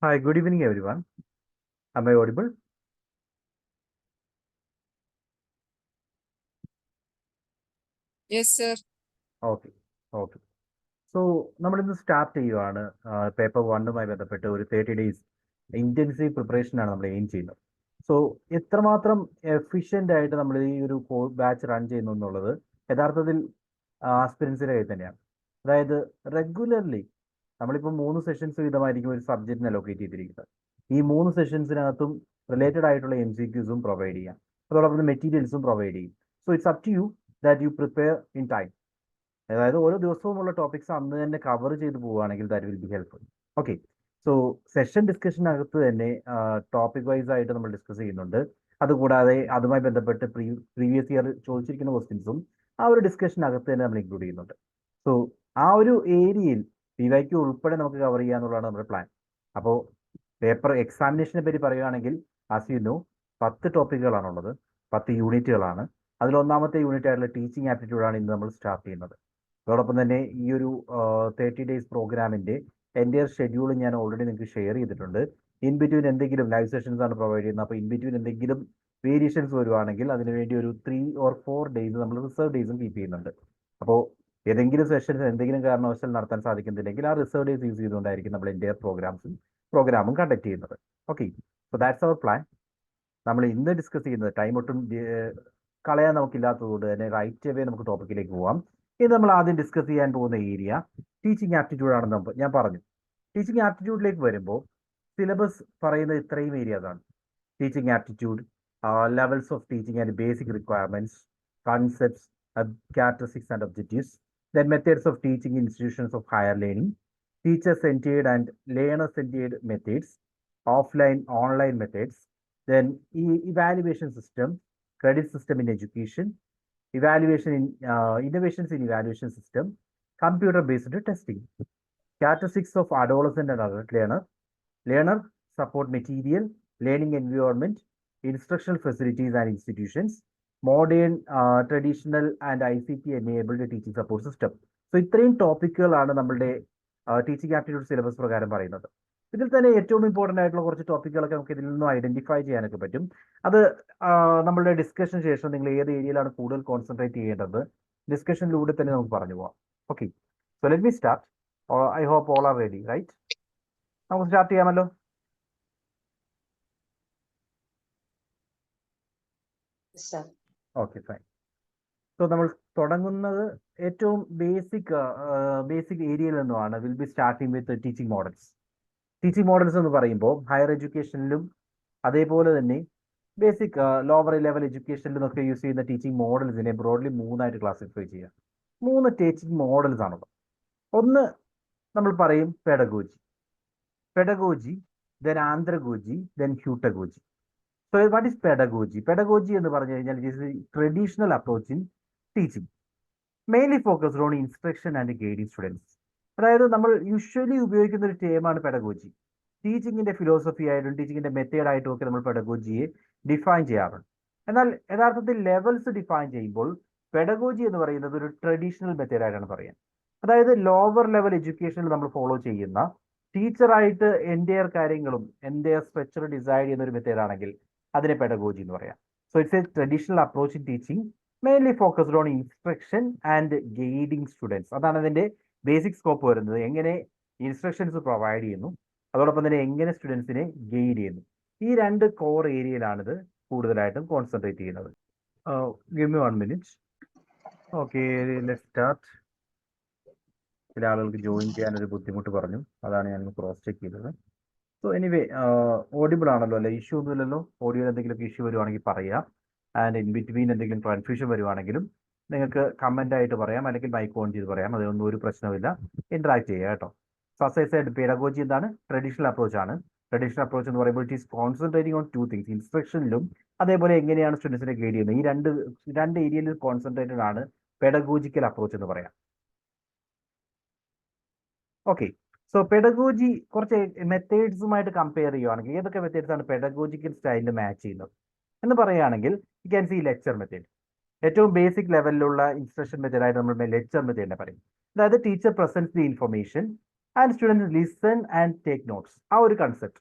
Hi, good evening, everyone. Am I audible? Yes, sir. Okay okay. So നമ്മളിന്ന് start ചെയ്യുവാണ് paper വണ്ണുമായി ബന്ധപ്പെട്ട് ഒരു 30 days intensive പ്രിപ്പറേഷനാണ് നമ്മൾ aim ചെയ്യുന്നത്. സോ എത്രമാത്രം എഫിഷ്യൻ്റ് ആയിട്ട് നമ്മൾ ഈ ഒരു ബാച്ച് റൺ ചെയ്യുന്നു എന്നുള്ളത് യഥാർത്ഥത്തിൽ ആസ്പിരൻസിൻ്റെ കയ്യിൽ തന്നെയാണ്. അതായത് റെഗുലർലി നമ്മളിപ്പോൾ 3 സെഷൻസ് വീതമായിരിക്കും ഒരു സബ്ജക്റ്റിന് അലോക്കേറ്റ് ചെയ്തിരിക്കുന്നത്. ഈ 3 സെഷൻസിനകത്തും റിലേറ്റഡ് ആയിട്ടുള്ള MCQസും പ്രൊവൈഡ് ചെയ്യാം, അതോടൊപ്പം മെറ്റീരിയൽസും പ്രൊവൈഡ് ചെയ്യും. So it's up to you that you prepare in time. അതായത് ഓരോ ദിവസവുമുള്ള ടോപ്പിക്സ് അന്ന് തന്നെ കവർ ചെയ്ത് പോവുകയാണെങ്കിൽ that will be helpful. Okay. So session ഡിസ്കഷനകത്ത് തന്നെ ടോപ്പിക് വൈസ് ആയിട്ട് നമ്മൾ ഡിസ്കസ് ചെയ്യുന്നുണ്ട്. അതുകൂടാതെ അതുമായി ബന്ധപ്പെട്ട് പ്രീവിയസ് ഇയർ ചോദിച്ചിരിക്കുന്ന ക്വസ്റ്റ്യൻസും ആ ഒരു ഡിസ്കഷനകത്ത് തന്നെ നമ്മൾ ഇൻക്ലൂഡ് ചെയ്യുന്നുണ്ട്. സോ ആ ഒരു ഏരിയയിൽ PYQ ഉൾപ്പെടെ നമുക്ക് കവർ ചെയ്യുക എന്നുള്ളതാണ് നമ്മുടെ പ്ലാൻ. അപ്പോൾ പേപ്പർ എക്സാമിനേഷനെ പറ്റി പറയുകയാണെങ്കിൽ ആസ് യു നോ 10 ടോപ്പിക്കുകളാണുള്ളത്, 10 യൂണിറ്റുകളാണ്. അതിൽ ഒന്നാമത്തെ യൂണിറ്റ് ആയിട്ടുള്ള ടീച്ചിങ് ആപ്റ്റിറ്റ്യൂഡാണ് ഇന്ന് നമ്മൾ സ്റ്റാർട്ട് ചെയ്യുന്നത്. അതോടൊപ്പം തന്നെ ഈ ഒരു 30 days പ്രോഗ്രാമിൻ്റെ എൻ്റെ ഷെഡ്യൂൾ ഞാൻ ഓൾറെഡി നിങ്ങൾക്ക് ഷെയർ ചെയ്തിട്ടുണ്ട്. ഇൻ ബിറ്റ്വീൻ എന്തെങ്കിലും ലൈവ് സെഷൻസ് ആണ് പ്രൊവൈഡ് ചെയ്യുന്നത്. അപ്പോൾ ഇൻ ബിറ്റ്വീൻ എന്തെങ്കിലും വേരിയേഷൻസ് വരുവാണെങ്കിൽ അതിനുവേണ്ടി ഒരു 3 or 4 days നമ്മൾ റിസർവ് ഡേയ്സും കീപ്പ് ചെയ്യുന്നുണ്ട്. അപ്പോൾ ഏതെങ്കിലും സെഷൻസ് എന്തെങ്കിലും കാരണവശാൽ നടത്താൻ സാധിക്കുന്നില്ലെങ്കിൽ ആ റിസർവ് ഡേയ്സ് യൂസ് ചെയ്തുകൊണ്ടായിരിക്കും നമ്മൾ എൻ്റെ പ്രോഗ്രാമും കണ്ടക്ട് ചെയ്യുന്നത്. Okay. So that's our plan. നമ്മൾ ഇന്ന് ഡിസ്കസ് ചെയ്യുന്നത് ടൈം ഒട്ടും കളയാൻ നമുക്കില്ലാത്തതുകൊണ്ട് തന്നെ റൈറ്റ് അവേ നമുക്ക് ടോപ്പിക്കിലേക്ക് പോവാം. ഇത് നമ്മൾ ആദ്യം ഡിസ്കസ് ചെയ്യാൻ പോകുന്ന ഏരിയ ടീച്ചിങ് ആപ്റ്റിറ്റ്യൂഡ് ആണെന്ന് ഞാൻ പറഞ്ഞു. ടീച്ചിങ് ആപ്റ്റിറ്റ്യൂഡിലേക്ക് വരുമ്പോൾ സിലബസ് പറയുന്ന ഇത്രയും ഏരിയാസാണ്: teaching aptitude, levels of teaching and basic requirements, concepts, characteristics and objectives, then methods of teaching in institutions of higher learning, teacher-centered and learner-centered methods, offline, online methods, then evaluation system, credit system in education, innovations in evaluation system, computer-based testing, characteristics of adolescent and adult learner support material, learning environment, instructional facilities and institutions, modern, traditional and ICT enabled teaching support system. So ഇത്രയും ടോപ്പിക്കുകളാണ് നമ്മളുടെ teaching aptitude syllabus പ്രകാരം പറയുന്നത്. ഇതിൽ തന്നെ ഏറ്റവും important ആയിട്ടുള്ള കുറച്ച് ടോപ്പിക്കുകളൊക്കെ നമുക്ക് ഇതിൽ നിന്നും ഐഡന്റിഫൈ ചെയ്യാനൊക്കെ പറ്റും. അത് നമ്മളുടെ ഡിസ്കഷൻ ശേഷം നിങ്ങൾ ഏത് ഏരിയയിലാണ് കൂടുതൽ കോൺസെൻട്രേറ്റ് ചെയ്യേണ്ടത് ഡിസ്കഷനിലൂടെ തന്നെ നമുക്ക് പറഞ്ഞു പോവാം. Okay. So let me start. I hope all are ready, right? നമുക്ക് സ്റ്റാർട്ട് ചെയ്യാമല്ലോ. Okay, fine. സോ നമ്മൾ തുടങ്ങുന്നത് ഏറ്റവും ബേസിക് ഏരിയയിൽ നിന്നുമാണ്. Will be starting with teaching models. Teaching models എന്ന് പറയുമ്പോൾ ഹയർ എഡ്യൂക്കേഷനിലും അതേപോലെ തന്നെ ബേസിക് ലോവർ ലെവൽ എഡ്യൂക്കേഷനിലും ഒക്കെ യൂസ് ചെയ്യുന്ന ടീച്ചിങ് മോഡൽസിനെ ബ്രോഡ്ലി 3 ക്ലാസിഫൈ ചെയ്യാം. 3 ടീച്ചിങ് മോഡൽസ് ആണുള്ളത്. ഒന്ന് നമ്മൾ പറയും pedagogy, then andragogy, then heutagogy. So what is pedagogy? Pedagogy എന്ന് പറഞ്ഞു കഴിഞ്ഞാൽ it is traditional approach in teaching, mainly focused on instruction and guiding students. അതായത് നമ്മൾ യൂഷ്വലി ഉപയോഗിക്കുന്ന ഒരു ടേമാണ് പെഡഗോജി. ടീച്ചിങ്ങിന്റെ ഫിലോസഫി ആയിട്ടും ടീച്ചിങ്ങിന്റെ മെത്തേഡ് ആയിട്ടും ഒക്കെ നമ്മൾ പെഡഗോജിയെ ഡിഫൈൻ ചെയ്യാറുണ്ട്. എന്നാൽ യഥാർത്ഥത്തിൽ ലെവൽസ് ഡിഫൈൻ ചെയ്യുമ്പോൾ പെഡഗോജി എന്ന് പറയുന്നത് ഒരു ട്രഡീഷണൽ മെത്തേഡായിട്ടാണ് പറയാം. അതായത് ലോവർ ലെവൽ എഡ്യൂക്കേഷനിൽ നമ്മൾ ഫോളോ ചെയ്യുന്ന ടീച്ചറായിട്ട് എൻ്റെയർ കാര്യങ്ങളും എൻ്റെയർ സ്ട്രക്ചർ ഡിസൈഡ് ചെയ്യുന്ന ഒരു മെത്തേഡാണെങ്കിൽ അതിനെ പെഡഗോജി എന്ന് പറയാം. So it's A traditional approach in teaching, mainly focused on instruction and guiding students. അതാണ് അതിൻ്റെ ബേസിക് സ്കോപ്പ് വരുന്നത്. എങ്ങനെ ഇൻസ്ട്രക്ഷൻസ് പ്രൊവൈഡ് ചെയ്യുന്നു, അതോടൊപ്പം തന്നെ എങ്ങനെ സ്റ്റുഡൻസിനെ ഗൈഡ് ചെയ്യുന്നു. ഈ 2 കോർ ഏരിയയിലാണിത് കൂടുതലായിട്ടും കോൺസെൻട്രേറ്റ് ചെയ്യുന്നത്. Give me 1 minute. Okay, let's start. ചില ആളുകൾക്ക് ജോയിൻ ചെയ്യാനൊരു ബുദ്ധിമുട്ട് പറഞ്ഞു, അതാണ് ഞാൻ ക്രോസ് ചെക്ക് ചെയ്തത്. സോ എനിവേ ഓഡിബിൾ ആണല്ലോ അല്ലേ? ഇഷ്യൂ ഒന്നുമില്ലല്ലോ? ഓഡിയോയിൽ എന്തെങ്കിലുമൊക്കെ ഇഷ്യൂ വരുവാണെങ്കിൽ പറയാം. ആൻഡ് ഇൻ ബിറ്റ്വീൻ എന്തെങ്കിലും കൺഫ്യൂഷൻ വരുവാണെങ്കിലും നിങ്ങൾക്ക് കമൻ്റ് ആയിട്ട് പറയാം, അല്ലെങ്കിൽ മൈക്ക് ഓൺ ചെയ്ത് പറയാം. അതൊന്നും ഒരു പ്രശ്നമില്ല. ഇന്ററാക്ട് ചെയ്യുക കേട്ടോ. സൈഡ് പെഡഗോജി എന്താണ്? ട്രഡീഷണൽ അപ്രോച്ച് ആണ്. ട്രഡീഷണൽ അപ്രോച്ച് എന്ന് പറയുമ്പോൾ it is concentrating on 2 things, ഇൻസ്ട്രക്ഷനിലും അതേപോലെ എങ്ങനെയാണ് സ്റ്റുഡൻസിനെ ഗൈഡ് ചെയ്യുന്നത്. ഈ രണ്ട് ഏരിയയിൽ കോൺസെൻട്രേറ്റഡ് ആണ് പെഡഗോജിക്കൽ അപ്രോച്ച് എന്ന് പറയാം. ഓക്കെ. സോ പെഡഗോജി കുറച്ച് മെത്തേഡ്സുമായിട്ട് കമ്പയർ ചെയ്യുവാണെങ്കിൽ ഏതൊക്കെ മെത്തേഡ്സ് ആണ് പെഡഗോജിക്കൽ സ്റ്റൈലിൽ മാച്ച് ചെയ്യുന്നത് എന്ന് പറയുകയാണെങ്കിൽ you can see lecture method. ഏറ്റവും ബേസിക് ലെവലിലുള്ള ഇൻസ്ട്രക്ഷൻ മെത്തേഡായിട്ട് നമ്മൾ ലെക്ചർ മെത്തേഡിനെ പറയും. അതായത് teacher presents the information and students listen and take notes. ആ ഒരു കൺസെപ്റ്റ്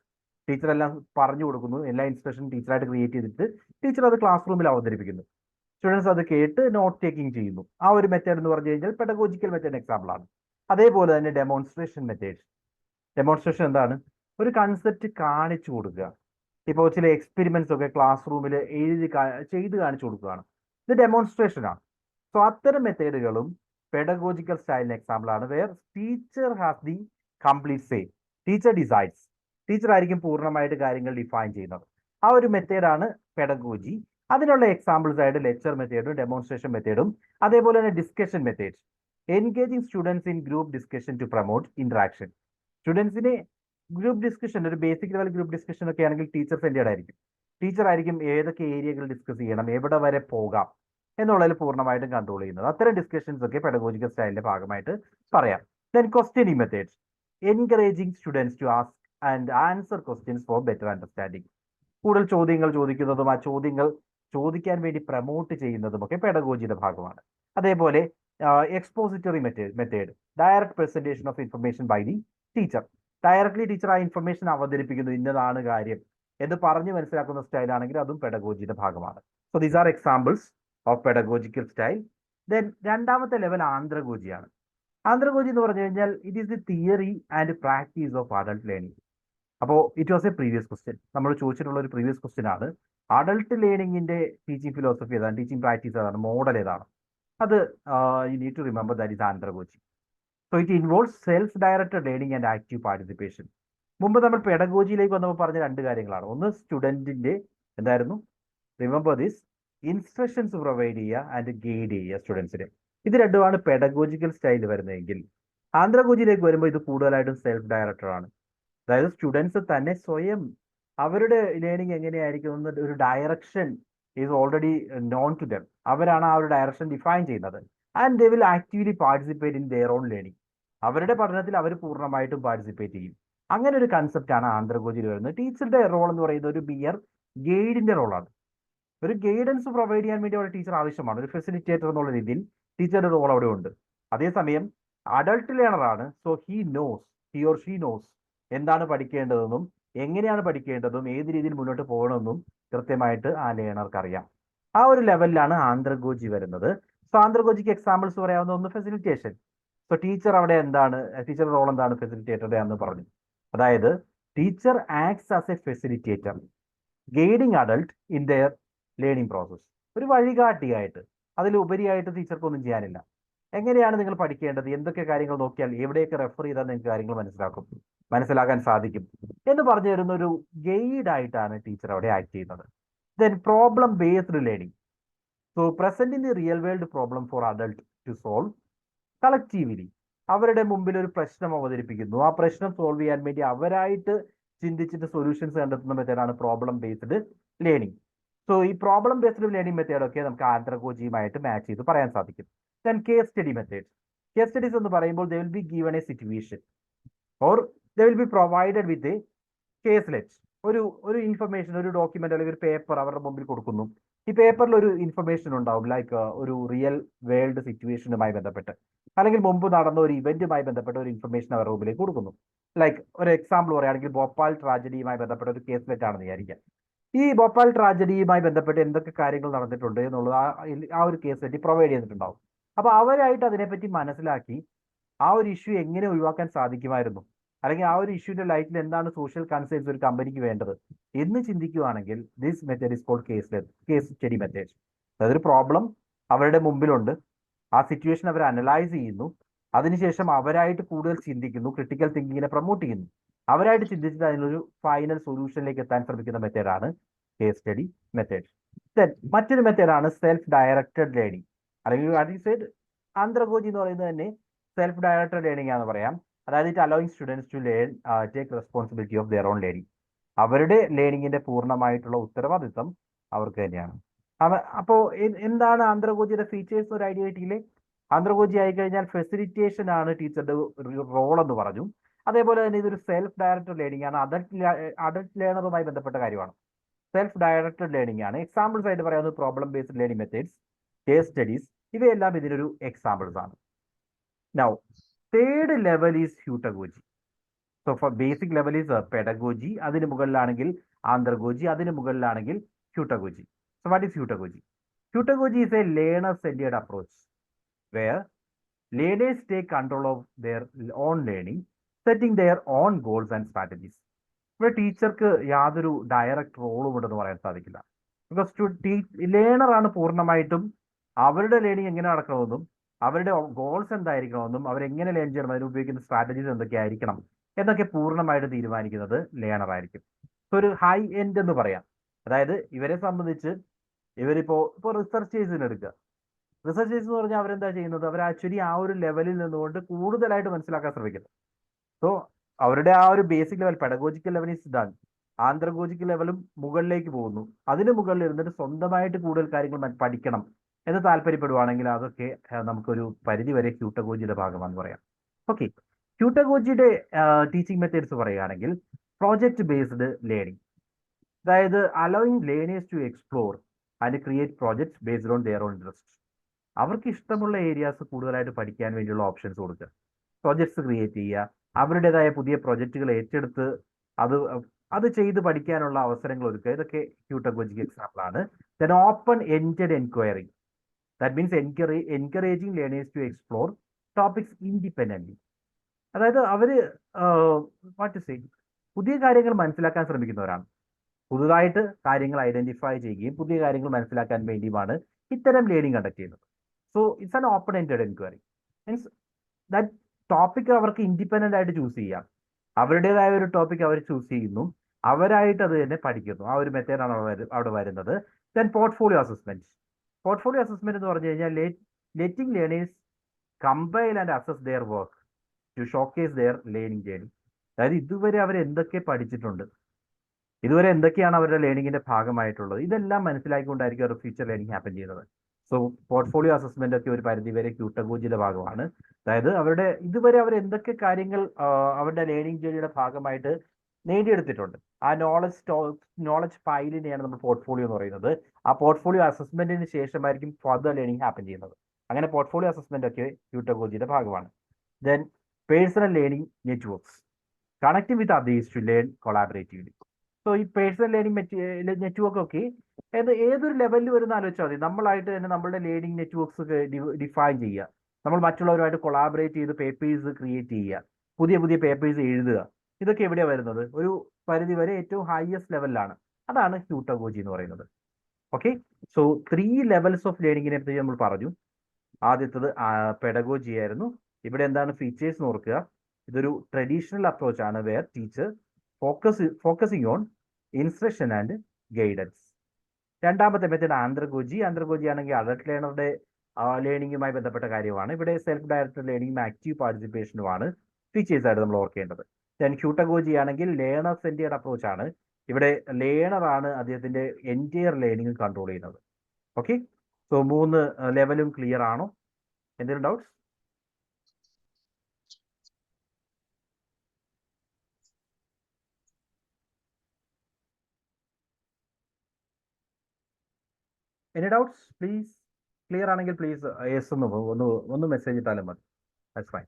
ടീച്ചർ എല്ലാം പറഞ്ഞു കൊടുക്കുന്നു, എല്ലാ ഇൻസ്ട്രക്ഷനും ടീച്ചറായിട്ട് ക്രിയേറ്റ് ചെയ്തിട്ട് ടീച്ചർ അത് ക്ലാസ് റൂമിൽ അവതരിപ്പിക്കുന്നു. സ്റ്റുഡൻസ് അത് കേട്ട് നോട്ട് ടേക്കിംഗ് ചെയ്യുന്നു. ആ ഒരു മെത്തേഡ് എന്ന് പറഞ്ഞു കഴിഞ്ഞാൽ പെഡഗോജിക്കൽ മെത്തേഡ് എക്സാമ്പിൾ ആണ്. അതേപോലെ തന്നെ ഡെമോൺസ്ട്രേഷൻ മെത്തേഡ്. ഡെമോൺസ്ട്രേഷൻ എന്താണ്? ഒരു കൺസെപ്റ്റ് കാണിച്ചു കൊടുക്കുക. ഇപ്പോൾ ചില എക്സ്പെരിമെന്റ്സ് ഒക്കെ ക്ലാസ് റൂമിൽ ചെയ്ത് കാണിച്ചു കൊടുക്കുകയാണ്. ഇത് ഡെമോൺസ്ട്രേഷൻ ആണ്. സോ അത്തരം മെത്തേഡുകളും പെഡഗോജിക്കൽ സ്റ്റൈലിന് എക്സാമ്പിൾ ആണ്. Where teacher has the complete say. Teacher decides. Teacher ആയിരിക്കും പൂർണ്ണമായിട്ട് കാര്യങ്ങൾ ഡിഫൈൻ ചെയ്യുന്നത്. ആ ഒരു മെത്തേഡാണ് പെഡഗോജി. അതിനുള്ള എക്സാമ്പിൾസ് ആയിട്ട് ലെക്ചർ മെത്തേഡും ഡെമോൺസ്ട്രേഷൻ മെത്തേഡും അതേപോലെ തന്നെ discussion method. Engaging students in group discussion to promote interaction. സ്റ്റുഡൻസിനെ ഗ്രൂപ്പ് ഡിസ്കഷൻ, ഒരു ബേസിക് ലെവൽ ഗ്രൂപ്പ് ഡിസ്കഷൻ ഒക്കെ ആണെങ്കിൽ ടീച്ചർ സെന്റേഡ് ആയിരിക്കും. ടീച്ചർ ആയിരിക്കും ഏതൊക്കെ ഏരിയകൾ ഡിസ്കസ് ചെയ്യണം, എവിടെ വരെ പോകാം എന്നുള്ളതിൽ പൂർണ്ണമായിട്ടും കൺട്രോൾ ചെയ്യുന്നത്. അത്തരം ഡിസ്കഷൻസ് ഒക്കെ പെഡഗോജിക്കൽ സ്റ്റൈലിന്റെ ഭാഗമായിട്ട് പറയാം. Then questioning methods. Encouraging students to ask and answer questions for better understanding. കൂടുതൽ ചോദ്യങ്ങൾ ചോദിക്കുന്നതും ആ ചോദ്യങ്ങൾ ചോദിക്കാൻ വേണ്ടി പ്രൊമോട്ട് ചെയ്യുന്നതും ഒക്കെ പെഡഗോജിയുടെ ഭാഗമാണ്. അതേപോലെ expository method. Direct presentation of information by the teacher. Directly teacher ആ ഇൻഫർമേഷൻ അവതരിപ്പിക്കുന്നു, ഇന്നതാണ് കാര്യം എന്ന് പറഞ്ഞ് മനസ്സിലാക്കുന്ന സ്റ്റൈൽ ആണെങ്കിൽ അതും പെഡഗോജിയുടെ ഭാഗമാണ്. So these are examples of pedagogical style. Then രണ്ടാമത്തെ ലെവൽ ആന്ത്രഗോജിയാണ്. ആന്ത്രഗോജി എന്ന് പറഞ്ഞു കഴിഞ്ഞാൽ it is the theory and practice of adult learning. അപ്പോൾ it was a previous question. നമ്മൾ ചോദിച്ചിട്ടുള്ള ഒരു പ്രീവിയസ് ക്വസ്റ്റ്യൻ ആണ്. അഡൾട്ട് ലേണിംഗിന്റെ ടീച്ചിങ് ഫിലോസഫി ഏതാണ്, ടീച്ചിങ് പ്രാക്ടീസ് ഏതാണ്, മോഡൽ ഏതാണ്? അത് you need to remember that is andragogy. So it involves self directed learning and active participation. മുമ്പ് നമ്മൾ പെഡഗോജിയിലേക്ക് വന്നപ്പോൾ പറഞ്ഞ രണ്ട് കാര്യങ്ങളാണ്. ഒന്ന് സ്റ്റുഡന്റിന്റെ എന്തായിരുന്നു, റിമെമ്പർ ദിസ്, ഇൻസ്ട്രക്ഷൻസ് പ്രൊവൈഡ് ചെയ്യുക ആൻഡ് ഗൈഡ് ചെയ്യുക സ്റ്റുഡൻസിന്. ഇത് രണ്ടുമാണ് പെഡഗോജിക്കൽ സ്റ്റൈൽ വരുന്നതെങ്കിൽ ആന്ത്രഗോജിയിലേക്ക് വരുമ്പോൾ ഇത് കൂടുതലായിട്ടും സെൽഫ് ഡയറക്റ്റഡ് ആണ്. അതായത് സ്റ്റുഡൻസ് തന്നെ സ്വയം അവരുടെ ലേണിംഗ് എങ്ങനെയായിരിക്കും എന്ന ഒരു direction is already known to them. അവരാണ് ആ ഒരു ഡയറക്ഷൻ ഡിഫൈൻ ചെയ്യുന്നത്. And they will actively participate in their own learning. അവരുടെ പഠനത്തിൽ അവർ പൂർണ്ണമായിട്ടും പാർട്ടിസിപ്പേറ്റ് ചെയ്യും. അങ്ങനെ ഒരു കൺസെപ്റ്റാണ് ആന്ത്രഗോജിയിൽ വരുന്നത്. ടീച്ചറുടെ റോൾ എന്ന് പറയുന്നത് ഒരു ബിയർ ഗൈഡിന്റെ റോളാണ്. ഒരു ഗൈഡൻസ് പ്രൊവൈഡ് ചെയ്യാൻ വേണ്ടി അവിടെ ടീച്ചർ ആവശ്യമാണ്. ഒരു ഫെസിലിറ്റേറ്റർ എന്നുള്ള രീതിയിൽ ടീച്ചറുടെ റോൾ അവിടെ ഉണ്ട്. അതേസമയം അഡൾട്ട് ലേണർ ആണ്. So he or she knows എന്താണ് പഠിക്കേണ്ടതെന്നും എങ്ങനെയാണ് പഠിക്കേണ്ടതും ഏത് രീതിയിൽ മുന്നോട്ട് പോകണമെന്നും കൃത്യമായിട്ട് ആ ലേണർക്ക് അറിയാം. ആ ഒരു ലെവലിലാണ് ആന്ത്രഗോജി വരുന്നത്. സോ ആന്ത്രഗോജിക്ക് എക്സാമ്പിൾസ് പറയാവുന്ന ഒന്ന് ഫെസിലിറ്റേഷൻ. സോ ടീച്ചർ അവിടെ എന്താണ്, ടീച്ചറുടെ റോൾ എന്താണ് ഫെസിലിറ്റേറ്ററുടെ എന്ന് പറഞ്ഞു. അതായത് teacher acts as A facilitator guiding adult in there learning process. ഒരു വഴികാട്ടിയായിട്ട്, അതിലുപരിയായിട്ട് ടീച്ചർക്കൊന്നും ചെയ്യാനില്ല. എങ്ങനെയാണ് നിങ്ങൾ പഠിക്കേണ്ടത്, എന്തൊക്കെ കാര്യങ്ങൾ നോക്കിയാൽ എവിടെയൊക്കെ റെഫർ ചെയ്താൽ നിങ്ങൾക്ക് കാര്യങ്ങൾ മനസ്സിലാക്കാൻ സാധിക്കും എന്ന് പറഞ്ഞു തരുന്ന ഒരു ഗൈഡായിട്ടാണ് ടീച്ചർ അവിടെ ആക്ട് ചെയ്യുന്നത്. Then problem based learning. So present in the real world problem for adult to solve collectively. അവരുടെ മുമ്പിൽ ഒരു പ്രശ്നം അവതരിപ്പിക്കുന്നു. ആ പ്രശ്നം സോൾവ് ചെയ്യാൻ വേണ്ടി അവരായിട്ട് ചിന്തിച്ചിട്ട് സൊല്യൂഷൻസ് കണ്ടെത്തുന്ന മെത്തേഡാണ് പ്രോബ്ലം ബേസ്ഡ് ലേണിംഗ്. സോ ഈ പ്രോബ്ലം ബേസ്ഡ് ലേണിംഗ് മെത്തേഡൊക്കെ നമുക്ക് ആന്ത്രഗോജിയുമായിട്ട് മാച്ച് ചെയ്ത് പറയാൻ സാധിക്കും. Then case study methods. Case studies എന്ന് പറയുമ്പോൾ ദേ will be given A situation or they will be provided with a കേസ്ലെറ്റ്. ഒരു ഇൻഫർമേഷൻ, ഒരു ഡോക്യുമെന്റ് അല്ലെങ്കിൽ ഒരു പേപ്പർ അവരുടെ മുമ്പിൽ കൊടുക്കുന്നു. ഈ പേപ്പറിൽ ഒരു ഇൻഫർമേഷൻ ഉണ്ടാവും, ലൈക്ക് ഒരു റിയൽ വേൾഡ് സിറ്റുവേഷനുമായി ബന്ധപ്പെട്ട് അല്ലെങ്കിൽ മുമ്പ് നടന്ന ഒരു ഇവന്റുമായി ബന്ധപ്പെട്ട ഒരു ഇൻഫർമേഷൻ അവരുടെ മുമ്പിലേക്ക് കൊടുക്കുന്നു. ലൈക്ക് ഒരു എക്സാമ്പിൾ പറയുകയാണെങ്കിൽ ഭോപ്പാൽ ട്രാജഡിയുമായി ബന്ധപ്പെട്ട ഒരു കേസ്ലെറ്റ് ആണെന്ന് വിചാരിക്കാം. ഈ ഭോപ്പാൽ ട്രാജഡിയുമായി ബന്ധപ്പെട്ട് എന്തൊക്കെ കാര്യങ്ങൾ നടന്നിട്ടുണ്ട് എന്നുള്ളത് ആ ഒരു കേസ്ലെറ്റ് പ്രൊവൈഡ് ചെയ്തിട്ടുണ്ടാവും. അപ്പൊ അവരായിട്ട് അതിനെപ്പറ്റി മനസ്സിലാക്കി ആ ഒരു ഇഷ്യൂ എങ്ങനെ ഒഴിവാക്കാൻ സാധിക്കുമായിരുന്നു, അല്ലെങ്കിൽ ആ ഒരു ഇഷ്യൂന്റെ ലൈറ്റിൽ എന്താണ് സോഷ്യൽ കൺസേൺസ് ഒരു കമ്പനിക്ക് വേണ്ടത് എന്ന് ചിന്തിക്കുകയാണെങ്കിൽ this method is called case study method. അതായത് ഒരു പ്രോബ്ലം അവരുടെ മുമ്പിലുണ്ട്, ആ സിറ്റുവേഷൻ അവർ അനലൈസ് ചെയ്യുന്നു, അതിനുശേഷം അവരായിട്ട് കൂടുതൽ ചിന്തിക്കുന്നു, ക്രിട്ടിക്കൽ തിങ്കിങ്ങിനെ പ്രൊമോട്ട് ചെയ്യുന്നു, അവരായിട്ട് ചിന്തിച്ചിട്ട് അതിനൊരു ഫൈനൽ സൊല്യൂഷനിലേക്ക് എത്താൻ ശ്രമിക്കുന്ന മെത്തേഡാണ് കേസ് സ്റ്റഡി മെത്തേഡ്. ദെൻ മറ്റൊരു മെത്തേഡാണ് സെൽഫ് ഡയറക്റ്റഡ് ലേണിംഗ്, അല്ലെങ്കിൽ ആന്ത്രഗോജി എന്ന് പറയുന്നത് തന്നെ സെൽഫ് ഡയറക്റ്റഡ് ലേണിംഗ് ആണെന്ന് പറയാം. അതായത് it allowing students to learn take responsibility of their own learning. അവരുടെ ലേണിങ്ങിന്റെ പൂർണ്ണമായിട്ടുള്ള ഉത്തരവാദിത്വം അവർക്ക് തന്നെയാണ്. അപ്പോൾ എന്താണ് ആന്ത്രഗോജിയുടെ ഫീച്ചേഴ്സ് ഒരു ഐഡിയ കിട്ടിയില്ലേ? ആന്ത്രഗോജി ആയി കഴിഞ്ഞാൽ ഫെസിലിറ്റേഷൻ ആണ് ടീച്ചറുടെ റോൾ എന്ന് പറഞ്ഞു. അതേപോലെ തന്നെ ഇതൊരു സെൽഫ് ഡയറക്റ്റഡ് ലേണിംഗ് ആണ്, അഡൾട്ട് ലേണറുമായി ബന്ധപ്പെട്ട കാര്യമാണ്. സെൽഫ് ഡയറക്റ്റഡ് ലേണിംഗ് ആണ്. എക്സാമ്പിൾസ് ആയിട്ട് പറയാവുന്നത് problem based learning methods, case studies, ഇവയെല്ലാം ഇതിനൊരു എക്സാമ്പിൾസ് ആണ്. Now third level is heutagogy. So for basic level is pedagogy, അതിന് മുകളിലാണെങ്കിൽ ആന്ത്രഗോജി, അതിന് മുകളിലാണെങ്കിൽ heutagogy. So what is heutagogy? Hutagogy is a learner-centered approach where learners take control of their own learning, setting their own goals and strategies. ഇവിടെ ടീച്ചർക്ക് യാതൊരു direct റോളും ഉണ്ടെന്ന് പറയാൻ സാധിക്കില്ല. ബിക്കോസ് ലേണറാണ് പൂർണ്ണമായിട്ടും അവരുടെ ലേണിംഗ് എങ്ങനെ നടക്കണമെന്നും അവരുടെ ഗോൾസ് എന്തായിരിക്കണമെന്നും അവരെങ്ങനെ ലേൺ ചെയ്യണം, അതിന് ഉപയോഗിക്കുന്ന സ്ട്രാറ്റജീസ് എന്തൊക്കെ ആയിരിക്കണം എന്നൊക്കെ പൂർണ്ണമായിട്ട് തീരുമാനിക്കുന്നത് ലേണർ ആയിരിക്കും. സോ ഒരു ഹൈ എൻഡ് എന്ന് പറയാം. അതായത് ഇവരെ സംബന്ധിച്ച് ഇവരിപ്പോൾ റിസർച്ചേഴ്സിന് എടുക്കുക. റിസർച്ചേഴ്സ് എന്ന് പറഞ്ഞാൽ അവരെന്താ ചെയ്യുന്നത്? അവർ ആക്ച്വലി ആ ഒരു ലെവലിൽ നിന്നുകൊണ്ട് കൂടുതലായിട്ട് മനസ്സിലാക്കാൻ ശ്രമിക്കുന്നത്. സോ അവരുടെ ആ ഒരു basic level pedagogical level is done. Andragogical ലെവലും മുകളിലേക്ക് പോകുന്നു. അതിന് മുകളിൽ ഇരുന്നിട്ട് സ്വന്തമായിട്ട് കൂടുതൽ കാര്യങ്ങൾ പഠിക്കണം എന്ന് താല്പര്യപ്പെടുവാണെങ്കിൽ അതൊക്കെ നമുക്കൊരു പരിധി വരെ ഹ്യൂട്ടഗോജിയുടെ ഭാഗമാണെന്ന് പറയാം. ഓക്കെ, ഹ്യൂട്ടഗോജിയുടെ ടീച്ചിങ് മെത്തേഡ്സ് പറയുകയാണെങ്കിൽ പ്രോജക്റ്റ് ബേസ്ഡ് ലേണിംഗ്, അതായത് allowing learners to explore and create projects based on their own interest. അവർക്ക് ഇഷ്ടമുള്ള ഏരിയാസ് കൂടുതലായിട്ട് പഠിക്കാൻ വേണ്ടിയുള്ള ഓപ്ഷൻസ് കൊടുക്കുക, പ്രോജക്ട്സ് ക്രിയേറ്റ് ചെയ്യുക, അവരുടേതായ പുതിയ പ്രോജക്റ്റുകൾ ഏറ്റെടുത്ത് അത് ചെയ്ത് പഠിക്കാനുള്ള അവസരങ്ങൾ ഒരുക്കുക. ഇതൊക്കെ ഹ്യൂട്ടഗോജിക്ക് എക്സാമ്പിൾ ആണ്. Then open ended enquiry, that means encouraging learners to explore topics independently. അതായത് അവര് വാട്ട് ടു സേ പുതിയ കാര്യങ്ങൾ മനസ്സിലാക്കാൻ ശ്രമിക്കുന്നവരാണ്. പുതുതായിട്ട് കാര്യങ്ങൾ ഐഡന്റിഫൈ ചെയ്യുകയും പുതിയ കാര്യങ്ങൾ മനസ്സിലാക്കാൻ വേണ്ടിയുമാണ് ഇത്തരം ലേണിംഗ് കണ്ടക്ട് ചെയ്യുന്നത്. So it's an open ended enquiry. Means that topic അവർക്ക് ഇൻഡിപെൻഡൻ്റ് ആയിട്ട് ചൂസ് ചെയ്യാം. അവരുടേതായ ഒരു ടോപ്പിക് അവർ ചൂസ് ചെയ്യുന്നു, അവരായിട്ട് അത് തന്നെ പഠിക്കുന്നു. ആ ഒരു മെത്തേഡാണ് അവിടെ വരുന്നത്. Then portfolio assessment. Portfolio assessment എന്ന് പറഞ്ഞു കഴിഞ്ഞാൽ letting learners compile and assess their work to showcase their learning journey. അതായത് ഇതുവരെ അവർ എന്തൊക്കെ പഠിച്ചിട്ടുണ്ട്, ഇതുവരെ എന്തൊക്കെയാണ് അവരുടെ ലേണിങ്ങിന്റെ ഭാഗമായിട്ടുള്ളത്, ഇതെല്ലാം മനസ്സിലാക്കിക്കൊണ്ടായിരിക്കും അവർ ഫ്യൂച്ചർ ലേണിംഗ് ഹാപ്പൻ ചെയ്യുന്നത്. സോ പോർട്ട്ഫോളിയോ അസസ്മെന്റ് ഒക്കെ ഒരു പരിധിവരെ ഹ്യൂട്ടഗോജിയുടെ ഭാഗമാണ്. അതായത് ഇതുവരെ അവർ എന്തൊക്കെ കാര്യങ്ങൾ അവരുടെ ലേണിംഗ് ജേർണിയുടെ ഭാഗമായിട്ട് നേടിയെടുത്തിട്ടുണ്ട്, ആ നോളജ് ഫയലിനെയാണ് നമ്മൾ പോർട്ട്ഫോളിയോ എന്ന് പറയുന്നത്. ആ പോർട്ട്ഫോളിയോ അസസ്മെന്റിന് ശേഷമായിരിക്കും ഫർദർ ലേണിംഗ് ഹാപ്പൻ ചെയ്യുന്നത്. അങ്ങനെ പോർട്ട്ഫോളിയോ അസസ്മെന്റ് ഒക്കെ ഹ്യൂട്ടഗോജിയുടെ ഭാഗമാണ്. Then personal learning networks, connecting with others to learn collaboratively. So ഈ പേഴ്സണൽ ലേണിംഗ് നെറ്റ്വർക്ക് ഒക്കെ ഏതൊരു ലെവലിൽ വരുന്ന ആലോചിച്ചാൽ മതി. നമ്മളായിട്ട് തന്നെ നമ്മളുടെ ലേണിംഗ് നെറ്റ്വർക്ക്സ് ഡിഫൈൻ ചെയ്യുക, നമ്മൾ മറ്റുള്ളവരുമായിട്ട് കൊളാബറേറ്റ് ചെയ്ത് പേപ്പേഴ്സ് ക്രിയേറ്റ് ചെയ്യുക, പുതിയ പുതിയ പേപ്പേഴ്സ് എഴുതുക. ഇതൊക്കെ എവിടെയാണ് വരുന്നത്? ഒരു പരിധി വരെ ഏറ്റവും ഹയസ്റ്റ് ലെവലിലാണ്. അതാണ് ഹ്യൂട്ടഗോജി എന്ന് പറയുന്നത്. ഓക്കെ, സോ 3 ലെവൽസ് ഓഫ് ലേണിങ്ങിനെ പറ്റി നമ്മൾ പറഞ്ഞു. ആദ്യത്തത് പെഡഗോജി ആയിരുന്നു. ഇവിടെ എന്താണ് ഫീച്ചേഴ്സ് എന്ന് ഓർക്കുക. ഇതൊരു ട്രഡീഷണൽ അപ്രോച്ച് ആണ് where teacher focusing on instruction and guidance. രണ്ടാമത്തെ മെത്തേഡ് ആന്ത്രഗോജി. ആന്ത്രഗോജി ആണെങ്കിൽ അഡൽട്ട് ലേണറുടെ ലേണിംഗുമായി ബന്ധപ്പെട്ട കാര്യമാണ്. ഇവിടെ സെൽഫ് ഡയറക്റ്റഡ് ലേണിംഗും ആക്റ്റീവ് പാർട്ടിസിപ്പേഷനുമാണ് ഫീച്ചേഴ്സ് ആയിട്ട് നമ്മൾ ഓർക്കേണ്ടത്. ദെൻ ഹ്യൂട്ടഗോജി ആണെങ്കിൽ ലേണർ സെന്റേർഡ് അപ്രോച്ച് ആണ്. ഇവിടെ ലേണർ ആണ് അദ്ദേഹത്തിന്റെ എൻറ്റയർ ലേണിംഗ് കൺട്രോൾ ചെയ്യുന്നത്. ഓക്കെ, സോ 3 ലെവലും ക്ലിയർ ആണോ? എന്തെങ്കിലും doubts? Any doubts please? Clear ആണെങ്കിൽ പ്ലീസ് യെസ് ഒന്ന് മെസ്സേജ് ഇട്ടാലും മതി. That's fine.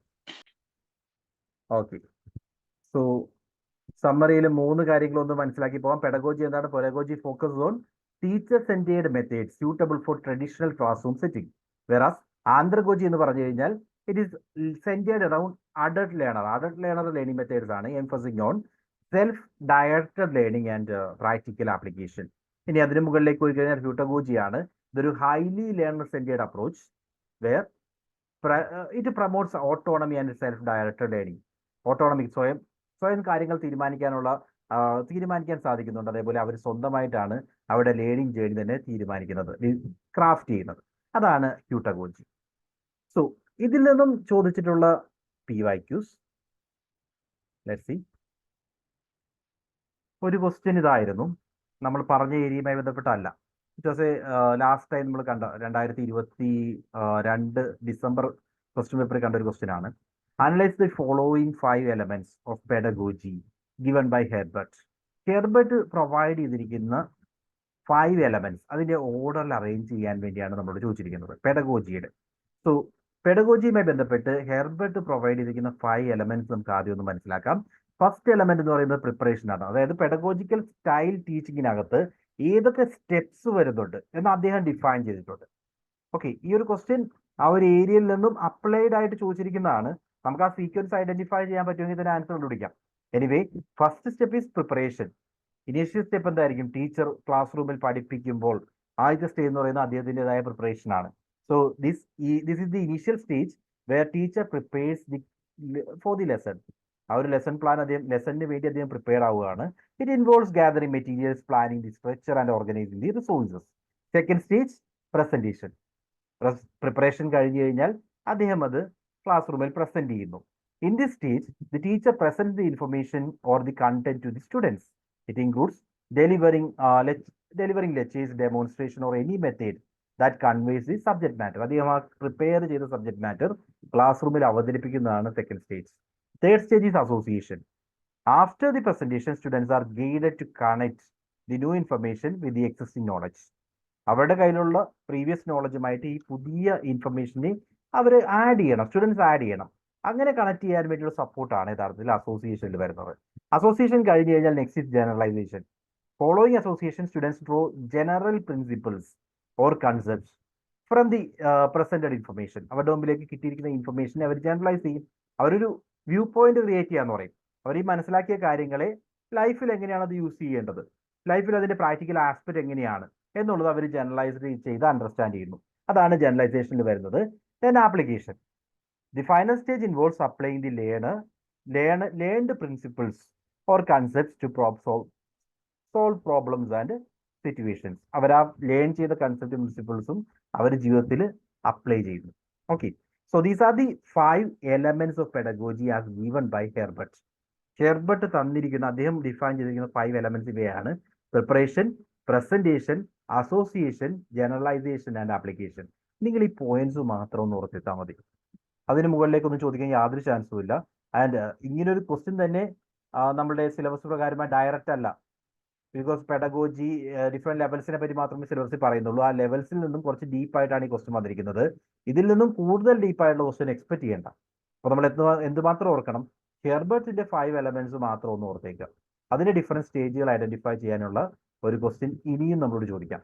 ഓക്കെ, സോ സമ്മറിയിൽ 3 കാര്യങ്ങളൊന്ന് മനസ്സിലാക്കി പോകാം. പെഡഗോജി എന്താണ്? Pedagogy focus on teacher centred method suitable for traditional classroom setting. Whereas andragogy എന്ന് പറഞ്ഞു കഴിഞ്ഞാൽ it is centred around adult learner learning methods ആണ്, emphasising on self directed learning and practical application. ഇനി അതിന് മുകളിലേക്ക് പോയി കഴിഞ്ഞാൽ ഹ്യൂട്ടഗോജിയാണ്. ഇതൊരു highly learner centred approach where it promotes autonomy and self directed learning. Autonomy, സ്വയം കാര്യങ്ങൾ തീരുമാനിക്കാൻ സാധിക്കുന്നുണ്ട്. അതേപോലെ അവർ സ്വന്തമായിട്ടാണ് അവരുടെ ലേണിംഗ് ജേർണി തന്നെ തീരുമാനിക്കുന്നത്, ക്രാഫ്റ്റ് ചെയ്യുന്നത്. അതാണ് ഹ്യൂട്ടഗോജി. സോ ഇതിൽ നിന്നും ചോദിച്ചിട്ടുള്ള PYQs, ലെറ്റ്സ് സീ. ഒരു ക്വസ്റ്റ്യൻ ഇതായിരുന്നു, നമ്മൾ പറഞ്ഞ ഏരിയയുമായി ബന്ധപ്പെട്ടല്ല. ഇറ്റ് വാസ് ലാസ്റ്റ് ടൈം നമ്മൾ കണ്ട 2022 ഡിസംബർ ക്വസ്റ്റ്യൻ പേപ്പറിൽ കണ്ട ഒരു ക്വസ്റ്റ്യൻ ആണ്. Analyse the following 5 elements of pedagogy given by Herbert. Herbert provide ചെയ്തിരിക്കുന്ന 5 elements അതിന്റെ ഓർഡറിൽ അറേഞ്ച് ചെയ്യാൻ വേണ്ടിയാണ് നമ്മളോട് ചോദിച്ചിരിക്കുന്നത് പെഡഗോജിയുടെ. സോ പെഡഗോജിയുമായി ബന്ധപ്പെട്ട് ഹെർബർട്ട് പ്രൊവൈഡ് ചെയ്തിരിക്കുന്ന 5 എലമെന്റ്സ് നമുക്ക് ആദ്യം ഒന്ന് മനസ്സിലാക്കാം. ഫസ്റ്റ് എലമെന്റ് എന്ന് പറയുന്നത് പ്രിപ്പറേഷൻ ആണ്. അതായത് പെഡഗോജിക്കൽ സ്റ്റൈൽ ടീച്ചിങ്ങിനകത്ത് ഏതൊക്കെ സ്റ്റെപ്സ് വരുന്നുണ്ട് എന്ന് അദ്ദേഹം ഡിഫൈൻ ചെയ്തിട്ടുണ്ട്. ഓക്കെ, ഈ ഒരു ക്വസ്റ്റ്യൻ ആ ഒരു ഏരിയയിൽ നിന്നും അപ്ലൈഡ് ആയിട്ട് ചോദിച്ചിരിക്കുന്നതാണ്. നമുക്ക് ആ സീക്വൻസ് ഐഡന്റിഫൈ ചെയ്യാൻ പറ്റുമെങ്കിൽ ഇതിന് ആൻസർ കണ്ടുപിടിക്കാം. Anyway, first step is preparation. Initial step എന്തായിരിക്കും? ടീച്ചർ ക്ലാസ് റൂമിൽ പഠിപ്പിക്കുമ്പോൾ ആദ്യത്തെ സ്റ്റേജ് എന്ന് പറയുന്നത് അദ്ദേഹത്തിൻ്റെതായ പ്രിപ്പറേഷൻ ആണ്. So this is the initial stage where teacher prepares for the lesson. ആ ഒരു ലെസൺ പ്ലാൻ ലെസണിന് വേണ്ടി അദ്ദേഹം പ്രിപ്പയർ ആവുകയാണ്. It involves gathering materials, planning the structure and organising the resources. Second stage presentation. Preparation കഴിഞ്ഞു കഴിഞ്ഞാൽ അദ്ദേഹം അത് ക്ലാസ് റൂമിൽ പ്രസന്റ് ചെയ്യുന്നു. In this stage the teacher present the information or the content to the students. It includes delivering lectures, demonstration or any method that conveys the subject matter. അദ്ദേഹം ആ prepare ചെയ്ത subject matter class റൂമിൽ അവതരിപ്പിക്കുന്നതാണ് second stage. Third stage is association. After the presentation students are guided to connect the new information with the existing knowledge. അവരുടെ കയ്യിലുള്ള previous നോളജുമായിട്ട് ഈ പുതിയ ഇൻഫർമേഷനെ അവർ ആഡ് ചെയ്യണം, സ്റ്റുഡൻസ് ആഡ് ചെയ്യണം. അങ്ങനെ കണക്ട് ചെയ്യാൻ വേണ്ടിയുള്ള സപ്പോർട്ടാണ് യഥാർത്ഥത്തിൽ അസോസിയേഷനിൽ വരുന്നത്. അസോസിയേഷൻ കഴിഞ്ഞ് കഴിഞ്ഞാൽ next is generalisation. Following association students draw general principles or concepts from the presented information. അവരുടെ മുമ്പിലേക്ക് കിട്ടിയിരിക്കുന്ന ഇൻഫർമേഷനെ അവർ ജനറലൈസ് ചെയ്യും. അവരൊരു വ്യൂ പോയിന്റ് ക്രിയേറ്റ് ചെയ്യാന്ന് പറയും. അവർ ഈ മനസ്സിലാക്കിയ കാര്യങ്ങളെ ലൈഫിൽ എങ്ങനെയാണ് അത് യൂസ് ചെയ്യേണ്ടത്, ലൈഫിൽ അതിന്റെ പ്രാക്ടിക്കൽ ആസ്പെക്ട് എങ്ങനെയാണ് എന്നുള്ളത് അവർ ജനറലൈസ് ചെയ്ത് അണ്ടർസ്റ്റാൻഡ് ചെയ്യുന്നു. അതാണ് ജനറലൈസേഷനിൽ വരുന്നത്. Then application. The final stage involves applying the learned principles or concepts to solve problems and situations. അവർ ആ ലേൺ ചെയ്ത കൺസെപ്റ്റ് പ്രിൻസിപ്പിൾസും അവർ ജീവിതത്തിൽ അപ്ലൈ ചെയ്യുന്നു. Okay, so these are the 5 elements of pedagogy as given by Herbert. Herbert തന്നിരിക്കുന്ന, അദ്ദേഹം define ചെയ്തിരിക്കുന്ന 5 elements ഇവയാണ്: preparation, presentation, association, generalisation and application. നിങ്ങൾ ഈ പോയിന്റ്സ് മാത്രം ഒന്ന് ഓർത്തിട്ടാൽ മതി. അതിന് മുകളിലേക്കൊന്നും ചോദിക്കാൻ യാതൊരു ചാൻസും ഇല്ല. ആൻഡ് ഇങ്ങനൊരു ക്വസ്റ്റ്യൻ തന്നെ നമ്മുടെ സിലബസ് പ്രകാരമായി ഡയറക്റ്റ് അല്ല. ബിക്കോസ് പെഡഗോജി ഡിഫറെന്റ് ലെവൽസിനെ പറ്റി മാത്രമേ സിലബസിൽ പറയുന്നുള്ളൂ. ആ ലെവൽസിൽ നിന്നും കുറച്ച് ഡീപ്പായിട്ടാണ് ഈ ക്വസ്റ്റ്യൻ വന്നിരിക്കുന്നത്. ഇതിൽ നിന്നും കൂടുതൽ ഡീപ്പായിട്ടുള്ള ക്വസ്റ്റ്യൻ എക്സ്പെക്ട് ചെയ്യേണ്ട. അപ്പോൾ നമ്മൾ എന്തുമാത്രം ഓർക്കണം? ഹെർബർട്ടിന്റെ 5 elements മാത്രം ഒന്ന് ഓർത്തേക്കുക. അതിന്റെ ഡിഫറെന്റ് സ്റ്റേജുകൾ ഐഡന്റിഫൈ ചെയ്യാനുള്ള ഒരു ക്വസ്റ്റ്യൻ ഇനിയും നമ്മളോട് ചോദിക്കാം.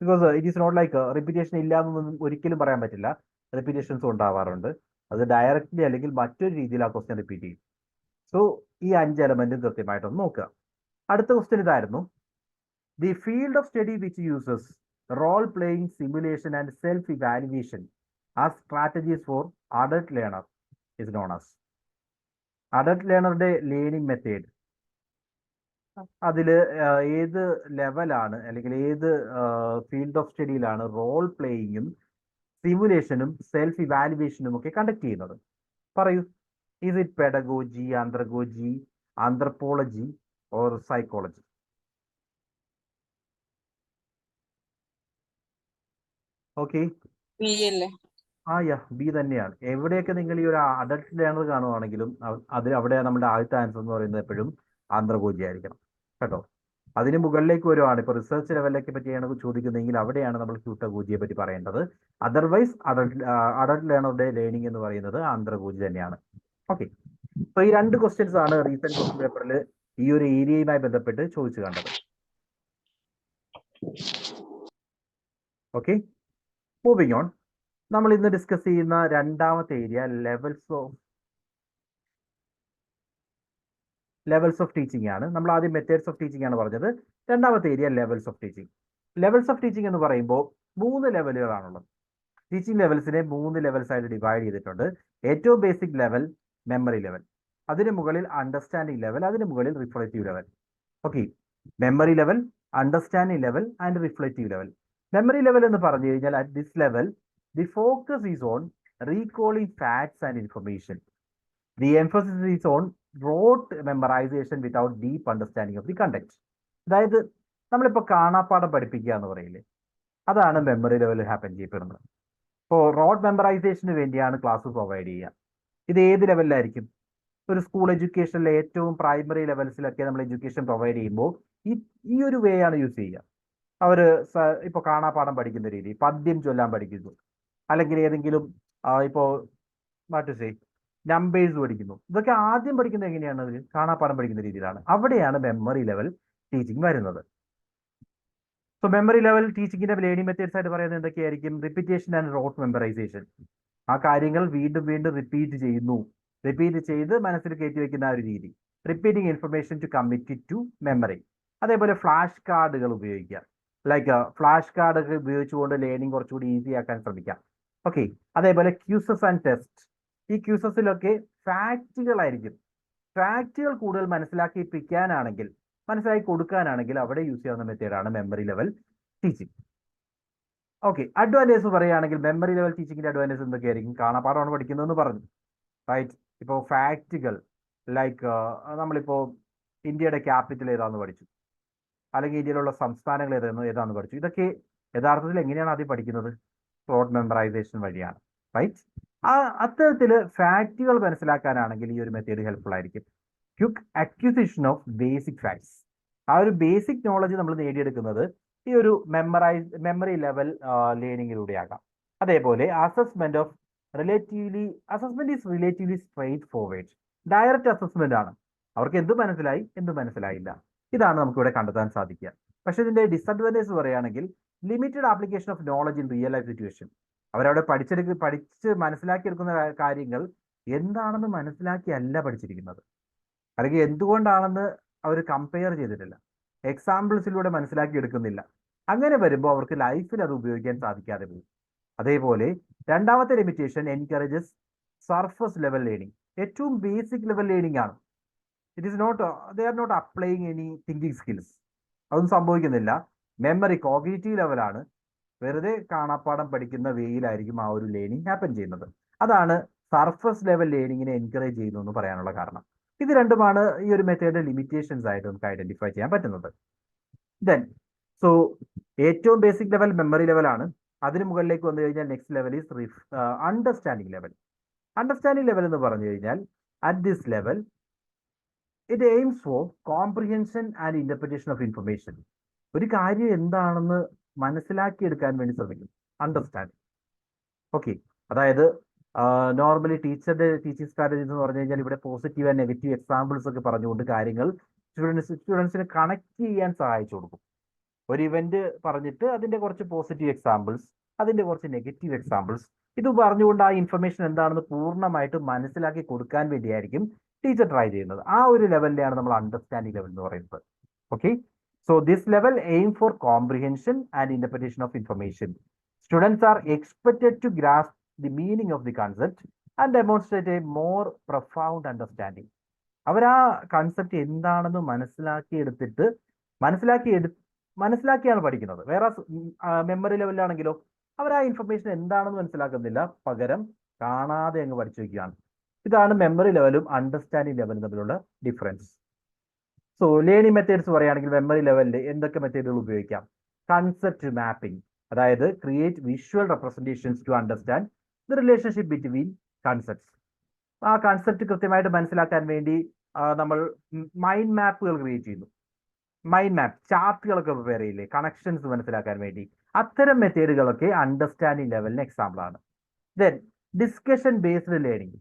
Because it is not like repetition ഇല്ല എന്നൊന്നും ഒരിക്കലും പറയാൻ പറ്റില്ല. റിപ്പീറ്റേഷൻസ് ഉണ്ടാവാറുണ്ട്. അത് ഡയറക്റ്റ്ലി അല്ലെങ്കിൽ മറ്റൊരു രീതിയിൽ ആ ക്വസ്റ്റ്യൻ റിപ്പീറ്റ് ചെയ്യും. സോ ഈ 5 എലമെന്റും കൃത്യമായിട്ടൊന്ന് നോക്കുക. അടുത്ത ക്വസ്റ്റ്യൻ ഇതായിരുന്നു: the field of study which uses role playing, simulation and self evaluation as strategies for adult learner is known as. Adult ലേണറുടെ ലേണിംഗ് മെത്തേഡ് അതിൽ ഏത് ലെവലാണ് അല്ലെങ്കിൽ ഏത് ഫീൽഡ് ഓഫ് സ്റ്റഡിയിലാണ് റോൾ പ്ലേയിങ്ങും സിമുലേഷനും സെൽഫ് ഇവാലുവേഷനും ഒക്കെ കണ്ടക്ട് ചെയ്യുന്നത്? പറയൂ. Is it pedagogy, andragogy, anthropology or psychology? Okay, B തന്നെയാണ്. എവിടെയൊക്കെ നിങ്ങൾ ഈ ഒരു അഡൾട്ട് ലേണർ കാണുവാണെങ്കിലും അവിടെ നമ്മുടെ ആദ്യത്തെ ആൻസർ എന്ന് പറയുന്നത് എപ്പോഴും ആന്ത്രഗോജി ആയിരിക്കണം കേട്ടോ. അതിന് മുകളിലേക്ക് വരുവാണ്, ഇപ്പൊ റിസർച്ച് ലെവലിലേക്ക് പറ്റിയാണ് ചോദിക്കുന്നതെങ്കിൽ അവിടെയാണ് നമ്മൾ ക്യൂട്ടഗോജിയെ പറ്റി പറയേണ്ടത്. അതർവൈസ് അഡൾട്ട് ലേണറുടെ ലേണിംഗ് എന്ന് പറയുന്നത് ആന്ത്രഗോജി തന്നെയാണ്. ഓക്കെ, അപ്പൊ ഈ 2 ക്വസ്റ്റ്യൻസ് ആണ് റീസെന്റ് ക്വസ്റ്റ്യൻ പേപ്പറിൽ ഈ ഒരു ഏരിയയുമായി ബന്ധപ്പെട്ട് ചോദിച്ചു കണ്ടത്. Okay, moving on. നമ്മൾ ഇന്ന് ഡിസ്കസ് ചെയ്യുന്ന രണ്ടാമത്തെ ഏരിയ ലെവൽസ് ഓഫ് ടീച്ചിങ് ആണ്. നമ്മൾ ആദ്യം മെത്തേഡ്സ് ഓഫ് ടീച്ചിങ് ആണ് പറഞ്ഞത്. രണ്ടാമത്തെ area levels of teaching. Levels of teaching എന്ന് പറയുമ്പോൾ 3 ലെവലുകളാണുള്ളത്. ടീച്ചിങ് ലെവൽസിനെ 3 ലെവൽസ് ആയിട്ട് ഡിവൈഡ് ചെയ്തിട്ടുണ്ട്. ഏറ്റവും ബേസിക് ലെവൽ മെമ്മറി ലെവൽ, അതിന് മുകളിൽ അണ്ടർസ്റ്റാൻഡിംഗ് ലെവൽ, അതിന് മുകളിൽ reflective level. Okay, memory level, understanding level and reflective level. Memory level എന്ന് പറഞ്ഞു കഴിഞ്ഞാൽ at this level the focus is on recalling facts and information. The emphasis is on rote memorisation without deep understanding of the content. അതായത് നമ്മളിപ്പോൾ കാണാപ്പാഠം പഠിപ്പിക്കുക എന്ന് പറയില്ലേ, അതാണ് memory ലെവലിൽ ഹാപ്പൻ ചെയ്യപ്പെടുന്നത്. ഇപ്പോൾ റോട്ട് മെമ്മറൈസേഷന് വേണ്ടിയാണ് ക്ലാസ് പ്രൊവൈഡ് ചെയ്യുക. ഇത് ഏത് ലെവലിലായിരിക്കും? ഒരു സ്കൂൾ എഡ്യൂക്കേഷനിലെ ഏറ്റവും പ്രൈമറി ലെവൽസിലൊക്കെ നമ്മൾ എഡ്യൂക്കേഷൻ പ്രൊവൈഡ് ചെയ്യുമ്പോൾ ഈ ഒരു വേ ആണ് യൂസ് ചെയ്യുക. അവർ ഇപ്പോൾ കാണാപ്പാഠം പഠിക്കുന്ന രീതി, പദ്യം ചൊല്ലാൻ പഠിക്കുന്നു, അല്ലെങ്കിൽ ഏതെങ്കിലും ഇപ്പോൾ മാറ്റു സേ നമ്പേഴ്സ് പഠിക്കുന്നു. ഇതൊക്കെ ആദ്യം പഠിക്കുന്നത് എങ്ങനെയാണ്? അതിൽ കാണാപ്പാഠം പഠിക്കുന്ന രീതിയിലാണ്. അവിടെയാണ് മെമ്മറി ലെവൽ ടീച്ചിങ് വരുന്നത്. സോ മെമ്മറി ലെവൽ ടീച്ചിങ്ങിന്റെ ലേണിംഗ് മെത്തേഡ്സ് ആയിട്ട് പറയുന്നത് എന്തൊക്കെയായിരിക്കും? Repetition and rote memorisation. ആ കാര്യങ്ങൾ വീണ്ടും വീണ്ടും റിപ്പീറ്റ് ചെയ്ത് മനസ്സിൽ കയറ്റി വെക്കുന്ന ആ ഒരു രീതി. Repeating information to commit to memory. അതേപോലെ ഫ്ലാഷ് കാർഡുകൾ ഉപയോഗിക്കുക. ലൈക്ക് ഫ്ലാഷ് കാർഡൊക്കെ ഉപയോഗിച്ചുകൊണ്ട് ലേണിംഗ് കുറച്ചുകൂടി ഈസി ആക്കാൻ ശ്രമിക്കാം. ഓക്കെ. അതേപോലെ ക്യൂസസ് ആൻഡ് ടെസ്റ്റ്. ഈ ക്യൂസസിലൊക്കെ ഫാക്റ്റുകളായിരിക്കും. ഫാക്റ്റുകൾ കൂടുതൽ മനസ്സിലാക്കി കൊടുക്കാനാണെങ്കിൽ അവിടെ യൂസ് ചെയ്യാവുന്ന മെത്തേഡാണ് memory level teaching. Okay. Advantage പറയുകയാണെങ്കിൽ മെമ്മറി ലെവൽ ടീച്ചിങ്ങിന്റെ അഡ്വാൻറ്റേജ് എന്തൊക്കെയായിരിക്കും? കാണാപ്പാടമാണ് പഠിക്കുന്നതെന്ന് പറഞ്ഞു, റൈറ്റ്. ഇപ്പോൾ ഫാക്റ്റുകൾ ലൈക്ക് നമ്മളിപ്പോൾ ഇന്ത്യയുടെ ക്യാപിറ്റൽ ഏതാണെന്ന് പഠിച്ചു, അല്ലെങ്കിൽ ഇന്ത്യയിലുള്ള സംസ്ഥാനങ്ങൾ ഏതാണെന്ന് പഠിച്ചു. ഇതൊക്കെ യഥാർത്ഥത്തിൽ എങ്ങനെയാണ് ആദ്യം പഠിക്കുന്നത്? റോട്ട് മെമ്മറൈസേഷൻ വഴിയാണ്, റൈറ്റ്. അത്തരത്തിൽ ഫാക്റ്റുകൾ മനസ്സിലാക്കാനാണെങ്കിൽ ഈ ഒരു മെത്തേഡ് ഹെൽപ്ഫുൾ ആയിരിക്കും. Quick acquisition of basic facts. ആ ഒരു ബേസിക് നോളജ് നമ്മൾ നേടിയെടുക്കുന്നത് ഈ ഒരു മെമ്മറി ലെവൽ ലേണിങ്ങിലൂടെയാകാം. അതേപോലെ assessment is relatively straightforward. Direct assessment ആണ്. അവർക്ക് എന്ത് മനസ്സിലായി, എന്ത് മനസ്സിലായില്ല, ഇതാണ് നമുക്കിവിടെ കണ്ടെത്താൻ സാധിക്കുക. പക്ഷെ ഇതിന്റെ ഡിസഡ്വാൻറ്റേജ് പറയുകയാണെങ്കിൽ limited application of knowledge in real life situation. അവരവിടെ പഠിച്ച് മനസ്സിലാക്കിയെടുക്കുന്ന കാര്യങ്ങൾ എന്താണെന്ന് മനസ്സിലാക്കിയല്ല പഠിച്ചിരിക്കുന്നത്, അല്ലെങ്കിൽ എന്തുകൊണ്ടാണെന്ന് അവർ കമ്പയർ ചെയ്തിട്ടില്ല, എക്സാമ്പിൾസിലൂടെ മനസ്സിലാക്കി എടുക്കുന്നില്ല. അങ്ങനെ വരുമ്പോൾ അവർക്ക് ലൈഫിൽ അത് ഉപയോഗിക്കാൻ സാധിക്കാതെ പോകും. അതേപോലെ രണ്ടാമത്തെ limitation encourages surface level learning. ഏറ്റവും ബേസിക് ലെവൽ ലേണിംഗ് ആണ്. They are not applying any thinking skills. അതൊന്നും സംഭവിക്കുന്നില്ല. മെമ്മറി കോഗ്നിറ്റീവ് ലെവലാണ്. വെറുതെ കാണാപ്പാടം പഠിക്കുന്ന വേയിലായിരിക്കും ആ ഒരു ലേണിംഗ് ഹാപ്പൻ ചെയ്യുന്നത്. അതാണ് സർഫസ് ലെവൽ ലേണിങ്ങിനെ എൻകറേജ് ചെയ്യുന്നു എന്ന് പറയാനുള്ള കാരണം. ഇത് രണ്ടുമാണ് ഈ ഒരു മെത്തേഡ് ലിമിറ്റേഷൻസ് ആയിട്ട് നമുക്ക് ഐഡന്റിഫൈ ചെയ്യാൻ പറ്റുന്നത്. ദെൻ ഏറ്റവും ബേസിക് ലെവൽ മെമ്മറി ലെവലാണ്. അതിന് മുകളിലേക്ക് വന്നു കഴിഞ്ഞാൽ next level is understanding level. Understanding level എന്ന് പറഞ്ഞു കഴിഞ്ഞാൽ at this level it aims for comprehension and interpretation of information. ഒരു കാര്യം എന്താണെന്ന് മനസ്സിലാക്കിയെടുക്കാൻ വേണ്ടി ശ്രമിക്കും. അണ്ടർസ്റ്റാൻഡിംഗ്. ഓക്കെ. അതായത് നോർമലി ടീച്ചറുടെ ടീച്ചിങ് സ്ട്രാറ്റജീസ് എന്ന് പറഞ്ഞു കഴിഞ്ഞാൽ ഇവിടെ പോസിറ്റീവ് ആൻഡ് നെഗറ്റീവ് എക്സാമ്പിൾസ് ഒക്കെ പറഞ്ഞുകൊണ്ട് കാര്യങ്ങൾ സ്റ്റുഡൻസിനെ കണക്ട് ചെയ്യാൻ സഹായിച്ചു കൊടുക്കും. ഒരു ഇവന്റ് പറഞ്ഞിട്ട് അതിന്റെ കുറച്ച് പോസിറ്റീവ് എക്സാമ്പിൾസ്, അതിന്റെ കുറച്ച് നെഗറ്റീവ് എക്സാമ്പിൾസ്, ഇത് പറഞ്ഞുകൊണ്ട് ആ ഇൻഫർമേഷൻ എന്താണെന്ന് പൂർണ്ണമായിട്ട് മനസ്സിലാക്കി കൊടുക്കാൻ വേണ്ടിയായിരിക്കും ടീച്ചർ ട്രൈ ചെയ്യുന്നത്. ആ ഒരു ലെവലിലാണ് നമ്മൾ അണ്ടർസ്റ്റാൻഡിംഗ് ലെവൽ എന്ന് പറയുന്നത്. Okay. So this level aim for comprehension and interpretation of information. Students are expected to grasp the meaning of the concept and demonstrate a more profound understanding. അവർ ആ concept എന്താണെന്ന് മനസ്സിലാക്കിയാണ് പഠിക്കുന്നത്. വേറെ മെമ്മറി ലെവലിലാണെങ്കിലോ അവർ ആ information എന്താണെന്ന് മനസ്സിലാക്കുന്നില്ല, പകരം കാണാതെ അങ്ങ് പഠിച്ചു വയ്ക്കുകയാണ്. ഇതാണ് മെമ്മറി ലെവലും അണ്ടർസ്റ്റാൻഡിംഗ് ലെവലും തമ്മിലുള്ള ഡിഫറൻസ്. സോ ലേണിംഗ് മെത്തേഡ്സ് പറയുകയാണെങ്കിൽ മെമ്മറി ലെവലിൽ എന്തൊക്കെ മെത്തേഡുകൾ ഉപയോഗിക്കാം? കൺസെപ്റ്റ് മാപ്പിംഗ്, അതായത് create visual representations to understand the relationship between concepts. ആ കൺസെപ്റ്റ് കൃത്യമായിട്ട് മനസ്സിലാക്കാൻ വേണ്ടി നമ്മൾ മൈൻഡ് മാപ്പുകൾ ക്രിയേറ്റ് ചെയ്യുന്നു. മൈൻഡ് മാപ്പ് ചാർട്ടുകളൊക്കെ പ്രിപ്പയർ ചെയ്യില്ലേ, കണക്ഷൻസ് മനസ്സിലാക്കാൻ വേണ്ടി. അത്തരം മെത്തേഡുകളൊക്കെ അണ്ടർസ്റ്റാൻഡിംഗ് ലെവലിന് എക്സാമ്പിൾ ആണ്. Then discussion based learning,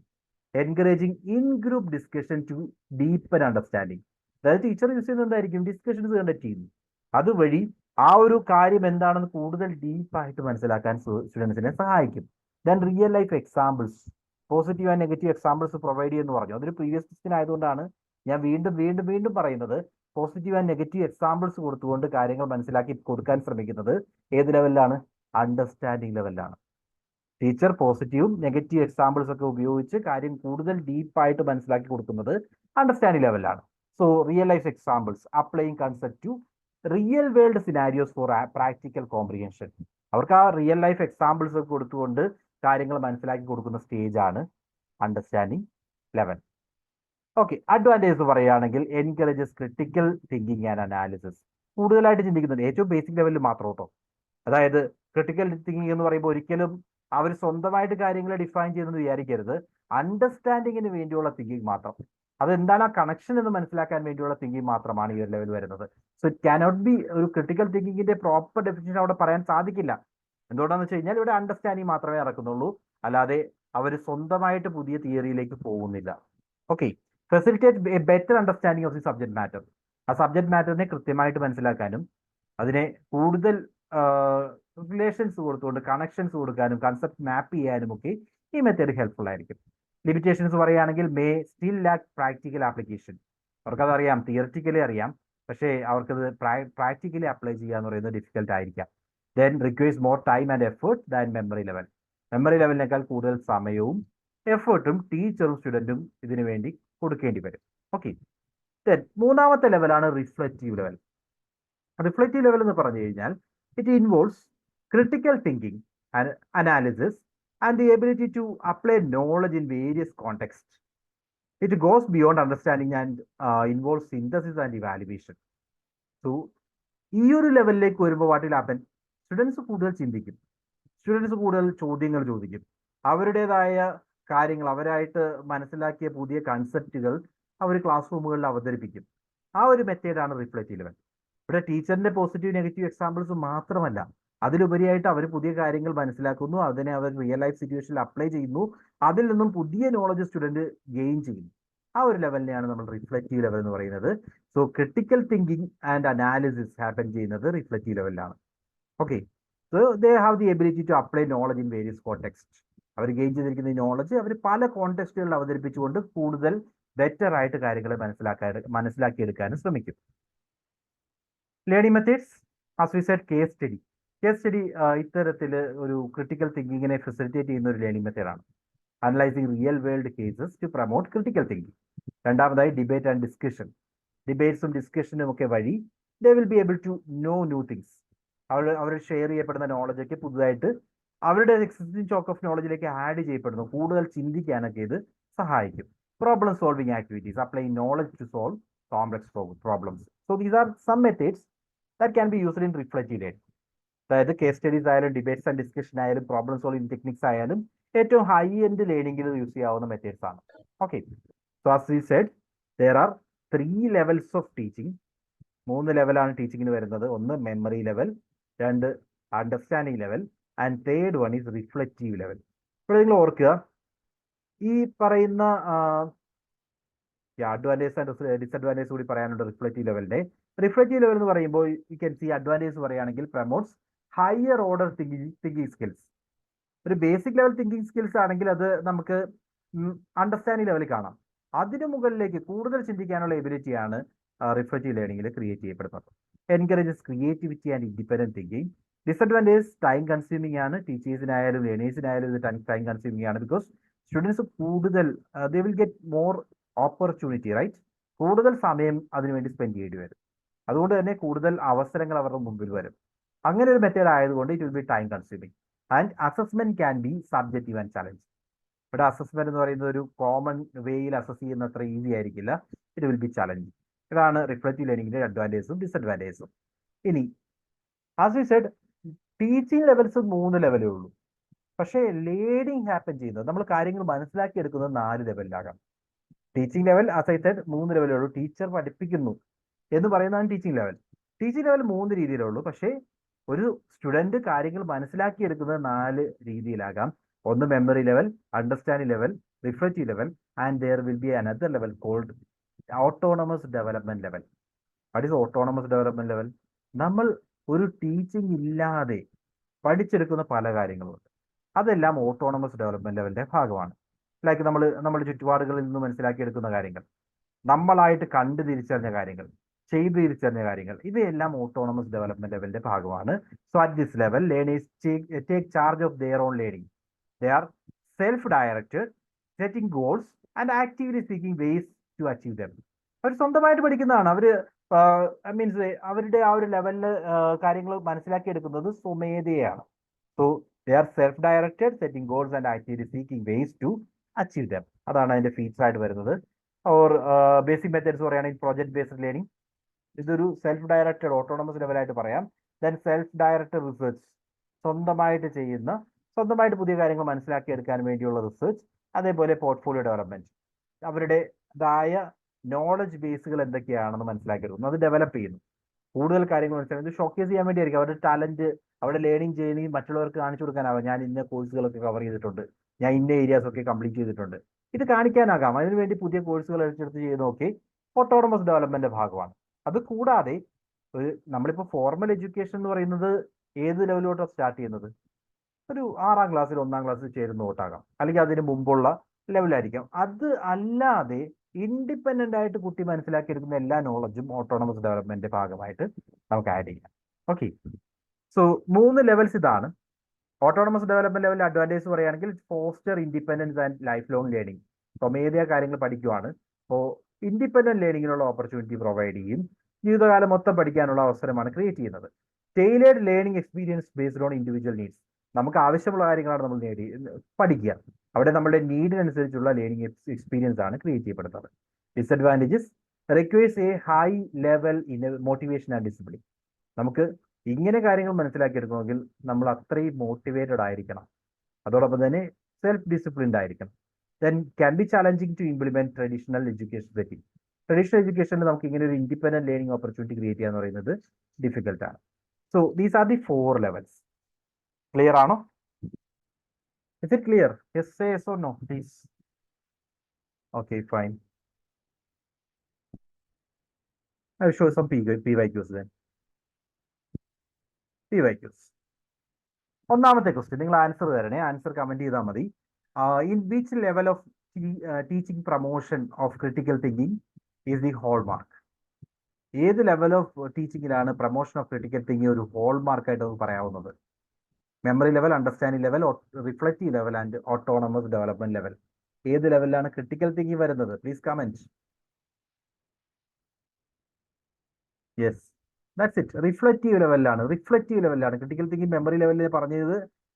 encouraging in group discussion to deepen understanding. അതായത് ടീച്ചർ യൂസ് ചെയ്യുന്നത് എന്തായിരിക്കും? ഡിസ്കഷൻസ് കണ്ടക്ട് ചെയ്യുന്നു. അതുവഴി ആ ഒരു കാര്യം എന്താണെന്ന് കൂടുതൽ ഡീപ്പായിട്ട് മനസ്സിലാക്കാൻ സ്റ്റുഡൻസിനെ സഹായിക്കും. Then real life examples, positive and negative examples provide ചെയ്യുമെന്ന് പറഞ്ഞു. അതൊരു പ്രീവിയസ് ക്വസ്റ്റ്യൻ ആയതുകൊണ്ടാണ് ഞാൻ വീണ്ടും പറയുന്നത്. പോസിറ്റീവ് ആൻഡ് നെഗറ്റീവ് എക്സാമ്പിൾസ് കൊടുത്തുകൊണ്ട് കാര്യങ്ങൾ മനസ്സിലാക്കി കൊടുക്കാൻ ശ്രമിക്കുന്നത് ഏത് ലെവലിലാണ്? അണ്ടർസ്റ്റാൻഡിംഗ് ലെവലിലാണ്. ടീച്ചർ പോസിറ്റീവും നെഗറ്റീവ് എക്സാമ്പിൾസ് ഒക്കെ ഉപയോഗിച്ച് കാര്യം കൂടുതൽ ഡീപ്പായിട്ട് മനസ്സിലാക്കി കൊടുക്കുന്നത് അണ്ടർസ്റ്റാൻഡിംഗ് ലെവലിലാണ്. So real life examples, applying concept to real world scenarios for practical comprehension. അവർക്ക് ആ റിയൽ ലൈഫ് എക്സാമ്പിൾസ് ഒക്കെ കൊടുത്തുകൊണ്ട് കാര്യങ്ങൾ മനസ്സിലാക്കി കൊടുക്കുന്ന സ്റ്റേജ് ആണ് അണ്ടർസ്റ്റാൻഡിംഗ് ലെവൽ. ഓക്കെ. അഡ്വാൻറ്റേജ് പറയുകയാണെങ്കിൽ encourages critical thinking and analysis. കൂടുതലായിട്ട് ചിന്തിക്കുന്നുണ്ട് ഏറ്റവും ബേസിക് ലെവലിൽ മാത്രം കേട്ടോ. അതായത് ക്രിട്ടിക്കൽ തിങ്കിങ് എന്ന് പറയുമ്പോൾ ഒരിക്കലും അവർ സ്വന്തമായിട്ട് കാര്യങ്ങളെ ഡിഫൈൻ ചെയ്യുന്നത് വിചാരിക്കരുത്. അണ്ടർസ്റ്റാൻഡിങ്ങിന് വേണ്ടിയുള്ള തിങ്കിങ് മാത്രം, അതെന്താണ് ആ കണക്ഷൻ എന്ന് മനസ്സിലാക്കാൻ വേണ്ടിയുള്ള തിങ്കിങ് മാത്രമാണ് ഈ ഒരു ലെവൽ വരുന്നത്. സോ ഇറ്റ് കാനോട്ട് ബി ഒരു ക്രിട്ടിക്കൽ തിങ്കിങ്ങിന്റെ പ്രോപ്പർ ഡെഫിനിഷൻ അവിടെ പറയാൻ സാധിക്കില്ല. എന്തുകൊണ്ടാണെന്ന് വെച്ച് കഴിഞ്ഞാൽ ഇവിടെ അണ്ടർസ്റ്റാൻഡിങ് മാത്രമേ നടക്കുന്നുള്ളൂ. അല്ലാതെ അവർ സ്വന്തമായിട്ട് പുതിയ തിയറിയിലേക്ക് പോകുന്നില്ല. Okay, facilitate A better understanding of the subject matter. ആ സബ്ജക്ട് മാറ്ററിനെ കൃത്യമായിട്ട് മനസ്സിലാക്കാനും അതിനെ കൂടുതൽ റിലേഷൻസ് കൊടുത്തുകൊണ്ട് കണക്ഷൻസ് കൊടുക്കാനും കൺസെപ്റ്റ് മാപ്പ് ചെയ്യാനും ഒക്കെ ഈ മെത്തേഡ് ഹെൽപ്ഫുൾ ആയിരിക്കും. ലിമിറ്റേഷൻസ് പറയുകയാണെങ്കിൽ may still lack practical application. അവർക്കതറിയാം, തിയറിറ്റിക്കലി അറിയാം, പക്ഷേ അവർക്കത് പ്രാക്ടിക്കലി അപ്ലൈ ചെയ്യുക എന്ന് പറയുന്നത് ഡിഫിക്കൽട്ട് ആയിരിക്കാം. Then requires more time and effort than memory level. Memory ലെവലിനേക്കാൾ കൂടുതൽ സമയവും എഫേർട്ടും ടീച്ചറും സ്റ്റുഡൻറ്റും ഇതിനു വേണ്ടി കൊടുക്കേണ്ടി വരും. ഓക്കെ, ദെൻ മൂന്നാമത്തെ ലെവലാണ് റിഫ്ലക്റ്റീവ് ലെവൽ. റിഫ്ലക്റ്റീവ് ലെവൽ എന്ന് പറഞ്ഞു കഴിഞ്ഞാൽ it involves critical thinking, analysis and the ability to apply knowledge in various context. It goes beyond understanding and involves synthesis and evaluation. So, ഈ ഒരു ലെവലിലേക്ക് വരുമ്പോൾ വാട്ട് വിൽ ഹാപ്പൻ? സ്റ്റുഡൻസ് കൂടുതൽ ചിന്തിക്കും, students കൂടുതൽ ചോദ്യങ്ങൾ ചോദിക്കും, അവരുടേതായ കാര്യങ്ങൾ അവരായിട്ട് മനസ്സിലാക്കിയ പുതിയ കൺസെപ്റ്റുകൾ അവർ ക്ലാസ് റൂമുകളിൽ അവതരിപ്പിക്കും. ആ ഒരു മെത്തേഡാണ് റിഫ്ലക്റ്റീവ് ലെവൽ. ഇവിടെ ടീച്ചറിന്റെ പോസിറ്റീവ് നെഗറ്റീവ് എക്സാമ്പിൾസ് മാത്രമല്ല, അതിലുപരിയായിട്ട് അവർ പുതിയ കാര്യങ്ങൾ മനസ്സിലാക്കുന്നു, അതിനെ അവർ റിയൽ ലൈഫ് സിറ്റുവേഷനിൽ അപ്ലൈ ചെയ്യുന്നു, അതിൽ നിന്നും പുതിയ നോളജ് സ്റ്റുഡൻറ് ഗെയിൻ ചെയ്യുന്നു. ആ ഒരു ലെവലിനെയാണ് നമ്മൾ റിഫ്ലക്റ്റീവ് ലെവൽ എന്ന് പറയുന്നത്. So critical thinking and analysis happen ചെയ്യുന്നത് റിഫ്ലക്റ്റീവ് ലെവലിലാണ്. Okay, so they have the ability to apply knowledge in various context. അവർ ഗെയിൻ ചെയ്തിരിക്കുന്ന ഈ നോളജ് അവർ പല കോണ്ടെക്സ്റ്റുകളിൽ അവതരിപ്പിച്ചുകൊണ്ട് കൂടുതൽ ബെറ്റർ ആയിട്ട് കാര്യങ്ങളെ മനസ്സിലാക്കിയെടുക്കാനും ശ്രമിക്കും. Learning methods, as we said, case study. Case study ഇത്തരത്തിൽ ഒരു ക്രിട്ടിക്കൽ തിങ്കിങ്ങിനെ ഫെസിലിറ്റേറ്റ് ചെയ്യുന്ന ഒരു ലേണിംഗ് മെത്തേഡാണ്. Analysing real world cases to promote critical thinking. രണ്ടാമതായി ഡിബേറ്റ് ആൻഡ് ഡിസ്കഷൻ. ഡിബേറ്റ്സും ഡിസ്കഷനും ഒക്കെ വഴി they will be able to know new things. അവർ ഷെയർ ചെയ്യപ്പെടുന്ന നോളജൊക്കെ പുതുതായിട്ട് അവരുടെ എക്സിസ്റ്റിംഗ് സ്റ്റോക്ക് ഓഫ് നോളജിലേക്ക് ആഡ് ചെയ്യപ്പെടുന്നു, കൂടുതൽ ചിന്തിക്കാനൊക്കെ ഇത് സഹായിക്കും. Problem solving activities, applying knowledge to solve complex problems. So these are some methods that can be used in reflective learning. അതായത് കേസ് സ്റ്റഡീസ് ആയാലും ഡിബേറ്റ്സ് ആൻഡ് ഡിസ്കഷൻ ആയാലും പ്രോബ്ലം സോൾവിംഗ് ടെക്നിക്സ് ആയാലും ഏറ്റവും ഹൈ എൻഡ് ലേണിംഗിൽ use ചെയ്യാവുന്ന methods ആണ്. Okay, so as we said there are 3 levels of teaching. 3 ലെവലാണ് ടീച്ചിങ്ങിന് വരുന്നത്. ഒന്ന് memory level, 2 understanding level, and third one is reflective level. ഇപ്പോൾ നിങ്ങൾ ഓർക്കുക, ഈ പറയുന്ന അഡ്വാൻറ്റേജ് ആൻഡ് ഡിസഡ്വാൻറ്റേജ് കൂടി പറയാനുണ്ട് റിഫ്ലക്റ്റീവ് ലെവലിന്റെ. റിഫ്ലക്റ്റീവ് ലെവൽ എന്ന് പറയുമ്പോൾ യു ക്യാൻ സി അഡ്വാൻറ്റേജ് പറയുകയാണെങ്കിൽ promotes higher order thinking skills. ഒരു ബേസിക് ലെവൽ തിങ്കിങ് സ്കിൽസ് ആണെങ്കിൽ അത് നമുക്ക് അണ്ടർസ്റ്റാൻഡിങ് ലെവലിൽ കാണാം. അതിനു മുകളിലേക്ക് കൂടുതൽ ചിന്തിക്കാനുള്ള എബിലിറ്റിയാണ് റിഫ്ലക്റ്റീവ് ലേണിംഗിൽ ക്രിയേറ്റ് ചെയ്യപ്പെടുന്നത്. Encourages creativity and independent thinking. Disadvantage time consuming ആണ്. ടീച്ചേഴ്സിനായാലും ലേണേഴ്സിനായാലും ഇത് ടൈം കൺസ്യൂമിംഗ് ആണ്. ബിക്കോസ് സ്റ്റുഡൻസ് കൂടുതൽ they will get more opportunity, right? കൂടുതൽ സമയം അതിനുവേണ്ടി സ്പെൻഡ് ചെയ്യേണ്ടി വരും. അതുകൊണ്ട് തന്നെ കൂടുതൽ അവസരങ്ങൾ അവരുടെ മുമ്പിൽ വരും. അങ്ങനെ ഒരു മെത്തേഡ് ആയതുകൊണ്ട് it will B time consuming. And assessment can be subjective and challenge. ഇവിടെ അസസ്മെന്റ് എന്ന് പറയുന്നത് ഒരു കോമൺ വേയിൽ അസസ് ചെയ്യുന്ന അത്ര ഈസി ആയിരിക്കില്ല. It will be challenging. ഇതാണ് റിഫ്ലക്റ്റീവ് ലേണിംഗിന്റെ അഡ്വാൻറ്റേജസും ഡിസഡ്വാൻറ്റേജസും. ഇനി as we said, teaching levels 3 ലെവലേ ഉള്ളൂ. പക്ഷേ ലേണിംഗ് ഹാപ്പൻ ചെയ്യുന്നത്, നമ്മൾ കാര്യങ്ങൾ മനസ്സിലാക്കിയെടുക്കുന്നത് 4 ലെവലിലാകാം. Teaching level as I said 3 ലെവലേ ഉള്ളൂ. ടീച്ചർ പഠിപ്പിക്കുന്നു എന്ന് പറയുന്നതാണ് ടീച്ചിങ് ലെവൽ. ടീച്ചിങ് ലെവൽ 3 രീതിയിലേ ഉള്ളൂ. പക്ഷേ ഒരു സ്റ്റുഡന്റ് കാര്യങ്ങൾ മനസ്സിലാക്കിയെടുക്കുന്നത് 4 രീതിയിലാകാം. ഒന്ന് memory level, understanding level, reflective level, and there will be another level called autonomous development level. What is autonomous development level? നമ്മൾ ഒരു ടീച്ചിങ് ഇല്ലാതെ പഠിച്ചെടുക്കുന്ന പല കാര്യങ്ങളുമുണ്ട്. അതെല്ലാം ഓട്ടോണമസ് ഡെവലപ്മെന്റ് ലെവലിന്റെ ഭാഗമാണ്. ലൈക്ക് നമ്മുടെ ചുറ്റുപാടുകളിൽ നിന്ന് മനസ്സിലാക്കിയെടുക്കുന്ന കാര്യങ്ങൾ, നമ്മളായിട്ട് കണ്ടു തിരിച്ചറിഞ്ഞ കാര്യങ്ങൾ, ചെയ്ത് തിരിച്ചറിഞ്ഞ കാര്യങ്ങൾ, ഇവയെല്ലാം ഓട്ടോണമസ് ഡെവലപ്മെന്റ് ലെവലിന്റെ ഭാഗമാണ്. So at this level learners take charge of their own learning. They are self-directed, setting goals and actively seeking ways to achieve them. അവർ സ്വന്തമായിട്ട് പഠിക്കുന്നതാണ്. മീൻസ് അവരുടെ ആ ഒരു ലെവലിൽ കാര്യങ്ങൾ മനസ്സിലാക്കിയെടുക്കുന്നത് സ്വമേധയാണ്. So they are self directed, setting goals and actively seeking ways to achieve them. അതാണ് അതിന്റെ ഫീച്ചർ ആയിട്ട് വരുന്നത്. ഓർ ബേസിക് മെത്തേഡ്സ് പറയുകയാണെങ്കിൽ പ്രോജക്ട് ബേസ്ഡ് ലേണിംഗ്, ഇതൊരു സെൽഫ് ഡയറക്റ്റഡ് ഓട്ടോണമസ് ലെവലായിട്ട് പറയാം. ദെൻ സെൽഫ് ഡയറക്റ്റഡ് റിസർച്ച്, സ്വന്തമായിട്ട് പുതിയ കാര്യങ്ങൾ മനസ്സിലാക്കിയെടുക്കാൻ വേണ്ടിയുള്ള റിസർച്ച്. അതേപോലെ പോർട്ട്ഫോളിയോ ഡെവലപ്മെന്റ്, അവരുടേതായ നോളജ് ബേസുകൾ എന്തൊക്കെയാണെന്ന് മനസ്സിലാക്കിയെടുക്കുന്നു, അത് ഡെവലപ്പ് ചെയ്യുന്നു. കൂടുതൽ കാര്യങ്ങൾ മനസ്സിലാക്കുന്നത് ഷോക്കേസ് ചെയ്യാൻ വേണ്ടിയായിരിക്കും. അവരുടെ ടാലന്റ്, അവരുടെ ലേണിംഗ് ജേർണി മറ്റുള്ളവർക്ക് കാണിച്ചു കൊടുക്കാനാവാം. ഞാൻ ഇന്ന കോഴ്സുകളൊക്കെ കവർ ചെയ്തിട്ടുണ്ട്, ഞാൻ ഇന്ന ഏരിയാസ് ഒക്കെ കംപ്ലീറ്റ് ചെയ്തിട്ടുണ്ട്. ഇത് കാണിക്കാനാകാം. അതിനുവേണ്ടി പുതിയ കോഴ്സുകൾ എടുത്തെടുത്ത് ചെയ്ത് നോക്കി ഓട്ടോണമസ് ഡെവലപ്മെന്റ് ഭാഗമാണ്. അത് കൂടാതെ നമ്മളിപ്പോൾ ഫോർമൽ എഡ്യൂക്കേഷൻ എന്ന് പറയുന്നത് ഏത് ലെവലിലോട്ടാണ് സ്റ്റാർട്ട് ചെയ്യുന്നത്? ഒരു 6ാം ക്ലാസ്സിൽ 1ാം ക്ലാസ്സിൽ ചേരുന്ന തൊട്ടാകാം, അല്ലെങ്കിൽ അതിന് മുമ്പുള്ള ലെവലായിരിക്കാം. അത് അല്ലാതെ ഇൻഡിപെൻഡന്റ് ആയിട്ട് കുട്ടി മനസ്സിലാക്കിയെടുക്കുന്ന എല്ലാ നോളജും ഓട്ടോണമസ് ഡെവലപ്മെന്റ് ഭാഗമായിട്ട് നമുക്ക് ആഡ് ചെയ്യാം. ഓക്കെ, സോ 3 ലെവൽസ് ഇതാണ്. ഓട്ടോണമസ് ഡെവലപ്മെന്റ് ലെവലിൽ അഡ്വാൻറ്റേജ് പറയുകയാണെങ്കിൽ foster independence and life long learning. സ്വമേധയാ കാര്യങ്ങൾ പഠിക്കുവാണ്. അപ്പോൾ ഇൻഡിപെൻഡന്റ് ലേണിങ്ങിനുള്ള ഓപ്പർച്യൂണിറ്റി പ്രൊവൈഡ് ചെയ്യും. ജീവിതകാലം മൊത്തം പഠിക്കാനുള്ള അവസരമാണ് ക്രിയേറ്റ് ചെയ്യുന്നത്. Tailored learning experience based on individual needs. നമുക്ക് ആവശ്യമുള്ള കാര്യങ്ങളാണ് നമ്മൾ പഠിക്കുക. അവിടെ നമ്മുടെ നീഡിനനുസരിച്ചുള്ള ലേണിംഗ് എക്സ്പീരിയൻസ് ആണ് ക്രിയേറ്റ് ചെയ്യപ്പെടുന്നത്. Disadvantages requires A high level in motivation and discipline. നമുക്ക് ഇങ്ങനെ കാര്യങ്ങൾ മനസ്സിലാക്കിയെടുക്കണമെങ്കിൽ നമ്മൾ അത്രയും മോട്ടിവേറ്റഡ് ആയിരിക്കണം. അതോടൊപ്പം തന്നെ സെൽഫ് ഡിസിപ്ലിൻഡ് ആയിരിക്കണം. Then can be challenging to implement traditional education setting. Traditional എഡ്യൂക്കേഷനിൽ നമുക്ക് ഇങ്ങനെ ഒരു ഇൻഡിപെൻഡന്റ് ലേണിംഗ് ഓപ്പർച്യൂണിറ്റി ക്രിയേറ്റ് ചെയ്യാന്ന് പറയുന്നത് ഡിഫിക്കൽട്ട് ആണ്. So these are the 4 levels. Clear ആണോ? Is it clear? Yes, say yes or no, please. Okay, fine. I will show some PYQs then. PYQs. ഒന്നാമത്തെ question നിങ്ങൾ ആൻസർ തരണേ. Answer comment ചെയ്താൽ മതി. In which level of teaching promotion of critical thinking is the hallmark? ഏത് level of ടീച്ചിങ്ങിലാണ് promotion of critical thinking ഒരു ഹോൾ മാർക്കായിട്ട് നമുക്ക് പറയാവുന്നത്? Memory level, understanding level, reflective level and autonomous development level. ഏത് ലെവലിലാണ് ക്രിട്ടിക്കൽ തിങ്കിങ് വരുന്നത്? Please comment. Yes, that's it. Reflective ലെവലിലാണ്. ക്രിട്ടിക്കൽ തിങ്കിങ് മെമ്മറി ലെവലിൽ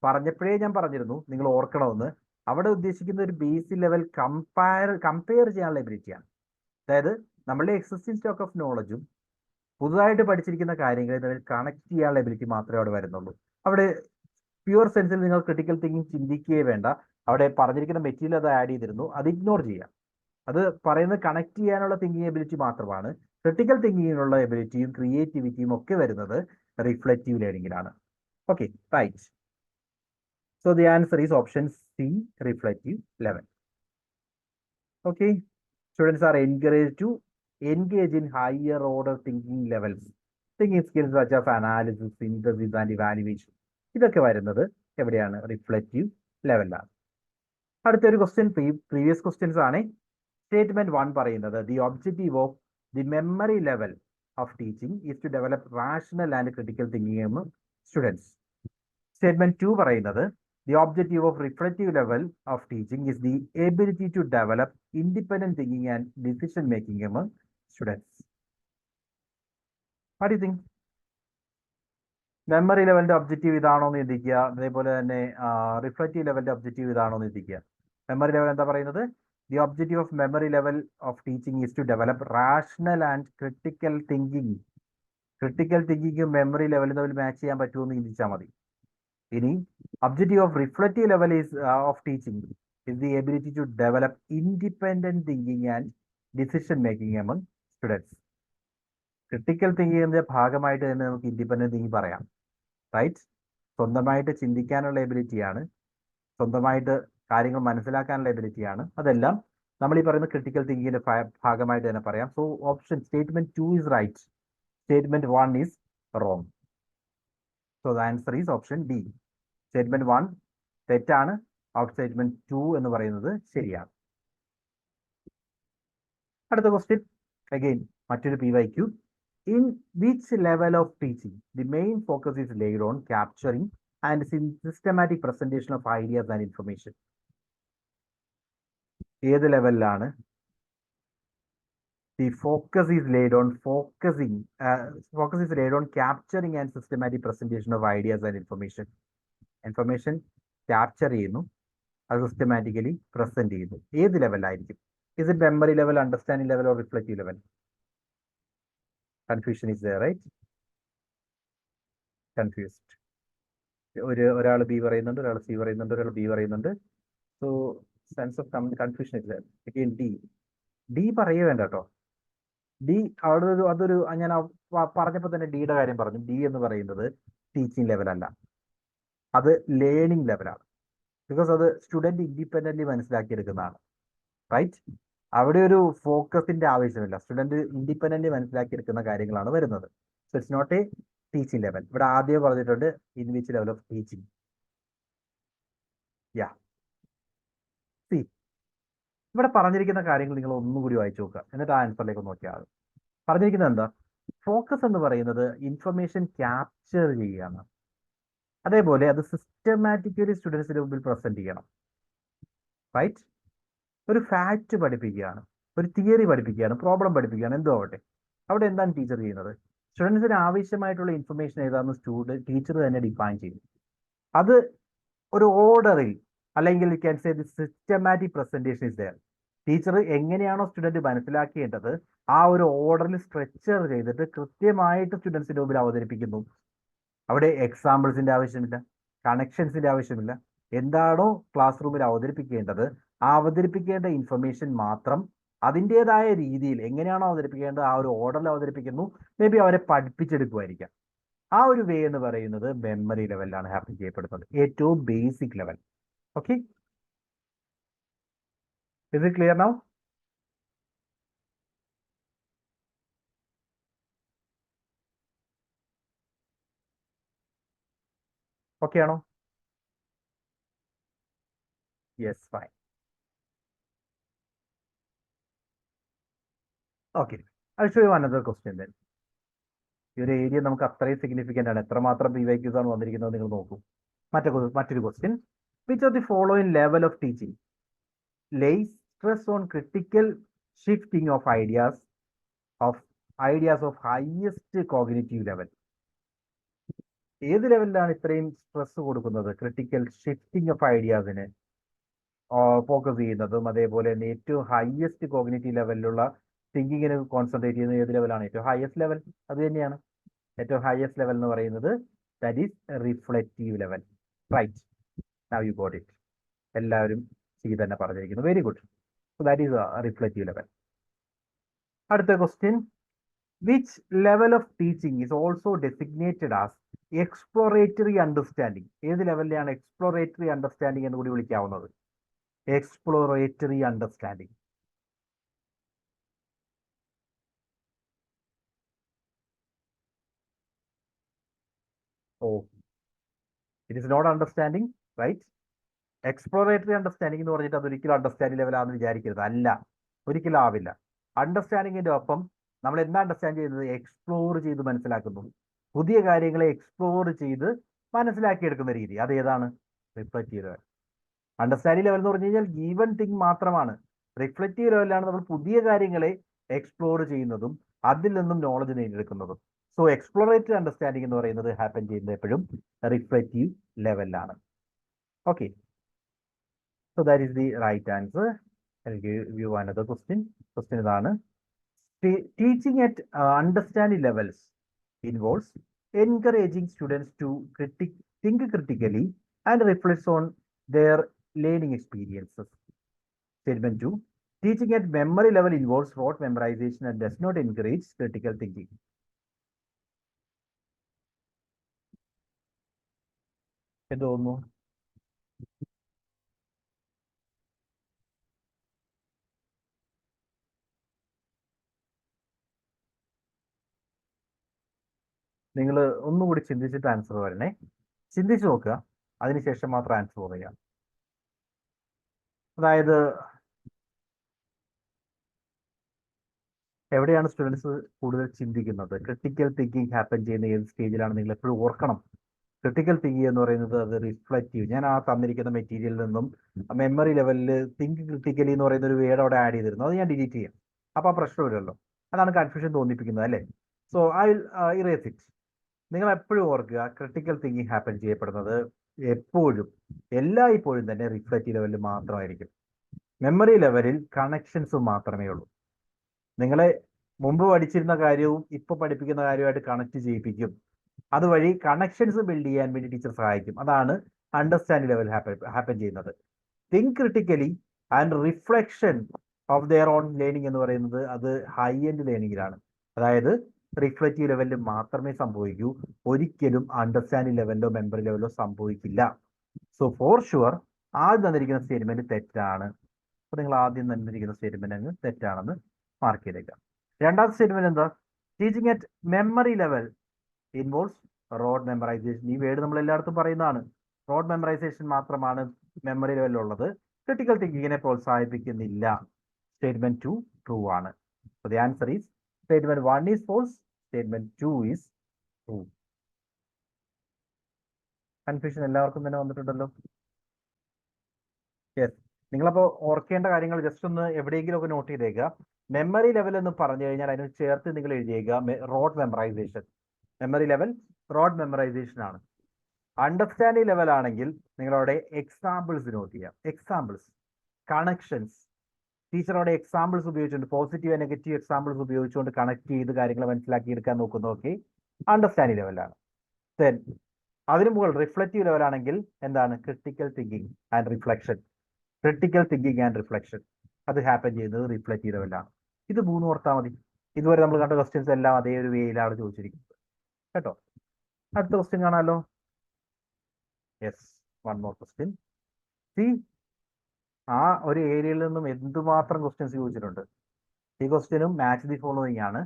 പറഞ്ഞപ്പോഴേ ഞാൻ പറഞ്ഞിരുന്നു, നിങ്ങൾ ഓർക്കണമെന്ന്. അവിടെ ഉദ്ദേശിക്കുന്ന ഒരു ബേസിക് ലെവൽ കമ്പയർ ചെയ്യാനുള്ള എബിലിറ്റിയാണ്. അതായത് നമ്മളുടെ എക്സിസ്റ്റിംഗ് സ്റ്റോക്ക് ഓഫ് നോളജും പുതുതായിട്ട് പഠിച്ചിരിക്കുന്ന കാര്യങ്ങളെ തമ്മിൽ കണക്ട് ചെയ്യാനുള്ള എബിലിറ്റി മാത്രമേ അവിടെ വരുന്നുള്ളൂ. അവിടെ പ്യുവർ സെൻസിൽ നിങ്ങൾ ക്രിട്ടിക്കൽ തിങ്കിങ് ചിന്തിക്കുകയേ വേണ്ട. അവിടെ പറഞ്ഞിരിക്കുന്ന മെറ്റീരിയൽ അത് ആഡ് ചെയ്തിരുന്നു, അത് ഇഗ്നോർ ചെയ്യാം. അത് പറയുന്നത് കണക്ട് ചെയ്യാനുള്ള തിങ്കിങ് എബിലിറ്റി മാത്രമാണ്. ക്രിട്ടിക്കൽ തിങ്കിങ്ങിനുള്ള എബിലിറ്റിയും ക്രിയേറ്റിവിറ്റിയും ഒക്കെ വരുന്നത് റിഫ്ലക്റ്റീവ് ലേണിംഗിലാണ്. Okay, right. So the answer is option C, reflective level. Okay, students are encouraged to engage in higher order thinking levels. Thinking skills such as analysis, synthesis and evaluation. ഇതൊക്കെ വരുന്നത് എവിടെയാണ്? Reflective ലെവലിലാണ്. അടുത്തൊരു question previous questions ആണ്. Statement 1 പറയുന്നത് the objective of the memory level of teaching is to develop rational and critical thinking students. Statement 2 പറയുന്നത് the objective of reflective level of teaching is the ability to develop independent thinking and decision making among students. What do you think? Memory ലെവലിന്റെ objective ഇതാണോ എന്ന് ചിന്തിക്കുക. അതേപോലെ തന്നെ reflective ലെവലിന്റെ objective ഇതാണോ എന്ന് ചിന്തിക്കുക. മെമ്മറി ലെവൽ എന്താ പറയുന്നത്? The objective of memory level of teaching is to develop rational and critical thinking. Critical തിങ്കിങ്ങും മെമ്മറി ലെവലും തമ്മിൽ മാച്ച് ചെയ്യാൻ പറ്റുമെന്ന് ചിന്തിച്ചാൽ മതി. ഇനി objective of reflective level is of teaching is the ability to develop independent thinking and decision making among students. Critical തിങ്കിങ്ങിന്റെ ഭാഗമായിട്ട് തന്നെ നമുക്ക് ഇൻഡിപെൻഡന്റ് തിങ്കിങ് പറയാം. റൈറ്റ്? സ്വന്തമായിട്ട് ചിന്തിക്കാനുള്ള എബിലിറ്റിയാണ്, സ്വന്തമായിട്ട് കാര്യങ്ങൾ മനസ്സിലാക്കാനുള്ള എബിലിറ്റിയാണ്. അതെല്ലാം നമ്മൾ ഈ പറയുന്ന ക്രിട്ടിക്കൽ തിങ്കിങ്ങിന്റെ ഭാഗമായിട്ട് തന്നെ പറയാം. So option statement 2 is right, statement 1 is wrong. So the answer is option D. Statement 1 തെറ്റാണ്, സ്റ്റേറ്റ്മെന്റ് 2 എന്ന് പറയുന്നത് ശരിയാണ്. അടുത്ത ക്വസ്റ്റ്യൻ അഗെയിൻ മറ്റൊരു PYQ. In which level of teaching the main focus is laid on capturing and systematic presentation of ideas and information? ഏത് ലെവലിലാണ് the focus is laid on capturing and systematic presentation of ideas and information? Information capture ചെയ്യുന്നു, അത് systematically present ചെയ്യുന്നു. ഏത് ലെവലായിരിക്കും? Is it memory level, understanding level or reflective level? Confusion is there, right? Confused. ഒരാൾ B പറയുന്നുണ്ട്, ഒരാൾ C പറയുന്നുണ്ട്, ഒരാൾ B പറയുന്നുണ്ട്. So sense of confusion is there. Again D പറയേ വേണ്ട കേട്ടോ. ഡി അവിടെ അതൊരു ഞാൻ പറഞ്ഞപ്പോൾ തന്നെ ഡിയുടെ കാര്യം പറഞ്ഞു. ഡി എന്ന് പറയുന്നത് ടീച്ചിങ് ലെവൽ അല്ല, അത് ലേണിംഗ് ലെവലാണ്. ബിക്കോസ് അത് സ്റ്റുഡൻറ് ഇൻഡിപെൻഡൻ്റ്ലി മനസ്സിലാക്കിയെടുക്കുന്നതാണ്, റൈറ്റ്? അവിടെ ഒരു ഫോക്കസിന്റെ ആവശ്യമില്ല, സ്റ്റുഡൻറ് ഇൻഡിപെൻഡൻ്റ്ലി മനസ്സിലാക്കിയെടുക്കുന്ന കാര്യങ്ങളാണ് വരുന്നത്. So it's not a teaching level. ഇവിടെ ആദ്യം പറഞ്ഞിട്ടുണ്ട് in which level of teaching. Yeah, C ഇവിടെ പറഞ്ഞിരിക്കുന്ന കാര്യങ്ങൾ നിങ്ങൾ ഒന്നും കൂടി വായിച്ചു നോക്കുക, എന്നിട്ട് ആ ആൻസറിലേക്ക് നോക്കിയാൽ മതി. പറഞ്ഞിരിക്കുന്നത് എന്താ? ഫോക്കസ് എന്ന് പറയുന്നത് ഇൻഫർമേഷൻ ക്യാപ്ചർ ചെയ്യുകയാണ്. അതേപോലെ അത് സിസ്റ്റമാറ്റിക്കലി സ്റ്റുഡൻസിന് മുമ്പിൽ പ്രസന്റ് ചെയ്യണം, റൈറ്റ്? ഒരു ഫാക്റ്റ് പഠിപ്പിക്കുകയാണ്, ഒരു തിയറി പഠിപ്പിക്കുകയാണ്, പ്രോബ്ലം പഠിപ്പിക്കുകയാണ്, എന്തോ ആവട്ടെ. അവിടെ എന്താണ് ടീച്ചർ ചെയ്യുന്നത്? സ്റ്റുഡൻസിന് ആവശ്യമായിട്ടുള്ള ഇൻഫർമേഷൻ ഏതാണെന്ന് ടീച്ചർ തന്നെ ഡിഫൈൻ ചെയ്യും. അത് ഒരു ഓർഡറിൽ, അല്ലെങ്കിൽ you can say the systematic presentation is there. Teacher എങ്ങനെയാണോ സ്റ്റുഡൻറ് മനസ്സിലാക്കേണ്ടത് ആ ഒരു ഓർഡറിൽ സ്ട്രക്ചർ ചെയ്തിട്ട് കൃത്യമായിട്ട് സ്റ്റുഡൻസിന്റെ മുമ്പിൽ അവതരിപ്പിക്കുന്നു. അവിടെ എക്സാമ്പിൾസിന്റെ ആവശ്യമില്ല, കണക്ഷൻസിന്റെ ആവശ്യമില്ല. എന്താണോ ക്ലാസ് റൂമിൽ അവതരിപ്പിക്കേണ്ടത് ആ അവതരിപ്പിക്കേണ്ട ഇൻഫർമേഷൻ മാത്രം അതിൻ്റെതായ രീതിയിൽ എങ്ങനെയാണോ അവതരിപ്പിക്കേണ്ടത് ആ ഒരു ഓർഡറിൽ അവതരിപ്പിക്കുന്നു. മേ ബി അവരെ പഠിപ്പിച്ചെടുക്കുമായിരിക്കാം. ആ ഒരു വേ എന്ന് പറയുന്നത് മെമ്മറി ലെവലിലാണ് ഹാപ്പൻ ചെയ്യപ്പെടുന്നത്, ഏറ്റവും basic level. Okay, is it clear now? Okay ആണോ? Yes, fine. Okay, I show you another question then. ഈ ഒരു ഏരിയ നമുക്ക് അത്രയും സിഗ്നിഫിക്കൻ്റ് ആണ്. എത്രമാത്രം PYQs ആണ് വന്നിരിക്കുന്നത് നിങ്ങൾ നോക്കൂ. മറ്റൊരു question. Which of the following level of teaching lays stress on critical shifting of ideas of highest cognitive level? ഏത് ലെവലിലാണ് ഇത്രയും സ്ട്രെസ് കൊടുക്കുന്നത്? ക്രിട്ടിക്കൽ ഷിഫ്റ്റിംഗ് ഓഫ് ഐഡിയാസിന് ഫോക്കസ് ചെയ്യുന്നതും അതേപോലെ തന്നെ ഏറ്റവും ഹയസ്റ്റ് കോഗ്നിറ്റീവ് ലെവലിലുള്ള തിങ്കിങ്ങിന് കോൺസെൻട്രേറ്റ് ചെയ്യുന്ന ഏത് ലെവലാണ്? ഏറ്റവും ഹയസ്റ്റ് ലെവൽ അത് തന്നെയാണ്. ഏറ്റവും ഹയസ്റ്റ് ലെവൽ എന്ന് പറയുന്നത് that is reflective level, right? Now you got it. എല്ലാവരും ശരി തന്നെ പറഞ്ഞിരിക്കുന്നു, very good. So that is reflective level. അടുത്ത question. Which level of teaching is also designated as exploratory understanding? ഏത് ലെവലിലാണ് എക്സ്പ്ലോറേറ്ററി അണ്ടർസ്റ്റാൻഡിങ് എന്ന് കൂടി വിളിക്കാവുന്നത്? Exploratory understanding. Oh, it is not understanding, right? Exploratory understanding എന്ന് പറഞ്ഞിട്ട് അതൊരിക്കലും അണ്ടർസ്റ്റാൻഡിങ് ലെവലാണെന്ന് വിചാരിക്കരുത്. അല്ല, ഒരിക്കലും ആവില്ല. അണ്ടർസ്റ്റാൻഡിങ്ങിന്റെ ഒപ്പം നമ്മൾ എന്താ അണ്ടർസ്റ്റാൻഡ് ചെയ്യുന്നത്? എക്സ്പ്ലോർ ചെയ്ത് മനസ്സിലാക്കുന്നു. പുതിയ കാര്യങ്ങളെ എക്സ്പ്ലോർ ചെയ്ത് മനസ്സിലാക്കിയെടുക്കുന്ന രീതി, അതേതാണ്? Reflective level. അണ്ടർസ്റ്റാൻഡിങ് ലെവൽ എന്ന് പറഞ്ഞു കഴിഞ്ഞാൽ ഗീവൺ തിങ് മാത്രമാണ്. റിഫ്ലക്റ്റീവ് ലെവലിലാണ് നമ്മൾ പുതിയ കാര്യങ്ങളെ എക്സ്പ്ലോർ ചെയ്യുന്നതും അതിൽ നിന്നും നോളജ് നേടിയെടുക്കുന്നതും. സോ എക്സ്പ്ലോറേറ്ററി അണ്ടർസ്റ്റാൻഡിങ് എന്ന് പറയുന്നത് ഹാപ്പൻ ചെയ്യുന്നത് എപ്പോഴും റിഫ്ലക്റ്റീവ് ലെവലിലാണ്. Okay, so that is the right answer. I'll give you another question. Question ഇതാണ്. Teaching at understanding levels involves encouraging students to think critically and reflect on their learning experiences. Statement 2. Teaching at memory level involves rote memorization and does not encourage critical thinking. എന്ത് തോന്നുന്നു? നിങ്ങൾ ഒന്നുകൂടി ചിന്തിച്ചിട്ട് answer വരണേ. ചിന്തിച്ചു നോക്കുക, അതിനുശേഷം മാത്രം ആൻസർ പറയുക. അതായത് എവിടെയാണ് സ്റ്റുഡൻസ് കൂടുതൽ ചിന്തിക്കുന്നത്? ക്രിട്ടിക്കൽ തിങ്കിങ് ഹാപ്പൻ ചെയ്യുന്ന ഏത് സ്റ്റേജിലാണ്? നിങ്ങൾ എപ്പോഴും ഓർക്കണം, ക്രിട്ടിക്കൽ തിങ്കിങ് എന്ന് പറയുന്നത് അത് റിഫ്ലക്റ്റീവ്. ഞാൻ ആ തന്നിരിക്കുന്ന മെറ്റീരിയലിൽ നിന്നും മെമ്മറി ലെവലിൽ തിങ്ക് ക്രിട്ടിക്കലി എന്ന് പറയുന്ന ഒരു വേർഡ് അവിടെ ആഡ് ചെയ്തിരുന്നു, അത് ഞാൻ ഡിലീറ്റ് ചെയ്യാം. അപ്പോൾ ആ പ്രശ്നമില്ലല്ലോ. അതാണ് കൺഫ്യൂഷൻ തോന്നിപ്പിക്കുന്നത്, അല്ലേ? So I will erase it. നിങ്ങൾ എപ്പോഴും ഓർക്കുക, ക്രിട്ടിക്കൽ തിങ്കിങ് ഹാപ്പൻ ചെയ്യപ്പെടുന്നത് എപ്പോഴും എല്ലായ്പ്പോഴും തന്നെ റിഫ്ലക്റ്റീവ് ലെവലിൽ മാത്രമായിരിക്കും. മെമ്മറി ലെവലിൽ കണക്ഷൻസ് മാത്രമേ ഉള്ളൂ. നിങ്ങളെ മുമ്പ് പഠിച്ചിരുന്ന കാര്യവും ഇപ്പോൾ പഠിപ്പിക്കുന്ന കാര്യവുമായിട്ട് കണക്ട് ചെയ്യിപ്പിക്കും. അതുവഴി കണക്ഷൻസ് ബിൽഡ് ചെയ്യാൻ വേണ്ടി ടീച്ചർ സഹായിക്കും. അതാണ് അണ്ടർസ്റ്റാൻഡിംഗ് ലെവൽ ഹാപ്പൻ ചെയ്യുന്നത്. Think critically and reflection of their own learning എന്ന് പറയുന്നത് അത് ഹൈ എൻഡ് ലേണിംഗിലാണ്. അതായത് റിഫ്ലക്റ്റീവ് ലെവലിൽ മാത്രമേ സംഭവിക്കൂ, ഒരിക്കലും അണ്ടർസ്റ്റാൻഡിംഗ് ലെവലിലോ മെമ്മറി ലെവലിലോ സംഭവിക്കില്ല. സോ ഫോർ ഷുവർ ആദ്യം തന്നിരിക്കുന്ന സ്റ്റേറ്റ്മെന്റ് തെറ്റാണ്. അപ്പൊ നിങ്ങൾ ആദ്യം തന്നിരിക്കുന്ന സ്റ്റേറ്റ്മെന്റ് അങ്ങ് തെറ്റാണെന്ന് മാർക്ക് ചെയ്തേക്കാം. രണ്ടാമത്തെ സ്റ്റേറ്റ്മെന്റ് എന്താ? Teaching at memory level involves road memorisation. ഈ വേർഡ് നമ്മൾ എല്ലായിടത്തും പറയുന്നതാണ്. റോഡ് മെമ്മറൈസേഷൻ മാത്രമാണ് മെമ്മറി ലെവലിലുള്ളത്. ക്രിട്ടിക്കൽ തിങ്കിങ്ങിനെ പ്രോത്സാഹിപ്പിക്കുന്നില്ല. സ്റ്റേറ്റ്മെന്റ് 2 ട്രൂ ആണ്. So the answer is statement 1 is false, statement 2 is true. Confusion എല്ലാവർക്കും തന്നെ വന്നിട്ടുണ്ടല്ലോ. യെസ്, നിങ്ങളപ്പോൾ ഓർക്കേണ്ട കാര്യങ്ങൾ ജസ്റ്റ് ഒന്ന് എവിടെയെങ്കിലും ഒക്കെ നോട്ട് ചെയ്തേക്കുക. മെമ്മറി ലെവൽ എന്ന് പറഞ്ഞു കഴിഞ്ഞാൽ അതിന് ചേർത്ത് നിങ്ങൾ എഴുതിയേക്കുക rote memorization. Memory level rote memorization ആണ്. അണ്ടർസ്റ്റാൻഡിംഗ് ലെവൽ ആണെങ്കിൽ നിങ്ങളവിടെ എക്സാമ്പിൾസ് നോട്ട് ചെയ്യാം. Examples, connections. ടീച്ചറോടെ എക്സാമ്പിൾസ് ഉപയോഗിച്ചുകൊണ്ട് പോസിറ്റീവ് നെഗറ്റീവ് എക്സാമ്പിൾസ് ഉപയോഗിച്ചുകൊണ്ട് കണക്ട് ചെയ്ത് കാര്യങ്ങൾ മനസ്സിലാക്കി എടുക്കാൻ നോക്കുന്നു. ഓക്കെ, അണ്ടർസ്റ്റാൻഡിംഗ് ലെവലാണ്. ദെൻ അതിനു മുകളിൽ റിഫ്ലക്റ്റീവ് ലെവൽ ആണെങ്കിൽ എന്താണ്? Critical thinking and reflection. Critical thinking and reflection അത് ഹാപ്പൻ ചെയ്യുന്നത് റിഫ്ലക്റ്റീവ് ലെവലാണ്. ഇത് മൂന്ന് ഓർത്താൽ മതി. ഇതുവരെ നമ്മൾ കണ്ട ക്വസ്റ്റ്യൻസ് എല്ലാം അതേ ഒരു വേയിലാണ് ചോദിച്ചിരിക്കുന്നത് കേട്ടോ. അടുത്ത ക്വസ്റ്റ്യൻ കാണാമല്ലോ. Yes, one more question. C, ആ ഒരു ഏരിയയിൽ നിന്നും എന്തുമാത്രം ക്വസ്റ്റ്യൻസ് ചോദിച്ചിട്ടുണ്ട്. ഈ ക്വസ്റ്റ്യനും മാച്ച് ദി ഫോളോയിങ് ആണ്.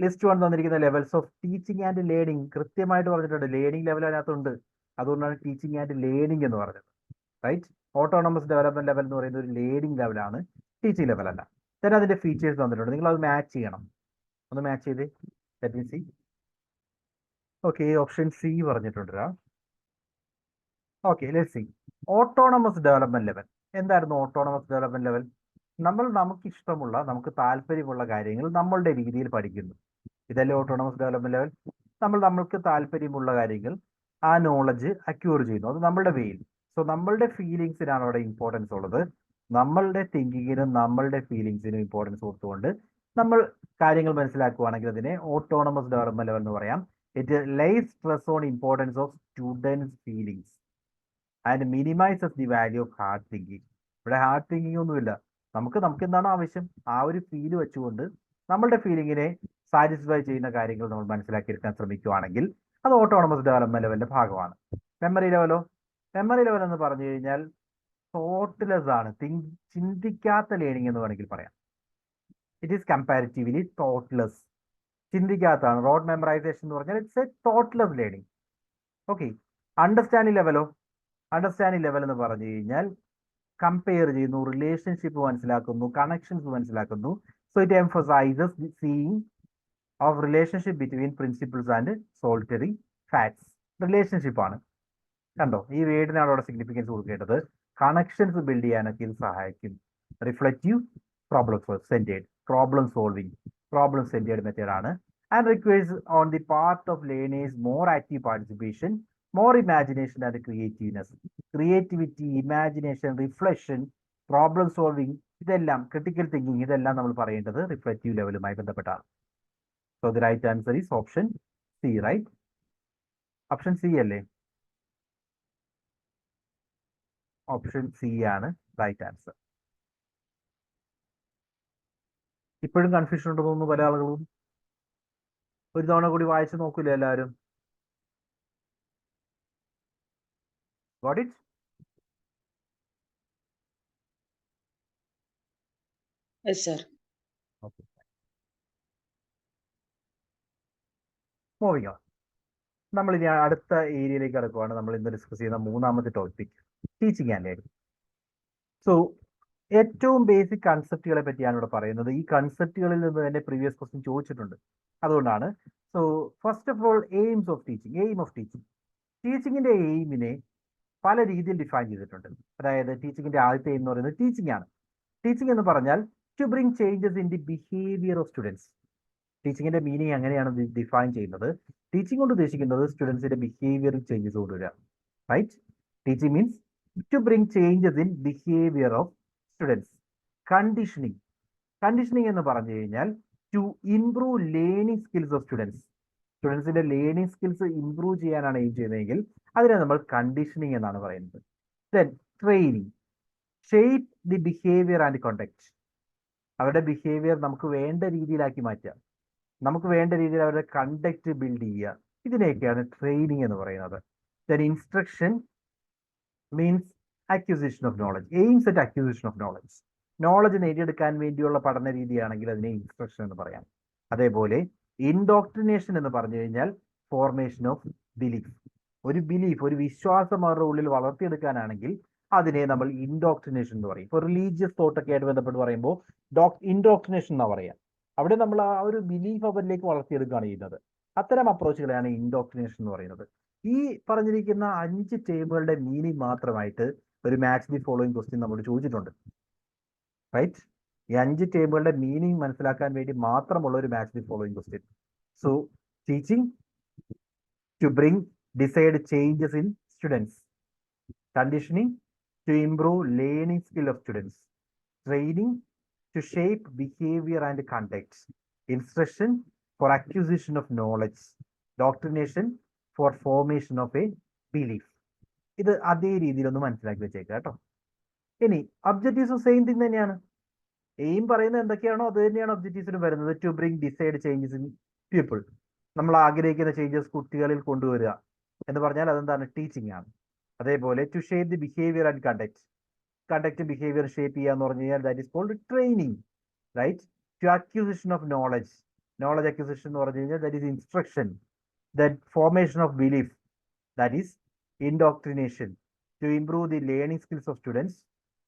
ലിസ്റ്റ് 1 തന്നിരിക്കുന്ന levels of teaching and learning കൃത്യമായിട്ട് പറഞ്ഞിട്ടുണ്ട്. ലേണിംഗ് ലെവൽ അതിനകത്തുണ്ട്. അതുകൊണ്ടാണ് ടീച്ചിങ് ആൻഡ് ലേണിംഗ് എന്ന് പറഞ്ഞത്. റൈറ്റ്, ഓട്ടോണമസ് ഡെവലപ്മെന്റ് ലെവൽ എന്ന് പറയുന്നത് ഒരു ലേണിംഗ് ലെവലാണ്, ടീച്ചിങ് ലെവൽ അല്ല. then അതിന്റെ ഫീച്ചേഴ്സ് തന്നിട്ടുണ്ട്. നിങ്ങൾ അത് മാച്ച് ചെയ്യണം. ഒന്ന് മാച്ച് ചെയ്ത് let me see. Okay, option C പറഞ്ഞിട്ടുണ്ട്. Okay, let see. Autonomous development level എന്തായിരുന്നു? ഓട്ടോണമസ് ഡെവലപ്മെന്റ് ലെവൽ നമുക്ക് ഇഷ്ടമുള്ള, നമുക്ക് താല്പര്യമുള്ള കാര്യങ്ങൾ നമ്മളുടെ രീതിയിൽ പഠിക്കുന്നു. ഇതല്ലേ ഓട്ടോണമസ് ഡെവലപ്മെന്റ് ലെവൽ. നമ്മൾക്ക് താല്പര്യമുള്ള കാര്യങ്ങൾ, ആ നോളജ് അക്യൂർ ചെയ്യുന്നു, അത് നമ്മളുടെ വേയിൽ. സോ നമ്മളുടെ ഫീലിങ്സിനാണ് അവിടെ ഇമ്പോർട്ടൻസ് ഉള്ളത്. നമ്മളുടെ തിങ്കിങ്ങിനും നമ്മളുടെ ഫീലിങ്സിനും ഇമ്പോർട്ടൻസ് കൊടുത്തുകൊണ്ട് നമ്മൾ കാര്യങ്ങൾ മനസ്സിലാക്കുകയാണെങ്കിൽ അതിനെ ഓട്ടോണമസ് ഡെവലപ്മെന്റ് ലെവൽ എന്ന് പറയാം. It lies stress on importance of students feelings and minimises the value of hard thinking. ഇവിടെ ഹാർഡ് തിങ്കിങ് ഒന്നുമില്ല. നമുക്ക് എന്താണ് ആവശ്യം, ആ ഒരു ഫീല് വെച്ചുകൊണ്ട് നമ്മളുടെ ഫീലിങ്ങിനെ സാറ്റിസ്ഫൈ ചെയ്യുന്ന കാര്യങ്ങൾ നമ്മൾ മനസ്സിലാക്കിയെടുക്കാൻ ശ്രമിക്കുകയാണെങ്കിൽ അത് ഓട്ടോണമസ് ഡെവലപ്മെന്റ് ലെവലിന്റെ ഭാഗമാണ്. മെമ്മറി ലെവലോ? മെമ്മറി ലെവൽ എന്ന് പറഞ്ഞു കഴിഞ്ഞാൽ തോട്ട്ലെസ് ആണ്, ചിന്തിക്കാത്ത ലേണിംഗ് എന്ന് വേണമെങ്കിൽ പറയാം. ഇറ്റ് ഈസ് കമ്പാരിറ്റീവ്ലി തോട്ട്ലെസ്, ചിന്തിക്കാത്തതാണ്. റോഡ് മെമ്മറൈസേഷൻ എന്ന് പറഞ്ഞാൽ it's a thoughtless learning. Okay, understanding ലെവലോ? അണ്ടർസ്റ്റാൻഡിംഗ് ലെവൽ എന്ന് പറഞ്ഞു കഴിഞ്ഞാൽ കമ്പയർ ചെയ്യുന്നു, റിലേഷൻഷിപ്പ് മനസ്സിലാക്കുന്നു, കണക്ഷൻസ് മനസ്സിലാക്കുന്നു. So it emphasises the seeing of relationship between principles and solitary facts. Relationship ആണ്. കണ്ടോ, ഈ വേർഡിനാണ് അവിടെ സിഗ്നിഫിക്കൻസ് കൊടുക്കേണ്ടത്. കണക്ഷൻസ് ബിൽഡ് ചെയ്യാനൊക്കെ ഇത് സഹായിക്കും. Reflective, problem centred, problem solving, problem centred method ആണ്. And requires on the part of learners more active participation, more imagination and creativeness. Creativity, imagination, reflection, problem solving, ഇതെല്ലാം ക്രിട്ടിക്കൽ തിങ്കിങ്, ഇതെല്ലാം നമ്മൾ പറയേണ്ടത് reflective ലെവലുമായി ബന്ധപ്പെട്ടാണ്. So the right answer is option C. Right, option C അല്ലേ? Option C ആണ് right answer. ഇപ്പോഴും confusion ഉണ്ടെന്ന് തോന്നുന്നു പല ആളുകളും. ഒരു തവണ കൂടി വായിച്ചു നോക്കൂലേ എല്ലാവരും? Got it? Yes, sir. Okay. Moving on. നമ്മൾ ഇനി അടുത്ത ഏരിയയിലേക്ക് കടക്കുവാണ്. നമ്മൾ ഇന്ന് ഡിസ്കസ് ചെയ്യുന്ന മൂന്നാമത്തെ topic teaching and learning. So ഏറ്റവും ബേസിക് കൺസെപ്റ്റുകളെ പറ്റിയാണ് ഇവിടെ പറയുന്നത്. ഈ കൺസെപ്റ്റുകളിൽ നിന്ന് തന്നെ പ്രീവിയസ് ക്വസ്റ്റ്യൻ ചോദിച്ചിട്ടുണ്ട്. അതുകൊണ്ടാണ്. So first of all, aims of teaching. Aim of teaching, ടീച്ചിങ്ങിന്റെ എയിമിനെ പല രീതിയിൽ ഡിഫൈൻ ചെയ്തിട്ടുണ്ട്. അതായത് ടീച്ചിങ്ങിന്റെ ആദ്യത്തെ എയിം എന്ന് പറയുന്നത് ടീച്ചിങ് ആണ്. ടീച്ചിങ് എന്ന് പറഞ്ഞാൽ to bring changes in the behaviour of students. ടീച്ചിങ്ങിന്റെ മീനിങ് എങ്ങനെയാണ് ഡിഫൈൻ ചെയ്യുന്നത്? ടീച്ചിങ് കൊണ്ട് ഉദ്ദേശിക്കുന്നത് സ്റ്റുഡൻസിന്റെ ബിഹേവിയറിൽ ചേഞ്ചസ് കൊണ്ടുവരിക. Right, teaching means to bring changes in behaviour of students. Conditioning, conditioning എന്ന് പറഞ്ഞു കഴിഞ്ഞാൽ to improve learning skills of students. സ്റ്റുഡൻസിന്റെ ലേണിംഗ് സ്കിൽസ് ഇംപ്രൂവ് ചെയ്യാനാണ് എയിം ചെയ്യുന്നതെങ്കിൽ അതിനെ നമ്മൾ കണ്ടീഷനിങ് എന്നാണ് പറയുന്നത്. Then training, shape the behaviour and conduct. അവരുടെ ബിഹേവിയർ നമുക്ക് വേണ്ട രീതിയിലാക്കി മാറ്റുക, നമുക്ക് വേണ്ട രീതിയിൽ അവരുടെ കണ്ടക്ട് ബിൽഡ് ചെയ്യുക. ഇതിനെയൊക്കെയാണ് ട്രെയിനിങ് എന്ന് പറയുന്നത്. Then instruction means acquisition of knowledge. Aims at acquisition of knowledge. Knowledge നേടിയെടുക്കാൻ വേണ്ടിയുള്ള പഠന രീതിയാണെങ്കിൽ അതിനെ ഇൻസ്ട്രക്ഷൻ എന്ന് പറയാം. അതേപോലെ ഇൻഡോക്ട്രിനേഷൻ എന്ന് പറഞ്ഞു കഴിഞ്ഞാൽ ഫോർമേഷൻ ഓഫ് ബിലീഫ്. ഒരു ബിലീഫ്, ഒരു വിശ്വാസം അവരുടെ ഉള്ളിൽ വളർത്തിയെടുക്കാനാണെങ്കിൽ അതിനെ നമ്മൾ ഇൻഡോക്ട്രിനേഷൻ എന്ന് പറയും. ഇപ്പോൾ റിലീജിയസ് തോട്ടൊക്കെ ആയിട്ട് ബന്ധപ്പെട്ട് പറയുമ്പോൾ ഇൻഡോക്ട്രിനേഷൻ എന്നാ പറയാം. അവിടെ നമ്മൾ ആ ഒരു ബിലീഫ് അവരിലേക്ക് വളർത്തിയെടുക്കുകയാണ് ചെയ്യുന്നത്. അത്തരം അപ്രോച്ചുകളെയാണ് ഇൻഡോക്ട്രിനേഷൻ എന്ന് പറയുന്നത്. ഈ പറഞ്ഞിരിക്കുന്ന 5 ടേമുകളുടെ മീനിങ് മാത്രമായിട്ട് ഒരു മാച്ച് ദി ഫോളോയിങ് ക്വസ്റ്റ്യൻ നമ്മൾ ചോദിച്ചിട്ടുണ്ട്. റൈറ്റ്? ഈ 5 ടേമുകളുടെ മീനിങ് മനസ്സിലാക്കാൻ വേണ്ടി മാത്രമുള്ള ഒരു match the following question. So teaching to bring desired changes in students, conditioning to improve learning skill of students, training to shape behavior and conduct, instruction for acquisition of knowledge, doctrination for formation of a belief. ഇത് അതേ രീതിയിലൊന്ന് മനസ്സിലാക്കി വെച്ചേക്കാം കേട്ടോ. ഇനി ഒബ്ജക്റ്റീവ്സും same thing തന്നെയാണ്. Aim പറയുന്നത് എന്തൊക്കെയാണോ അത് തന്നെയാണ് ഒബ്ജക്റ്റീവ്സിന് വരുന്നത്. To bring desired changes in people. നമ്മൾ ആഗ്രഹിക്കുന്ന ചേഞ്ചസ് കുട്ടികളിൽ കൊണ്ടുവരിക എന്ന് പറഞ്ഞാൽ അതെന്താണ്? ടീച്ചിങ് ആണ്. അതേപോലെ to shape the behaviour and conduct behaviour shape ചെയ്യുക എന്ന് പറഞ്ഞു കഴിഞ്ഞാൽ that is called training. Right? To acquisition of knowledge acquisition എന്ന് പറഞ്ഞു കഴിഞ്ഞാൽ that is instruction. Then formation of belief, that is indoctrination. To improve the learning skills of students,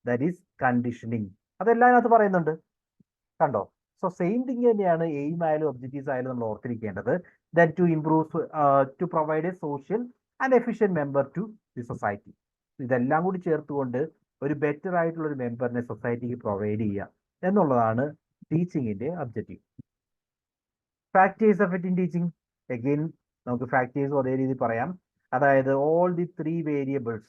that is conditioning. അതെല്ലാം അതിനകത്ത് പറയുന്നുണ്ട്. കണ്ടോ? സോ സെയിം തിങ് തന്നെയാണ് aim ആയാലും objectives ആയാലും നമ്മൾ ഓർത്തിരിക്കേണ്ടത്. Then to improve, to provide a social and efficient member to the society. ഇതെല്ലാം കൂടി ചേർത്തുകൊണ്ട് ഒരു ബെറ്റർ ആയിട്ടുള്ള ഒരു മെമ്പറിനെ സൊസൈറ്റിക്ക് പ്രൊവൈഡ് ചെയ്യുക എന്നുള്ളതാണ് ടീച്ചിങ്ങിന്റെ objective. Factors of it in teaching. Again നമുക്ക് ഫാക്ടേഴ്സും അതേ രീതി പറയാം. അതായത് ഓൾ ദി 3 വേരിയബിൾസ്.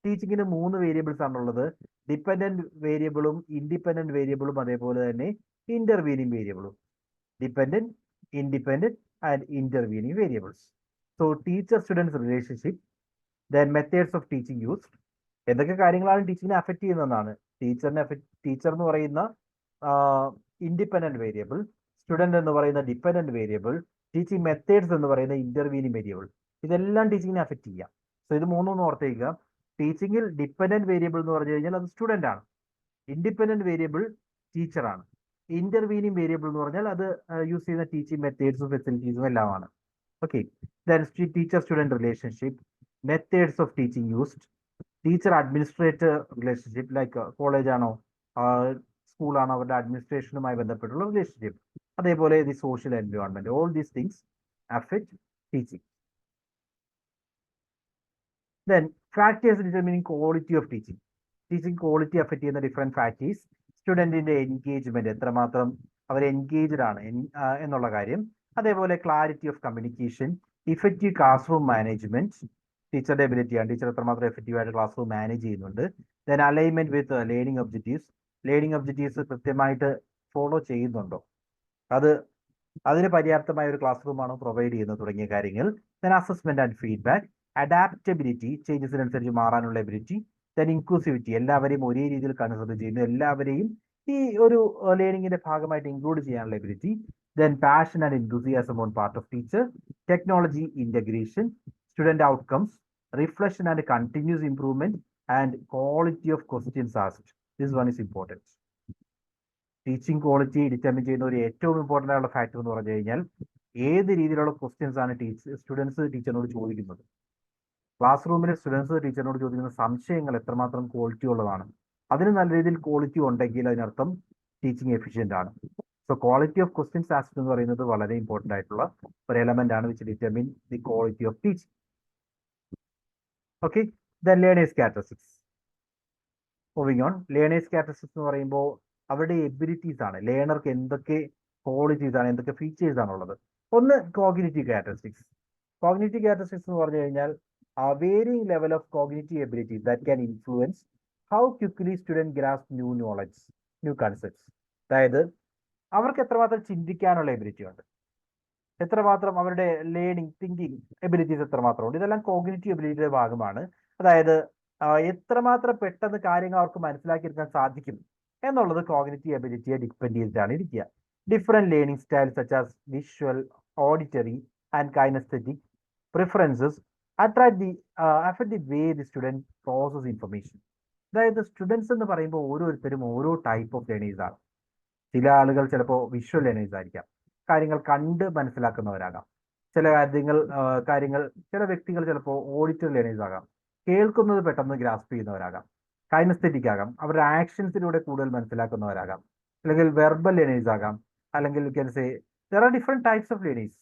ടീച്ചിങ്ങിന് 3 വേരിയബിൾസ് ആണുള്ളത്. ഡിപ്പെൻഡന്റ് വേരിയബിളും ഇൻഡിപെൻഡന്റ് വേരിയബിളും അതേപോലെ തന്നെ ഇന്റർവീനിങ് വേരിയബിളും. Dependent, independent and intervening variables. So teacher students relationship, then methods of teaching used. എന്തൊക്കെ കാര്യങ്ങളാണ് ടീച്ചിങ്ങിനെ അഫക്റ്റ് ചെയ്യുന്നതാണ്. ടീച്ചർ എന്ന് പറയുന്ന ഇൻഡിപെൻഡന്റ് വേരിയബിൾ, സ്റ്റുഡന്റ് എന്ന് പറയുന്ന ഡിപ്പെൻഡന്റ് വേരിയബിൾ, ടീച്ചിങ് മെത്തേഡ്സ് എന്ന് പറയുന്ന ഇന്റർവീനിങ് വേരിയബിൾ. ഇതെല്ലാം ടീച്ചിങ്ങിനെ അഫക്റ്റ് ചെയ്യാം. സോ ഇത് മൂന്നൊന്നും ഓർത്തേക്കുക. ടീച്ചിങ്ങിൽ ഡിപ്പെൻഡന്റ് വേരിയബിൾ എന്ന് പറഞ്ഞു കഴിഞ്ഞാൽ അത് സ്റ്റുഡന്റ് ആണ്. ഇൻഡിപെൻഡന്റ് വേരിയബിൾ ടീച്ചറാണ്. ഇന്റർവീനിങ് വേരിയബിൾ എന്ന് പറഞ്ഞാൽ അത് യൂസ് ചെയ്യുന്ന ടീച്ചിങ് മെത്തേഡ്സും ഫെസിലിറ്റീസും എല്ലാമാണ്. Okay. Then teacher student relationship, methods of teaching used, teacher administrator relationship, like college ആണോ സ്കൂളാണോ അവരുടെ അഡ്മിനിസ്ട്രേഷനുമായി ബന്ധപ്പെട്ടുള്ള റിലേഷൻഷിപ്പ്. അതേപോലെ the social environment. All these things affect teaching. Then factors determining quality of teaching. Teaching quality affect ചെയ്യുന്ന different factors. സ്റ്റുഡന്റിന്റെ engagement, എത്രമാത്രം അവർ engaged ആണ് എന്നുള്ള കാര്യം. അതേപോലെ clarity of communication, effective class room management. ടീച്ചറുടെ എബിലിറ്റിയാണ്, ടീച്ചർ എത്രമാത്രം എഫക്റ്റീവ് ആയിട്ട് ക്ലാസ് റൂം മാനേജ് ചെയ്യുന്നുണ്ട്. ദെൻ അലൈൻമെന്റ് വിത്ത് ലേണിംഗ് ഒബ്ജക്റ്റീവ്സ് കൃത്യമായിട്ട് ഫോളോ ചെയ്യുന്നുണ്ടോ, അതിന് പര്യാപ്തമായ ഒരു ക്ലാസ് റൂമാണോ പ്രൊവൈഡ് ചെയ്യുന്നത് തുടങ്ങിയ കാര്യങ്ങൾ. Then assessment and feedback, adaptability, ചേഞ്ചസിനനുസരിച്ച് മാറാനുള്ള എബിലിറ്റി. ദെൻ ഇൻക്ലൂസിവിറ്റി, എല്ലാവരെയും ഒരേ രീതിയിൽ കൺസിഡർ ചെയ്യുന്നു, എല്ലാവരെയും ഈ ഒരു ലേണിംഗിന്റെ ഭാഗമായിട്ട് ഇൻക്ലൂഡ് ചെയ്യാനുള്ള ability. Then passion and enthusiasm on part of teacher, technology integration, student outcomes, reflection and continuous improvement, and quality of questions asked. This one is important. Teaching quality determine ചെയ്യുന്ന ഒരു ഏറ്റവും ഇമ്പോർട്ടൻ്റ് ആയിട്ടുള്ള factor എന്ന് പറഞ്ഞു കഴിഞ്ഞാൽ ഏത് രീതിയിലുള്ള questions ആണ് സ്റ്റുഡൻസ് ടീച്ചറിനോട് ചോദിക്കുന്നത്. ക്ലാസ് റൂമിലെ സ്റ്റുഡൻസ് ടീച്ചറിനോട് ചോദിക്കുന്ന സംശയങ്ങൾ എത്രമാത്രം ക്വാളിറ്റി ഉള്ളതാണ്. അതിന് നല്ല രീതിയിൽ ക്വാളിറ്റി ഉണ്ടെങ്കിൽ അതിനർത്ഥം ടീച്ചിങ് എഫിഷ്യൻ്റ് ആണ്. So quality of questions asked എന്ന് പറയുന്നത് വളരെ ഇമ്പോർട്ടൻ്റ് ആയിട്ടുള്ള ഒരു എലമെന്റ് ആണ് which determine the quality of teaching. Okay. Then learners characteristics. Moving on. Learners characteristics എന്ന് പറയുമ്പോൾ അവരുടെ എബിലിറ്റീസ് ആണ്. ലേണർക്ക് എന്തൊക്കെ ക്വാളിറ്റീസ് ആണ്, എന്തൊക്കെ ഫീച്ചേഴ്സ് ആണുള്ളത്. ഒന്ന് കോഗ്നിറ്റീവ് ക്യാരക്ടറിസ്റ്റിക്സ്. കോഗ്നിറ്റീവ് ക്യാരക്ടറിസ്റ്റിക്സ് എന്ന് പറഞ്ഞു കഴിഞ്ഞാൽ varying level of cognitive ability that can influence how quickly student grasp new knowledge, new concepts. അതായത് അവർക്ക് എത്രമാത്രം ചിന്തിക്കാനുള്ള എബിലിറ്റി ഉണ്ട്, എത്രമാത്രം അവരുടെ ലേണിംഗ് തിങ്കിങ് എബിലിറ്റീസ് എത്രമാത്രം ഉണ്ട്. ഇതെല്ലാം കോഗ്നിറ്റീവ് എബിലിറ്റിയുടെ ഭാഗമാണ്. അതായത് എത്രമാത്രം പെട്ടെന്ന് കാര്യങ്ങൾ അവർക്ക് മനസ്സിലാക്കിയെടുക്കാൻ സാധിക്കും എന്നുള്ളത് കോഗ്നിറ്റീവ് എബിലിറ്റിയെ ഡിപ്പെൻഡ് ചെയ്തിട്ടാണ് ഇരിക്കുക. Different learning styles such as visual, auditory and kinesthetic preferences affect the way the student process information. അതായത് സ്റ്റുഡൻസ് എന്ന് പറയുമ്പോൾ ഓരോരുത്തരും ഓരോ ടൈപ്പ് ഓഫ് ലേണേഴ്സ് ആണ്. ചില ആളുകൾ ചിലപ്പോൾ വിഷ്വൽ ലേണേഴ്സ് ആയിരിക്കാം, കാര്യങ്ങൾ കണ്ട് മനസ്സിലാക്കുന്നവരാകാം. ചില കാര്യങ്ങൾ ചില വ്യക്തികൾ ചിലപ്പോൾ ഓഡിറ്ററി ലേണേഴ്സ് ആകാം, കേൾക്കുന്നത് പെട്ടെന്ന് ഗ്രാസ്പ് ചെയ്യുന്നവരാകാം. കൈനസ്തെറ്റിക് ആകാം, അവരുടെ ആക്ഷൻസിലൂടെ കൂടുതൽ മനസ്സിലാക്കുന്നവരാകാം. അല്ലെങ്കിൽ വെർബൽ ലേണേഴ്സ് ആകാം, അല്ലെങ്കിൽ you can say there are different types of learners.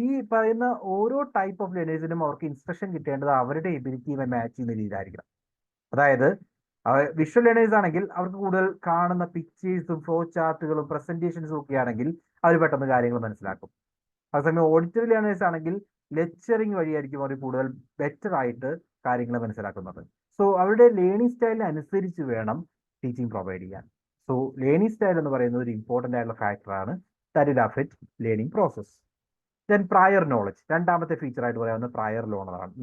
ഈ പറയുന്ന ഓരോ ടൈപ്പ് ഓഫ് ലേണേഴ്സിനും അവർക്ക് ഇൻസ്ട്രക്ഷൻ കിട്ടേണ്ടത് അവരുടെ എബിലിറ്റിയുമായി മാച്ച് ചെയ്യുന്ന രീതിയിലായിരിക്കണം. അതായത് വിഷ്വൽ ലേണേഴ്സ് ആണെങ്കിൽ അവർക്ക് കൂടുതൽ കാണുന്ന പിക്ചേഴ്സും ഫ്ലോ ചാർട്ടുകളും പ്രസന്റേഷൻസും ഒക്കെ ആണെങ്കിൽ അവർ പെട്ടെന്ന് കാര്യങ്ങൾ മനസ്സിലാക്കും. അതേസമയം ഓഡിറ്ററി ലേണേഴ്സ് ആണെങ്കിൽ ലെക്ചറിങ് വഴിയായിരിക്കും അവർ കൂടുതൽ ബെറ്റർ ആയിട്ട് കാര്യങ്ങൾ മനസ്സിലാക്കുന്നത്. സോ അവരുടെ ലേണിംഗ് സ്റ്റൈലിന് അനുസരിച്ച് വേണം ടീച്ചിങ് പ്രൊവൈഡ് ചെയ്യാൻ. സോ ലേണിംഗ് സ്റ്റൈൽ എന്ന് പറയുന്നത് ഒരു ഇമ്പോർട്ടൻ്റ് ആയിട്ടുള്ള ഫാക്ടറാണ് that will affect learning process. Then prior knowledge, രണ്ടാമത്തെ ഫീച്ചർ ആയിട്ട് പറയാവുന്ന പ്രയർ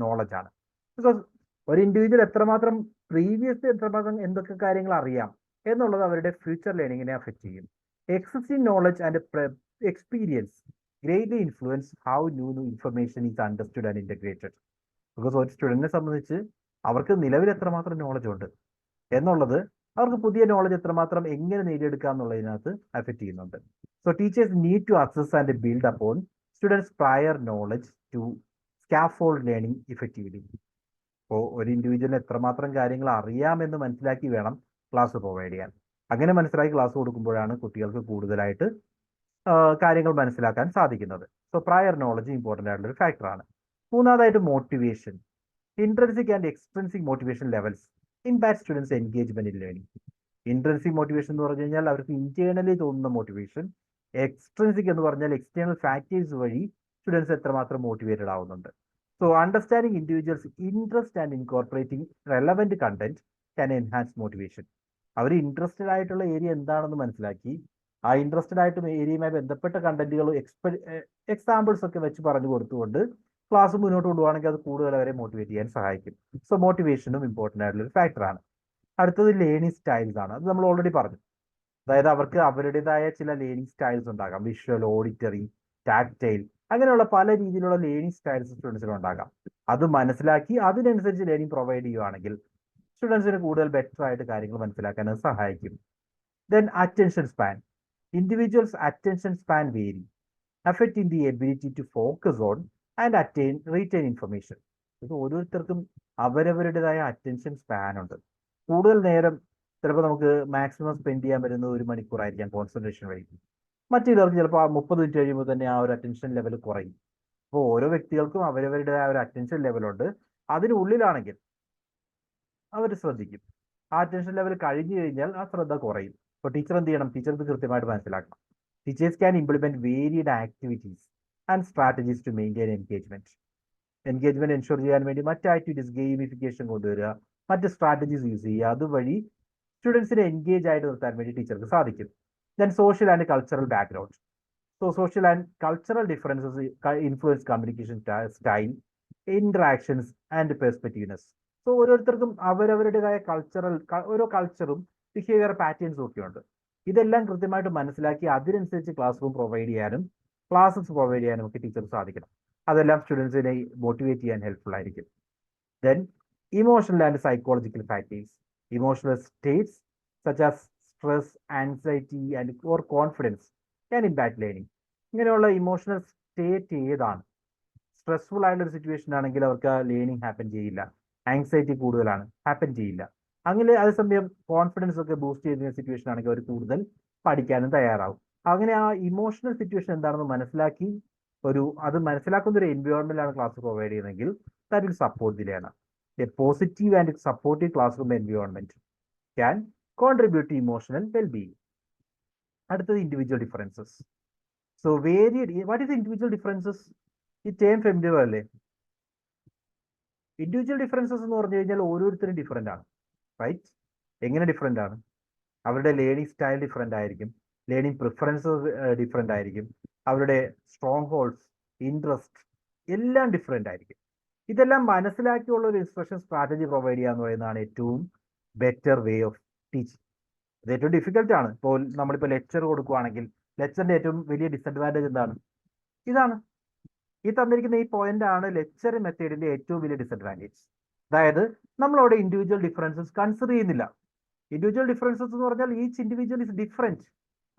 നോളജ് ആണ്. ബിക്കോസ് ഒരു ഇൻഡിവിജ്വൽ എത്രമാത്രം പ്രീവിയസ്ലി എത്രമാത്രം എന്തൊക്കെ കാര്യങ്ങൾ അറിയാം എന്നുള്ളത് അവരുടെ ഫ്യൂച്ചർ ലേണിങ്ങിനെ അഫക്റ്റ് ചെയ്യും. Existing knowledge and experience greatly influence how new information is understood and integrated. Because ഒരു സ്റ്റുഡന്റിനെ സംബന്ധിച്ച് അവർക്ക് നിലവിൽ എത്രമാത്രം നോളജ് ഉണ്ട് എന്നുള്ളത് അവർക്ക് പുതിയ നോളജ് എത്രമാത്രം എങ്ങനെ നേടിയെടുക്കാം എന്നുള്ളതിനകത്ത് അഫക്റ്റ് ചെയ്യുന്നുണ്ട്. So teachers need to access and build upon students prior knowledge to scaffold learning effectively. അപ്പോൾ ഒരു ഇൻഡിവിജ്വലിന് എത്രമാത്രം കാര്യങ്ങൾ അറിയാമെന്ന് മനസ്സിലാക്കി വേണം ക്ലാസ് പ്രൊവൈഡ് ചെയ്യാൻ. അങ്ങനെ മനസ്സിലാക്കി ക്ലാസ് കൊടുക്കുമ്പോഴാണ് കുട്ടികൾക്ക് കൂടുതലായിട്ട് കാര്യങ്ങൾ മനസ്സിലാക്കാൻ സാധിക്കുന്നത്. സോ പ്രയർ നോളജ് ഇമ്പോർട്ടൻ്റ് ആയിട്ടുള്ള ഒരു ഫാക്ടറാണ്. മൂന്നാമതായിട്ട് motivation. Intrinsic and extrinsic motivation levels impact students engagement in learning. Intrinsic motivation എന്ന് പറഞ്ഞു കഴിഞ്ഞാൽ അവർക്ക് ഇന്റേണലി തോന്നുന്ന മോട്ടിവേഷൻ. എക്സ്ട്രൻസിക് എന്ന് പറഞ്ഞാൽ എക്സ്റ്റേണൽ ഫാക്ടേഴ്സ് വഴി സ്റ്റുഡൻസ് എത്രമാത്രം മോട്ടിവേറ്റഡ് ആവുന്നുണ്ട്. So understanding individuals interest and incorporating relevant content can enhance motivation. അവർ ഇൻട്രസ്റ്റഡ് ആയിട്ടുള്ള ഏരിയ എന്താണെന്ന് മനസ്സിലാക്കി ആ ഇൻട്രസ്റ്റഡ് ആയിട്ട് ഏരിയയുമായി ബന്ധപ്പെട്ട കണ്ടന്റുകൾ എക്സാമ്പിൾസ് ഒക്കെ വെച്ച് പറഞ്ഞു കൊടുത്തുകൊണ്ട് ക്ലാസ് മുന്നോട്ട് കൊണ്ടുപോകണമെങ്കിൽ അത് കൂടുതൽ അവരെ മോട്ടിവേറ്റ് ചെയ്യാൻ സഹായിക്കും. സോ മോട്ടിവേഷനും ഇമ്പോർട്ടൻ്റ് ആയിട്ടുള്ള ഒരു ഫാക്ടറാണ്. അടുത്തത് ലേണിംഗ് സ്റ്റൈൽസ് ആണ്. അത് നമ്മൾ ഓൾറെഡി പറഞ്ഞു. അതായത് അവർക്ക് അവരുടേതായ ചില ലേണിംഗ് സ്റ്റൈൽസ് ഉണ്ടാകാം. വിഷ്വൽ, ഓഡിറ്ററി, ടാക്ടൈൽ, അങ്ങനെയുള്ള പല രീതിയിലുള്ള ലേണിംഗ് സ്റ്റൈൽസ് സ്റ്റുഡൻസിന് ഉണ്ടാകാം. അത് മനസ്സിലാക്കി അതിനനുസരിച്ച് ലേണിംഗ് പ്രൊവൈഡ് ചെയ്യുകയാണെങ്കിൽ സ്റ്റുഡൻസിന് കൂടുതൽ ബെറ്റർ ആയിട്ട് കാര്യങ്ങൾ മനസ്സിലാക്കാൻ അത് സഹായിക്കും. Then attention span. Individuals attention span vary, affecting the ability to focus on and retain information. ഇത് ഓരോരുത്തർക്കും അവരവരുടേതായ അറ്റൻഷൻ സ്പാൻ ഉണ്ട്. കൂടുതൽ നേരം ചിലപ്പോൾ നമുക്ക് മാക്സിമം സ്പെൻഡ് ചെയ്യാൻ പറ്റുന്നത് 1 മണിക്കൂറായിരിക്കാം കോൺസെൻട്രേഷൻ വഴി. മറ്റു ചിലർക്ക് ചിലപ്പോൾ 30 മിനിറ്റ് കഴിയുമ്പോൾ തന്നെ ആ ഒരു അറ്റൻഷൻ ലെവൽ കുറയും. അപ്പോൾ ഓരോ വ്യക്തികൾക്കും അവരവരുടേതായ ഒരു അറ്റൻഷൻ ലെവലുണ്ട്. അതിനുള്ളിലാണെങ്കിൽ അവർ ശ്രദ്ധിക്കും. ആ അറ്റൻഷൻ ലെവൽ കഴിഞ്ഞു കഴിഞ്ഞാൽ ആ ശ്രദ്ധ കുറയും. അപ്പോൾ ടീച്ചർ എന്ത് ചെയ്യണം? ടീച്ചർ ഇത് കൃത്യമായിട്ട് മനസ്സിലാക്കണം. Teachers can implement varied activities and strategies to maintain engagement ensure ചെയ്യാൻ വേണ്ടി മറ്റ് ആക്ടിവിറ്റീസ്, ഗെയിമിഫിക്കേഷൻ കൊണ്ടുവരിക, മറ്റ് സ്ട്രാറ്റജീസ് യൂസ് ചെയ്യുക. അതുവഴി സ്റ്റുഡൻസിനെ എൻഗേജ് ആയിട്ട് നിർത്താൻ വേണ്ടി ടീച്ചർക്ക് സാധിക്കും. Then social and cultural background. So social and cultural differences influence communication style, interactions and perspectiveness. So ഓരോരുത്തർക്കും അവരവരുടേതായ ഓരോ കൾച്ചറും ബിഹേവിയർ പാറ്റേൺസും ഒക്കെ ഉണ്ട്. ഇതെല്ലാം കൃത്യമായിട്ട് മനസ്സിലാക്കി അതിനനുസരിച്ച് ക്ലാസ് റൂം പ്രൊവൈഡ് ചെയ്യാനും ക്ലാസ്സസ് പ്രൊവൈഡ് ചെയ്യാനും ഒക്കെ ടീച്ചർക്ക് സാധിക്കണം. അതെല്ലാം സ്റ്റുഡൻസിനെ മോട്ടിവേറ്റ് ചെയ്യാൻ ഹെൽപ്ഫുൾ ആയിരിക്കും. Then emotional and psychological factors. Emotional States such as stress, anxiety and or confidence can impact learning. ഇങ്ങനെയുള്ള ഇമോഷണൽ സ്റ്റേറ്റ് ഏതാണ്? സ്ട്രെസ്ഫുൾ ആയിട്ടുള്ള ഒരു സിറ്റുവേഷൻ ആണെങ്കിൽ അവർക്ക് ലേണിംഗ് ഹാപ്പൻ ചെയ്യില്ല. ആങ്സൈറ്റി കൂടുതലാണ്, ഹാപ്പൻ ചെയ്യില്ല. അങ്ങനെ അതേസമയം കോൺഫിഡൻസ് ഒക്കെ ബൂസ്റ്റ് ചെയ്യുന്ന സിറ്റുവേഷൻ ആണെങ്കിൽ അവർ കൂടുതൽ പഠിക്കാനും തയ്യാറാവും. അങ്ങനെ ആ ഇമോഷണൽ സിറ്റുവേഷൻ എന്താണെന്ന് മനസ്സിലാക്കി അത് മനസ്സിലാക്കുന്ന ഒരു എൻവയോൺമെന്റ് ആണ് ക്ലാസ് പ്രൊവൈഡ് ചെയ്യുന്നതെങ്കിൽ that will support the learner. A positive and supportive classroom environment can contribute to emotional wellbeing. അടുത്തത് individual differences. So what is individual differences? ഈ ടേം ഫെമിലിയർ അല്ലേ? ഇൻഡിവിജ്വൽ ഡിഫറൻസസ് എന്ന് പറഞ്ഞു കഴിഞ്ഞാൽ ഓരോരുത്തരും different ആണ്, right? എങ്ങനെ ഡിഫറെന്റ് ആണ്? അവരുടെ ലേണിംഗ് സ്റ്റൈൽ ഡിഫറെന്റ് ആയിരിക്കും, ലേണിംഗ് പ്രിഫറൻസസ് ഡിഫറെന്റ് ആയിരിക്കും, അവരുടെ സ്ട്രോങ് ഹോൾഡ്സ്, ഇൻട്രസ്റ്റ് എല്ലാം ഡിഫറെന്റ് ആയിരിക്കും. ഇതെല്ലാം മനസ്സിലാക്കിയുള്ള ഒരു ഇൻസ്ട്രക്ഷൻ സ്ട്രാറ്റജി പ്രൊവൈഡ് ചെയ്യുക എന്ന് പറയുന്നതാണ് ഏറ്റവും ബെറ്റർ വേ ഓഫ് ടീച്ചിങ്. ഇത് ഏറ്റവും ഡിഫിക്കൽട്ട് ആണ്. ഇപ്പോൾ നമ്മളിപ്പോൾ ലെക്ചർ കൊടുക്കുകയാണെങ്കിൽ ലെക്ചറിന്റെ ഏറ്റവും വലിയ ഡിസഡ്വാൻറ്റേജ് എന്താണ്? ഇതാണ്. ഈ തന്നിരിക്കുന്ന ഈ പോയിന്റ് ആണ് ലെക്ചർ മെത്തേഡിന്റെ ഏറ്റവും വലിയ ഡിസഡ്വാൻറ്റേജ്. അതായത് നമ്മളവിടെ ഇൻഡിവിജ്വൽ ഡിഫറൻസസ് കൺസിഡർ ചെയ്യുന്നില്ല. ഇൻഡിവിജ്വൽ ഡിഫറൻസസ് എന്ന് പറഞ്ഞാൽ ഈച്ച് ഇൻഡിവിജ്വൽ ഇസ് ഡിഫറെന്റ്.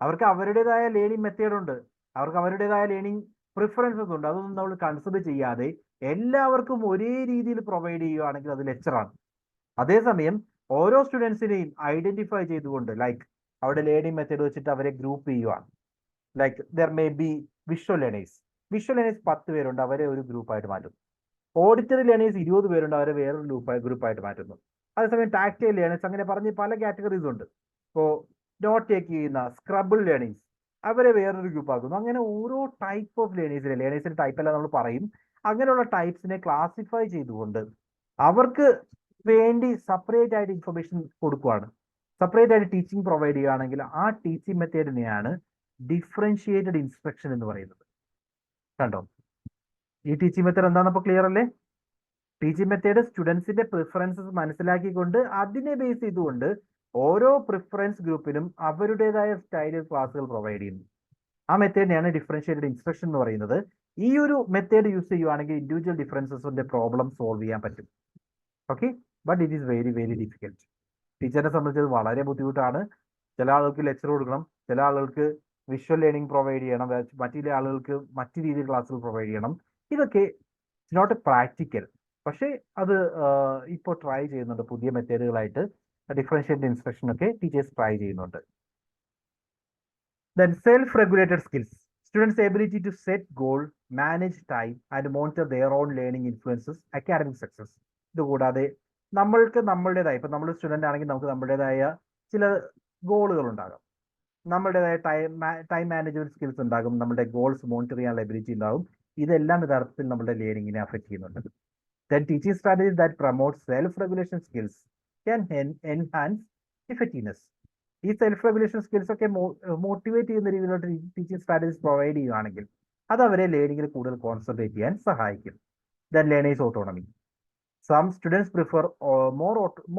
അവർക്ക് അവരുടേതായ ലേണിംഗ് മെത്തേഡ് ഉണ്ട്, അവർക്ക് അവരുടേതായ ലേണിംഗ് പ്രിഫറൻസസ് ഉണ്ട്. അതൊന്നും നമ്മൾ കൺസിഡർ ചെയ്യാതെ എല്ലാവർക്കും ഒരേ രീതിയിൽ പ്രൊവൈഡ് ചെയ്യുകയാണെങ്കിൽ അത് ലെക്ചറാണ്. അതേസമയം ഓരോ സ്റ്റുഡൻസിനെയും ഐഡന്റിഫൈ ചെയ്തുകൊണ്ട് ലൈക്ക് അവരുടെ ലേണിംഗ് മെത്തേഡ് വെച്ചിട്ട് അവരെ ഗ്രൂപ്പ് ചെയ്യുകയാണ്. Like there may be visual learners 10 പേരുണ്ട്, അവരെ ഒരു ഗ്രൂപ്പായിട്ട് മാറ്റുന്നു. ഓഡിറ്ററി ലേണേഴ്സ് 20 പേരുണ്ട്, അവരെ വേറൊരു ഗ്രൂപ്പായിട്ട് മാറ്റുന്നു. അതേസമയം ടാക്ടൈൽ ലേണേഴ്സ് അങ്ങനെ പറഞ്ഞ് പല കാറ്റഗറീസ് ഉണ്ട്. ഇപ്പോൾ നോട്ട് ടേക്ക് ചെയ്യുന്ന സ്ക്രബിൾ ലേണേഴ്സ് അവരെ വേറൊരു ഗ്രൂപ്പ് ആക്കുന്നു. അങ്ങനെ ഓരോ ടൈപ്പ് ഓഫ് ലേണേഴ്സിന്റെ ടൈപ്പ് എല്ലാം നമ്മൾ പറയും. അങ്ങനെയുള്ള ടൈപ്സിനെ ക്ലാസിഫൈ ചെയ്തുകൊണ്ട് അവർക്ക് വേണ്ടി സെപ്പറേറ്റ് ആയിട്ട് ഇൻഫർമേഷൻ കൊടുക്കുകയാണ്, സെപ്പറേറ്റ് ആയിട്ട് ടീച്ചിങ് പ്രൊവൈഡ് ചെയ്യുകയാണെങ്കിൽ ആ ടീച്ചിങ് മെത്തേഡിനെയാണ് ഡിഫറൻഷിയേറ്റഡ് ഇൻസ്ട്രക്ഷൻ എന്ന് പറയുന്നത്. കണ്ടോ, ഈ ടീച്ചിങ് മെത്തേഡ് എന്താണെന്നപ്പോൾ ക്ലിയർ അല്ലേ? ടീച്ചിങ് മെത്തേഡ് സ്റ്റുഡൻസിന്റെ പ്രിഫറൻസസ് മനസ്സിലാക്കിക്കൊണ്ട് അതിനെ ബേസ് ചെയ്തുകൊണ്ട് ഓരോ പ്രിഫറൻസ് ഗ്രൂപ്പിനും അവരുടേതായ സ്റ്റൈലിൽ ക്ലാസ്സുകൾ പ്രൊവൈഡ് ചെയ്യുന്നു. ആ മെത്തേഡിനെയാണ് ഡിഫറൻഷിയേറ്റഡ് ഇൻസ്ട്രക്ഷൻ എന്ന് പറയുന്നത്. ഈ ഒരു മെത്തേഡ് യൂസ് ചെയ്യുവാണെങ്കിൽ ഇൻഡിവിജ്വൽ ഡിഫറൻസസിന്റെ പ്രോബ്ലം സോൾവ് ചെയ്യാൻ പറ്റും. Okay, but it is very very difficult. ടീച്ചറിനെ സംബന്ധിച്ചത് വളരെ ബുദ്ധിമുട്ടാണ്. ചില ആളുകൾക്ക് ലെക്ചർ കൊടുക്കണം, ചില ആളുകൾക്ക് വിഷ്വൽ ലേണിംഗ് പ്രൊവൈഡ് ചെയ്യണം, മറ്റു ചില ആളുകൾക്ക് മറ്റു രീതിയിൽ ക്ലാസ്സുകൾ പ്രൊവൈഡ് ചെയ്യണം. ഇതൊക്കെ ഇറ്റ്സ് നോട്ട് എ പ്രാക്ടിക്കൽ. പക്ഷേ അത് ഇപ്പോൾ ട്രൈ ചെയ്യുന്നുണ്ട്, പുതിയ മെത്തേഡുകളായിട്ട് ഡിഫറൻഷിയേറ്റഡ് ഇൻസ്ട്രക്ഷൻ ഒക്കെ ടീച്ചേഴ്സ് ട്രൈ ചെയ്യുന്നുണ്ട്. Then self-regulated skills. Students' ability to set goal, manage time, and monitor their own learning influences academic success. ഇതുകൂടാതെ നമ്മൾക്ക് നമ്മളുടേതായ, ഇപ്പം നമ്മൾ സ്റ്റുഡൻ്റ് ആണെങ്കിൽ നമുക്ക് നമ്മുടേതായ ചില ഗോളുകൾ ഉണ്ടാകും, നമ്മുടേതായ ടൈം മാനേജ്മെന്റ് സ്കിൽസ് ഉണ്ടാകും, നമ്മുടെ ഗോൾസ് മോണിറ്റർ ചെയ്യാനുള്ള എബിലിറ്റി ഉണ്ടാകും. ഇതെല്ലാം യഥാർത്ഥത്തിൽ നമ്മുടെ ലേണിങ്ങിനെ അഫക്റ്റ് ചെയ്യുന്നുണ്ട്. Then teaching strategies that promote self-regulation skills can enhance effectiveness. ഈ സെൽഫ് റെഗുലേഷൻ സ്കിൽസ് ഒക്കെ മോട്ടിവേറ്റ് ചെയ്യുന്ന രീതിയിലുള്ള ടീച്ചിങ് സ്ട്രാറ്റജീസ് പ്രൊവൈഡ് ചെയ്യുകയാണെങ്കിൽ അത് അവരെ ലേണിംഗിൽ കൂടുതൽ കോൺസെൻട്രേറ്റ് ചെയ്യാൻ സഹായിക്കും. Then learners autonomy. Some students prefer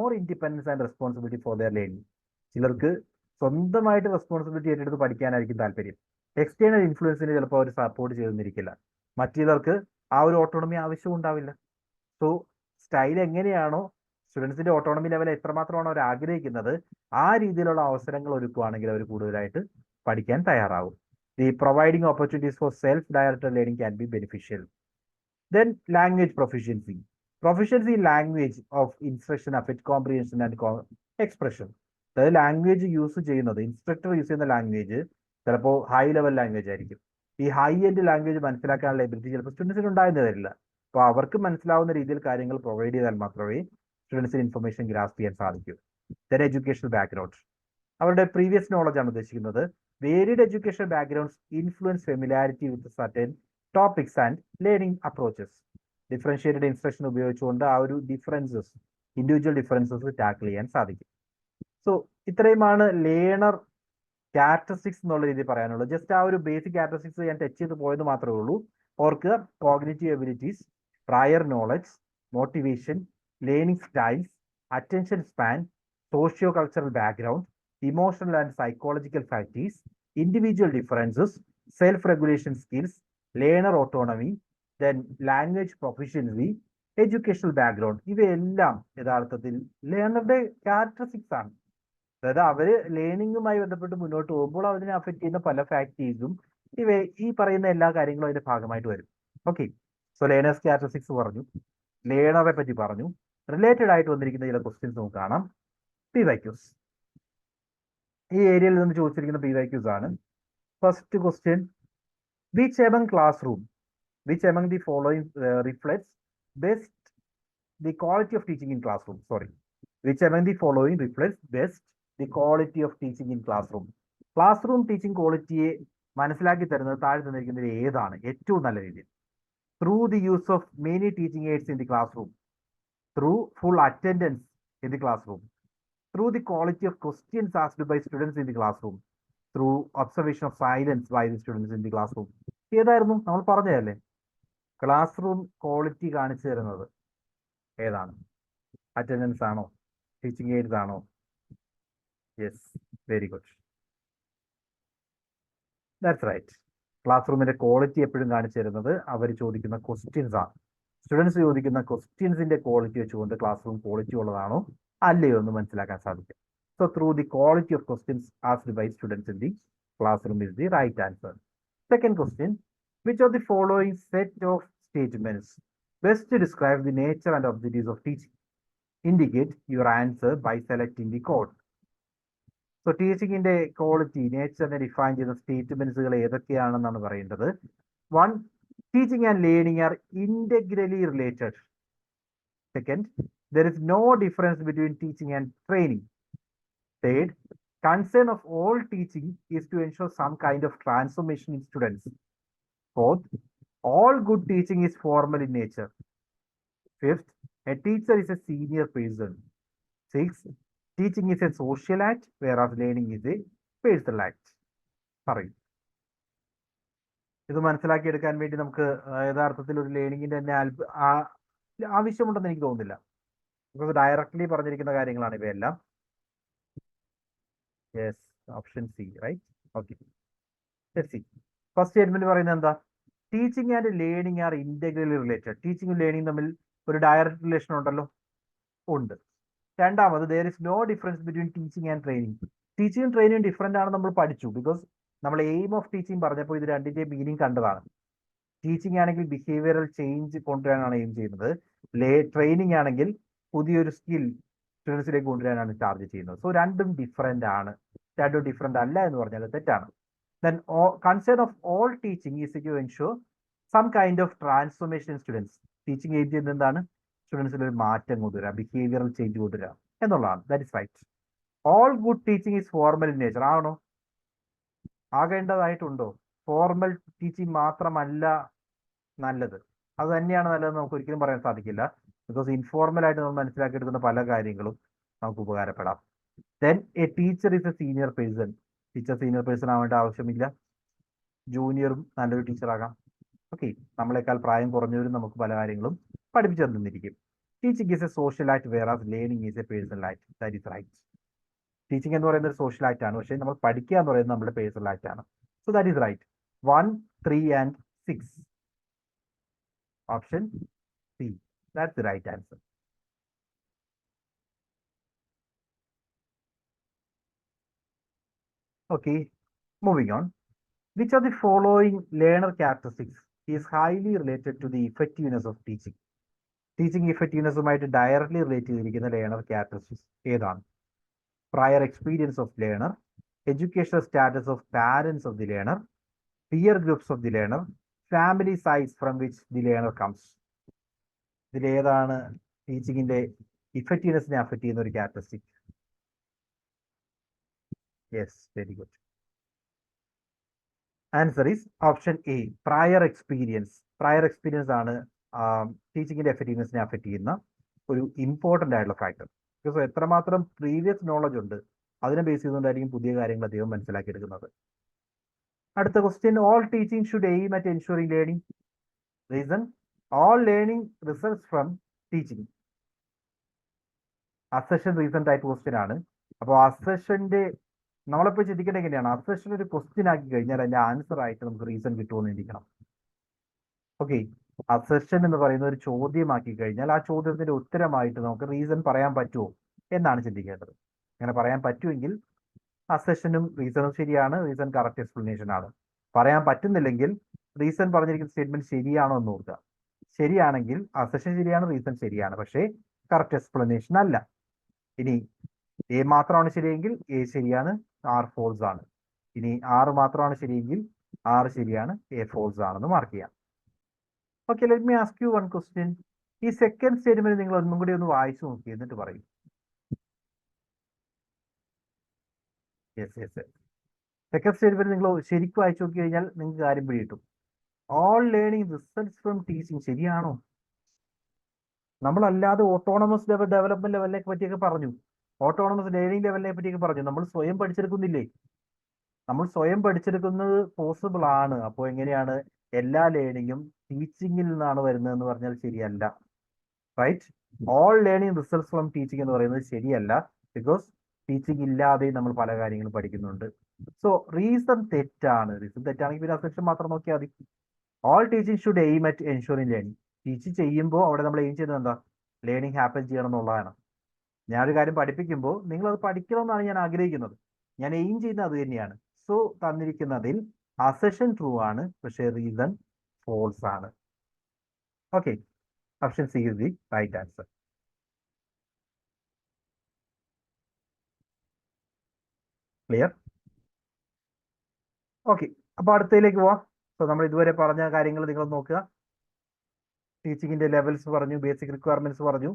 more independence and responsibility for their learning. ചിലർക്ക് സ്വന്തമായിട്ട് റെസ്പോൺസിബിലിറ്റി ഏറ്റെടുത്ത് പഠിക്കാനായിരിക്കും താല്പര്യം. എക്സ്റ്റേണൽ ഇൻഫ്ലുവൻസിന് ചിലപ്പോൾ അവർ സപ്പോർട്ട് ചെയ്തെന്നിരിക്കില്ല. മറ്റു ചിലർക്ക് ആ ഒരു ഓട്ടോണമി ആവശ്യവും ഉണ്ടാവില്ല. സോ സ്റ്റൈൽ എങ്ങനെയാണോ, സ്റ്റുഡൻസിന്റെ ഓട്ടോണമി ലെവൽ എത്രമാത്രമാണ് അവർ ആഗ്രഹിക്കുന്നത്, ആ രീതിയിലുള്ള അവസരങ്ങൾ ഒരുക്കുകയാണെങ്കിൽ അവർ കൂടുതലായിട്ട് പഠിക്കാൻ തയ്യാറാവും. The providing opportunities for self directed learning can be beneficial. Then language proficiency. Proficiency in language of instruction affect comprehension and expression. അതായത് ലാംഗ്വേജ് യൂസ് ചെയ്യുന്നത്, ഇൻസ്ട്രക്ടർ യൂസ് ചെയ്യുന്ന ലാംഗ്വേജ് ചിലപ്പോൾ ഹൈ ലെവൽ ലാംഗ്വേജ് ആയിരിക്കും. ഈ ഹൈ എൻഡ് ലാംഗ്വേജ് മനസ്സിലാക്കാനുള്ള ability ചിലപ്പോൾ സ്റ്റുഡൻസിന് ഉണ്ടായെന്ന് വരില്ല. അപ്പോൾ അവർക്ക് മനസ്സിലാവുന്ന രീതിയിൽ കാര്യങ്ങൾ പ്രൊവൈഡ് ചെയ്താൽ മാത്രമേ സ്റ്റുഡൻസിന് ഇൻഫർമേഷൻ ഗ്രാസ്പ് ചെയ്യാൻ സാധിക്കൂ. Then educational background. അവരുടെ പ്രീവിയസ് നോളജ് ആണ് ഉദ്ദേശിക്കുന്നത്. Varied education backgrounds influence familiarity with certain topics and learning approaches. Differentiated instruction ഉപയോഗിച്ചുകൊണ്ട് ആ ഒരു ഇൻഡിവിജ്വൽ ഡിഫറൻസസ് ടാക്കിൾ ചെയ്യാൻ സാധിക്കും. സോ ഇത്രയുമാണ് ലേണർ ക്യാരക്ടറിസ്റ്റിക്സ് എന്നുള്ള രീതിയിൽ പറയാനുള്ളത്. ജസ്റ്റ് ആ ഒരു ബേസിക് ക്യാരക്ടറിസ്റ്റിക്സ് ഞാൻ ടച്ച് ചെയ്ത് പോയത് മാത്രമേ ഉള്ളൂ. ഓർക്ക് cognitive abilities, prior knowledge, motivation, learning styles, attention span, socio cultural background, emotional and psychological factors, individual differences, self regulation skills, learner autonomy, then language proficiency, educational background, ഇവയെല്ലാം യഥാർത്ഥത്തിൽ ലേണറുടെ characteristics ആണ്. അതായത് അവര് ലേണിംഗുമായി ബന്ധപ്പെട്ട് മുന്നോട്ട് പോകുമ്പോൾ അതിനെ അഫക്ട് ചെയ്യുന്ന പല ഫാക്ടേഴ്സും ഈ പറയുന്ന എല്ലാ കാര്യങ്ങളും അതിന്റെ ഭാഗമായിട്ട് വരും. ഓക്കെ, സോ ലേണേഴ്സ് ക്യാരക്ടറിസ്റ്റിക്സ് പറഞ്ഞു, ലേണറെ പറ്റി പറഞ്ഞു. റിലേറ്റഡ് ആയിട്ട് വന്നിരിക്കുന്ന ചില ക്വസ്റ്റ്യൻസ് നമുക്ക് കാണാം. PYQs. ഈ ഏരിയയിൽ നിന്ന് ചോദിച്ചിരിക്കുന്ന PYQs ആണ്. First question, which among the following reflects best the quality of teaching in classroom? Which among the following reflects best the quality of teaching in classroom? Classroom teaching ക്വാളിറ്റിയെ മനസ്സിലാക്കി തരുന്നത് താഴെ തന്നിരിക്കുന്നത് ഏതാണ് ഏറ്റവും നല്ല രീതിയിൽ? Through the use of many teaching aids in the class room, through full attendance in the classroom, through the quality of questions asked by students in the classroom, through observation of silence by the students in the classroom. ഏതായിരുന്നു നമ്മൾ പറഞ്ഞതല്ലേ? Class room quality കാണിച്ചു തരുന്നത് ഏതാണ്? Attendance ആണോ? Teaching aids ആണോ? Yes, very good, that's right. Class റൂമിന്റെ quality എപ്പോഴും കാണിച്ചു തരുന്നത് അവർ ചോദിക്കുന്ന ക്വസ്റ്റ്യൻസ് ആണ്. സ്റ്റുഡൻസ് ചോദിക്കുന്ന ക്വസ്റ്റ്യൻസിന്റെ ക്വാളിറ്റി വെച്ചുകൊണ്ട് ക്ലാസ് റൂം ക്വാളിറ്റി ഉള്ളതാണോ അല്ലയോ എന്ന് മനസ്സിലാക്കാൻ സാധിക്കും. So through the quality of questions asked by students in the class room is the right answer. Second question, which of the following set of statements best describe the nature and objectives of teaching? Indicate your answer by selecting the code. So ടീച്ചിങ്ങിന്റെ quality നേച്ചറിനെ define ചെയ്യുന്ന സ്റ്റേറ്റ്മെന്റ്സുകൾ ഏതൊക്കെയാണെന്നാണ് പറയേണ്ടത്. 1. Teaching and learning are integrally related. Second, there is no difference between teaching and training. Third, concern of all teaching is to ensure some kind of transformation in students. Fourth, all good teaching is formal in nature. Fifth, a teacher is a senior person. Sixth, teaching is a social act, whereas learning is a personal act. Sorry. ഇത് മനസ്സിലാക്കിയെടുക്കാൻ വേണ്ടി നമുക്ക് യഥാർത്ഥത്തിൽ ഒരു ലേണിങ്ങിന്റെ തന്നെ ആവശ്യമുണ്ടെന്ന് എനിക്ക് തോന്നുന്നില്ല. Because directly പറഞ്ഞിരിക്കുന്ന കാര്യങ്ങളാണ് ഇവയെല്ലാം. Yes, option C, right. Okay, let's see. First statement പറയുന്നത് എന്താ? Teaching and learning are integrally related. ടീച്ചിങ്ങും ലേണിംഗ് തമ്മിൽ ഒരു ഡയറക്റ്റ് റിലേഷൻ ഉണ്ടല്ലോ, ഉണ്ട്. രണ്ടാമത്, there is no difference between teaching and training. ടീച്ചിങ്ങും ട്രെയിനിങ്ങും ഡിഫറെന്റ് ആണ് നമ്മൾ പഠിച്ചു. ബിക്കോസ് നമ്മൾ എയിം ഓഫ് ടീച്ചിങ് പറഞ്ഞപ്പോൾ ഇത് രണ്ടിന്റെ മീനിങ് കണ്ടതാണ്. ടീച്ചിങ് ആണെങ്കിൽ ബിഹേവിയറൽ ചേഞ്ച് കൊണ്ടുവരാനാണ് എയിം ചെയ്യുന്നത്. ട്രെയിനിങ് ആണെങ്കിൽ പുതിയൊരു സ്കിൽ സ്റ്റുഡൻസിലേക്ക് കൊണ്ടുവരാനാണ് ചാർജ് ചെയ്യുന്നത്. സോ രണ്ടും ഡിഫറെന്റ് ആണ്. രണ്ടും ഡിഫറെന്റ് അല്ല എന്ന് പറഞ്ഞാൽ തെറ്റാണ്. Then concern of all teaching is to ensure some kind of transformation in students. Teaching aim ചെയ്യുന്നത് എന്താണ്? സ്റ്റുഡൻസിൽ ഒരു മാറ്റം കൊണ്ടുവരാം, ബിഹേവിയറൽ ചേഞ്ച് കൊണ്ടുവരാം എന്നുള്ളതാണ്. That is right. All good teaching is formal in nature. ആണോ? ആകേണ്ടതായിട്ടുണ്ടോ? ഫോർമൽ ടീച്ചിങ് മാത്രമല്ല നല്ലത്. അത് തന്നെയാണ് നല്ലതെന്ന് നമുക്ക് ഒരിക്കലും പറയാൻ സാധിക്കില്ല. ബിക്കോസ് ഇൻഫോർമൽ ആയിട്ട് നമ്മൾ മനസ്സിലാക്കിയെടുക്കുന്ന പല കാര്യങ്ങളും നമുക്ക് ഉപകാരപ്പെടാം. Then a teacher is a senior person. Teacher senior person ആവേണ്ട ആവശ്യമില്ല. ജൂനിയറും നല്ലൊരു ടീച്ചറാകാം. ഓക്കെ, നമ്മളെക്കാൾ പ്രായം കുറഞ്ഞവരും നമുക്ക് പല കാര്യങ്ങളും പഠിപ്പിച്ചു തന്നിരിക്കും. Teaching is a social act, whereas learning is a personal act. That is right. Teaching എന്ന് പറയുന്നത് ഒരു സോഷ്യൽ ആക്ട് ആണ്, പക്ഷേ നമ്മൾ പഠിക്കുക എന്ന് പറയുന്നത് നമ്മുടെ പേഴ്സണൽ ആക്ട് ആണ്. So that is right. 1, 3 and 6. Option C. That's the right answer. Okay, moving on. Which of the following learner characteristics is highly related to the effectiveness of teaching? Teaching effectiveness-ഉമായിട്ട് directly relate ചെയ്തിരിക്കുന്ന learner characteristics ഏതാണ്? Prior experience of learner, educational status of parents of the learner, peer groups of the learner, family size from which the learner comes. ഇതിൽ ഏതാണ് ടീച്ചിങ്ങിന്റെ ഇഫക്റ്റീവ്നെസ്സിനെ affect ചെയ്യുന്ന ഒരു characteristic? Yes, very good. Answer is option A, prior experience. Prior experience ആണ് ടീച്ചിങ്ങിന്റെ എഫക്റ്റീവ്നെസ്സിനെ affect ചെയ്യുന്ന ഒരു important ആയിട്ടുള്ള ഫാക്ടർ. ബിക്കോസ് എത്രമാത്രം പ്രീവിയസ് നോളജ് ഉണ്ട് അതിനെ ബേസ് ചെയ്തുകൊണ്ടായിരിക്കും പുതിയ കാര്യങ്ങൾ അധികം മനസ്സിലാക്കിയെടുക്കുന്നത്. അടുത്ത question, all teaching should aim at ensuring learning. Reason, all learning results from teaching. Assertion reason type question ആണ്. അപ്പോൾ അസെഷന്റെ നമ്മളിപ്പോൾ ചിന്തിക്കേണ്ടത് എങ്ങനെയാണ്? അസെഷൻ ഒരു ക്വസ്റ്റ്യൻ ആക്കി കഴിഞ്ഞാൽ അതിന്റെ ആൻസർ ആയിട്ട് നമുക്ക് റീസൺ കിട്ടുമെന്ന് ചിന്തിക്കണം. ഓക്കെ, അസെഷൻ എന്ന് പറയുന്ന ഒരു ചോദ്യമാക്കി കഴിഞ്ഞാൽ ആ ചോദ്യത്തിന്റെ ഉത്തരമായിട്ട് നമുക്ക് റീസൺ പറയാൻ പറ്റുമോ എന്നാണ് ചിന്തിക്കേണ്ടത്. അങ്ങനെ പറയാൻ പറ്റുമെങ്കിൽ അസെഷനും റീസണും ശരിയാണ്, റീസൺ കറക്റ്റ് എക്സ്പ്ലനേഷൻ ആണ്. പറയാൻ പറ്റുന്നില്ലെങ്കിൽ റീസൺ പറഞ്ഞിരിക്കുന്ന സ്റ്റേറ്റ്മെന്റ് ശരിയാണോ എന്ന് ഓർക്കുക. ശരിയാണെങ്കിൽ അസെഷൻ ശരിയാണ്, റീസൺ ശരിയാണ്, പക്ഷേ കറക്റ്റ് എക്സ്പ്ലനേഷൻ അല്ല. ഇനി എ മാത്രമാണ് ശരിയെങ്കിൽ എ ശരിയാണ്, ആർ ഫോൾസ് ആണ്. ഇനി ആറ് മാത്രമാണ് ശരിയെങ്കിൽ ആറ് ശരിയാണ്, എ ഫോൾസ് ആണെന്ന് മാർക്ക് ചെയ്യാം. Okay, let me ask you one question. ഈ സെക്കൻഡ് സ്റ്റേറ്റ്മെന്റ് നിങ്ങൾ ഒന്നും കൂടി ഒന്ന് വായിച്ചു നോക്കി എന്നിട്ട് പറയും. യെസ് യെസ്, സെക്കൻഡ് സ്റ്റേറ്റ്മെന്റ് നിങ്ങൾ ശരിക്കും വായിച്ചു നോക്കി കഴിഞ്ഞാൽ നിങ്ങൾക്ക് കാര്യം പിടികിട്ടും. All learning results from teaching ശരിയാണോ? നമ്മളല്ലാതെ ഓട്ടോണമസ് ഡെവലപ്മെന്റ് ലെവലിനെ പറ്റിയൊക്കെ പറഞ്ഞു, ഓട്ടോണമസ് ലേണിംഗ് ലെവലിനെ പറ്റിയൊക്കെ പറഞ്ഞു. നമ്മൾ സ്വയം പഠിച്ചെടുക്കുന്നില്ലേ? നമ്മൾ സ്വയം പഠിച്ചെടുക്കുന്നത് പോസിബിൾ ആണ്. അപ്പോൾ എങ്ങനെയാണ് എല്ലാ ലേണിങ്ങും ടീച്ചിങ്ങിൽ നിന്നാണ് വരുന്നതെന്ന് പറഞ്ഞാൽ ശരിയല്ല. Right, all learning results from teaching എന്ന് പറയുന്നത് ശരിയല്ല. ബിക്കോസ് ടീച്ചിങ് ഇല്ലാതെ നമ്മൾ പല കാര്യങ്ങളും പഠിക്കുന്നുണ്ട്. സോ റീസൺ തെറ്റാണ്. റീസൺ തെറ്റാണെങ്കിൽ പിന്നെ അസെഷൻ മാത്രം നോക്കിയാൽ മതി. All teaching should aim at ensuring learning. Teach ചെയ്യുമ്പോൾ അവിടെ നമ്മൾ എയിം ചെയ്യുന്നത് എന്താ? ലേണിംഗ് ഹാപ്പൻ ചെയ്യണം എന്നുള്ളതാണ്. ഞാനൊരു കാര്യം പഠിപ്പിക്കുമ്പോൾ നിങ്ങളത് പഠിക്കണമെന്നാണ് ഞാൻ ആഗ്രഹിക്കുന്നത്. ഞാൻ എയിം ചെയ്യുന്നത് അത് തന്നെയാണ്. സോ തന്നിരിക്കുന്നതിൽ അസഷൻ ട്രൂ ആണ്, പക്ഷേ റീസൺ ഫോൾസ് ആണ്. Okay, option C is the right answer. Clear? Okay, അപ്പോൾ അടുത്തതിലേക്ക് പോവാം. സോ നമ്മൾ ഇതുവരെ പറഞ്ഞ കാര്യങ്ങൾ നിങ്ങൾ നോക്കുക. ടീച്ചിങ്ങിന്റെ ലെവൽസ് പറഞ്ഞു, ബേസിക് റിക്വയർമെന്റ്സ് പറഞ്ഞു,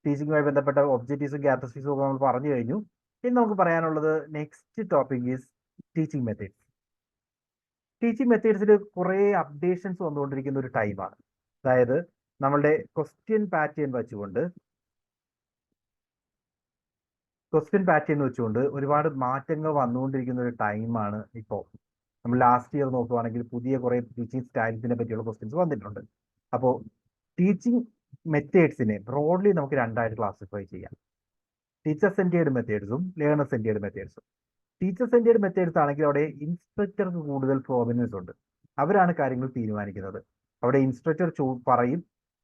ടീച്ചിങ്ങുമായി ബന്ധപ്പെട്ട ഒബ്ജക്റ്റീവ്സും ക്യാരക്ടറിസ്റ്റിക്സും ഒക്കെ നമ്മൾ പറഞ്ഞു കഴിഞ്ഞു. ഇനി നമുക്ക് പറയാനുള്ളത് next topic is teaching methods. Teaching മെത്തേഡ്സിൽ കുറേ അപ്ഡേഷൻസ് വന്നുകൊണ്ടിരിക്കുന്ന ഒരു ടൈമാണ്. അതായത് നമ്മളുടെ ക്വസ്റ്റ്യൻ പാറ്റേൺ വെച്ചുകൊണ്ട് ഒരുപാട് മാറ്റങ്ങൾ വന്നുകൊണ്ടിരിക്കുന്ന ഒരു ടൈമാണ് ഇപ്പോൾ. നമ്മൾ ലാസ്റ്റ് ഇയർ നോക്കുകയാണെങ്കിൽ പുതിയ കുറേ ടീച്ചിങ് സ്റ്റൈൽസിനെ പറ്റിയുള്ള ക്വസ്റ്റ്യൻസ് വന്നിട്ടുണ്ട്. അപ്പോൾ ടീച്ചിങ് മെത്തേഡ്സിനെ ബ്രോഡ്ലി നമുക്ക് രണ്ടായിട്ട് ക്ലാസിഫൈ ചെയ്യാം. ടീച്ചർ സെന്റേർഡ് മെത്തേഡ്സും ലേണർ സെന്റേർഡ് മെത്തേഡ്സും. ടീച്ചർ സെന്റേർഡ് മെത്തേഡ്സ് ആണെങ്കിൽ അവിടെ ഇൻസ്ട്രക്ടർക്ക് കൂടുതൽ പ്രോമിനൻസ് ഉണ്ട്. അവരാണ് കാര്യങ്ങൾ തീരുമാനിക്കുന്നത്. അവിടെ ഇൻസ്ട്രക്ടർ പറയും,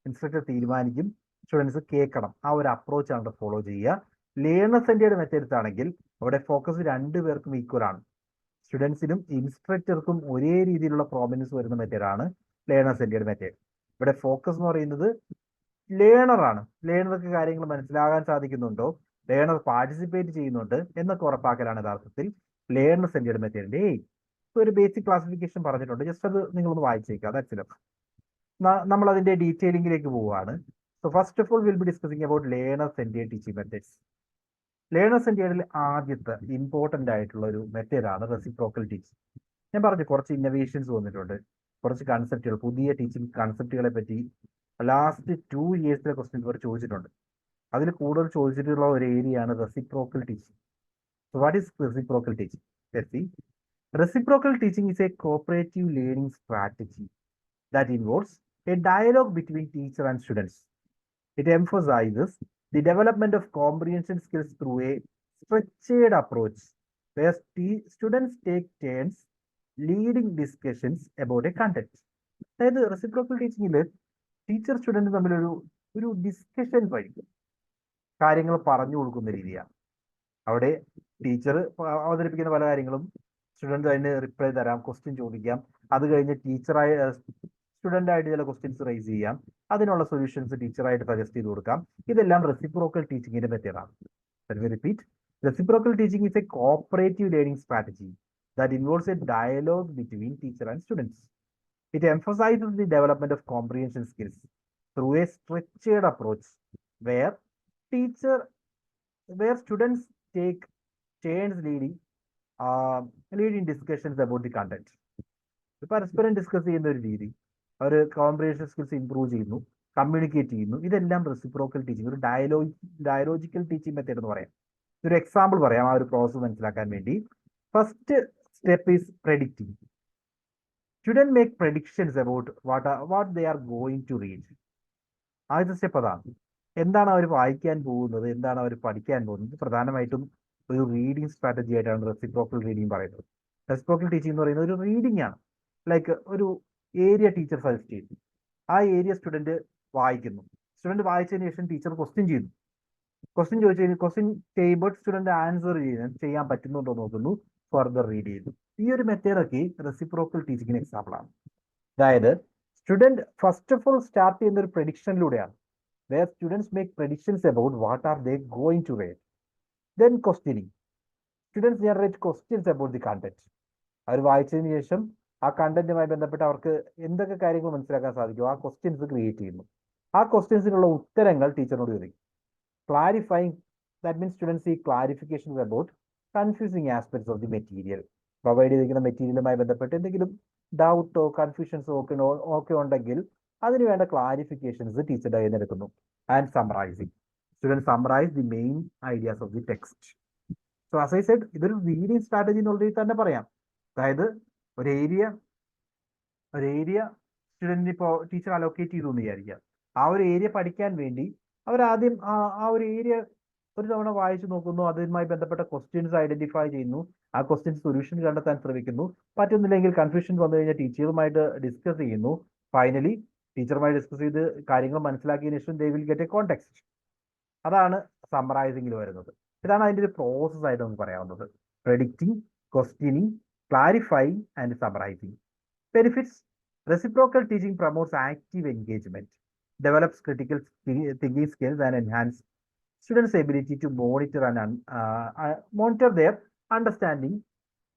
ഇൻസ്ട്രക്ടർ തീരുമാനിക്കും, സ്റ്റുഡൻസ് കേൾക്കണം. ആ ഒരു അപ്രോച്ചാണ് അവിടെ ഫോളോ ചെയ്യുക. ലേണർ സെന്റേർഡ് മെത്തേഡ്സ് ആണെങ്കിൽ അവിടെ ഫോക്കസ് രണ്ടുപേർക്കും ഈക്വൽ ആണ്. സ്റ്റുഡൻസിനും ഇൻസ്ട്രക്ടർക്കും ഒരേ രീതിയിലുള്ള പ്രോമിനൻസ് വരുന്ന മെത്തേഡാണ് ലേണർ സെന്റേർഡ് മെത്തേഡ്. ഇവിടെ ഫോക്കസ് എന്ന് പറയുന്നത് ലേണറാണ്. ലേണർക്ക് കാര്യങ്ങൾ മനസ്സിലാകാൻ സാധിക്കുന്നുണ്ടോ, ലേണർ പാർട്ടിസിപ്പേറ്റ് ചെയ്യുന്നുണ്ട് എന്നൊക്കെ ഉറപ്പാക്കലാണ് യഥാർത്ഥത്തിൽ ലേണർ സെന്റേർഡ് മെത്തേഡിന്റെ എയിം. ഒരു ബേസിക് ക്ലാസിഫിക്കേഷൻ പറഞ്ഞിട്ടുണ്ട്, ജസ്റ്റ് അത് നിങ്ങളൊന്ന് വായിച്ചേക്കുക. That's enough. നമ്മൾ അതിന്റെ ഡീറ്റെയിലിംഗിലേക്ക് പോവുകയാണ്. So first of all will be discussing about learner centred teaching methods. Learner സെന്റേർഡിൽ ആദ്യത്തെ ഇമ്പോർട്ടന്റ് ആയിട്ടുള്ള ഒരു മെത്തേഡാണ് റെസിപ്രോക്കൽ ടീച്ചിങ്. ഞാൻ പറഞ്ഞു കുറച്ച് ഇന്നോവേഷൻസ് വന്നിട്ടുണ്ട്, കുറച്ച് കൺസെപ്റ്റുകൾ, പുതിയ ടീച്ചിങ് കൺസെപ്റ്റുകളെ പറ്റി ലാസ്റ്റ് 2 ഇയേഴ്സിലെ ക്വസ്റ്റ്യൻ പേപ്പർ ചോദിച്ചിട്ടുണ്ട്. അതിൽ കൂടുതൽ ചോദിച്ചിട്ടുള്ള ഒരു ഏരിയയാണ് reciprocal teaching. So what is reciprocal teaching? Let's see. Reciprocal teaching is a cooperative learning strategy that involves a dialogue between teacher and students. It emphasizes the development of comprehension skills through a structured approach where students take turns leading discussions about a content. അതായത് reciprocal ടീച്ചിങ്ങിൽ teacher student തമ്മിലൊരു discussion വഴി കാര്യങ്ങൾ പറഞ്ഞു കൊടുക്കുന്ന രീതിയാണ്. അവിടെ teacher അവതരിപ്പിക്കുന്ന പല കാര്യങ്ങളും സ്റ്റുഡൻറ് അതിന് റിപ്ലൈ തരാം, ക്വസ്റ്റ്യൻ ചോദിക്കാം, അത് കഴിഞ്ഞ് സ്റ്റുഡൻ്റായിട്ട് ചില ക്വസ്റ്റ്യൻസ് റൈസ് ചെയ്യാം, അതിനുള്ള സൊല്യൂഷൻസ് ടീച്ചറായിട്ട് സജസ്റ്റ് ചെയ്ത് കൊടുക്കാം. ഇതെല്ലാം റെസിപ്രോക്കൽ ടീച്ചിങ്ങിന്റെ മെത്തേഡാണ്. Repeat. Reciprocal teaching is a cooperative learning strategy that involves a dialogue between teacher and students. It emphasizes the development of comprehension skills through a structured approach where students take turns leading discussions about the content. പരസ്പരം discuss ചെയ്യുന്ന ഒരു രീതി, അവർ comprehension skills improve ചെയ്യുന്നു, communicate ചെയ്യുന്നു. ഇതെല്ലാം reciprocal teaching, ഒരു ഡയലോജിക്കൽ teaching method എന്ന് പറയാം. ഒരു എക്സാമ്പിൾ പറയാം ആ ഒരു പ്രോസസ് മനസ്സിലാക്കാൻ വേണ്ടി. First step is predicting. Student make predictions about what they are going to read. ആദ്യത്തെ സ്റ്റെപ്പ് അതാണ്. എന്താണ് അവർ വായിക്കാൻ പോകുന്നത്, എന്താണ് അവർ പഠിക്കാൻ പോകുന്നത്. പ്രധാനമായിട്ടും ഒരു റീഡിങ് സ്ട്രാറ്റജി ആയിട്ടാണ് റെസിപ്രോക്കൽ റീഡിങ് പറയുന്നത്. റെസിപ്രോക്കൽ ടീച്ചിങ് എന്ന് പറയുന്നത് ഒരു റീഡിംഗ് ആണ്. ലൈക്ക് ഒരു ഏരിയ ടീച്ചർ സജസ്റ്റ് ചെയ്യുന്നു, ആ ഏരിയ സ്റ്റുഡൻറ് വായിക്കുന്നു. സ്റ്റുഡൻറ് വായിച്ചതിന് ശേഷം ടീച്ചർ ക്വസ്റ്റ്യൻ ചെയ്യുന്നു. ക്വസ്റ്റ്യൻ ചെയ്യുമ്പോൾ സ്റ്റുഡൻറ് ആൻസർ ചെയ്യാൻ പറ്റുന്നുണ്ടോ നോക്കുന്നു, ഫർദർ റീഡ് ചെയ്യുന്നു. ഈ ഒരു മെത്തേഡൊക്കെ റെസിപ്രോക്കൽ ടീച്ചിങ്ങിന് എക്സാമ്പിൾ ആണ്. അതായത് student first of all start ചെയ്യുന്ന ഒരു പ്രഡിക്ഷനിലൂടെയാണ്. where students make predictions about what are they going to read. Then questioning. Students generate questions about the content. അവർ വായിച്ചതിന് ശേഷം ആ കണ്ടന്റുമായി ബന്ധപ്പെട്ട് അവർക്ക് എന്തൊക്കെ കാര്യങ്ങൾ മനസ്സിലാക്കാൻ സാധിക്കും, ആ ക്വസ്റ്റ്യൻസ് ക്രിയേറ്റ് ചെയ്യുന്നു. ആ ക്വസ്റ്റ്യൻസിനുള്ള ഉത്തരങ്ങൾ ടീച്ചറിനോട് ചോദിക്കും. Clarifying, that means students seek clarifications about confusing aspects of the material. Provide ചെയ്തിരിക്കുന്ന മെറ്റീരിയലുമായി ബന്ധപ്പെട്ട് എന്തെങ്കിലും ഡൗട്ടോ കൺഫ്യൂഷൻസോ ഒക്കെ ഉണ്ടെങ്കിൽ അതിന് വേണ്ട ക്ലാരിഫിക്കേഷൻസ് ടീച്ചറുടെ കയ്യിൽ നിന്ന് എടുക്കുന്നു. And summarising. Student summarise the main ideas of the text. So as I said, ഇതൊരു റീഡിങ് സ്ട്രാറ്റജി എന്നുള്ളത് തന്നെ പറയാം. അതായത് ഒരു ഏരിയ സ്റ്റുഡൻറ്റിന് ഇപ്പോൾ ടീച്ചർ അലോക്കേറ്റ് ചെയ്തു എന്ന് വിചാരിക്കുക. ആ ഒരു ഏരിയ പഠിക്കാൻ വേണ്ടി അവരാദ്യം ആ ഒരു ഏരിയ ഒരു തവണ വായിച്ചു നോക്കുന്നു, അതുമായി ബന്ധപ്പെട്ട ക്വസ്റ്റ്യൻസ് ഐഡന്റിഫൈ ചെയ്യുന്നു, ആ ക്വസ്റ്റ്യൻസ് സൊല്യൂഷൻ കണ്ടെത്താൻ ശ്രമിക്കുന്നു. പറ്റുന്നില്ലെങ്കിൽ കൺഫ്യൂഷൻ വന്നു കഴിഞ്ഞാൽ ടീച്ചറുമായിട്ട് ഡിസ്കസ് ചെയ്യുന്നു. ഫൈനലി ടീച്ചറുമായി ഡിസ്കസ് ചെയ്ത് കാര്യങ്ങൾ മനസ്സിലാക്കിയതിനു ശേഷം ദേ വിൽ ഗെറ്റ് എ കോണ്ടെക്സ്റ്റ്. അതാണ് സമ്മറൈസിംഗിൽ വരുന്നത്. ഇതാണ് അതിൻ്റെ ഒരു പ്രോസസ് ആയിട്ട് നമുക്ക് പറയാവുന്നത്. Predicting, questioning, clarifying and summarising. Benefits: reciprocal teaching promotes active engagement, develops critical thinking skills and enhance students' ability to monitor their understanding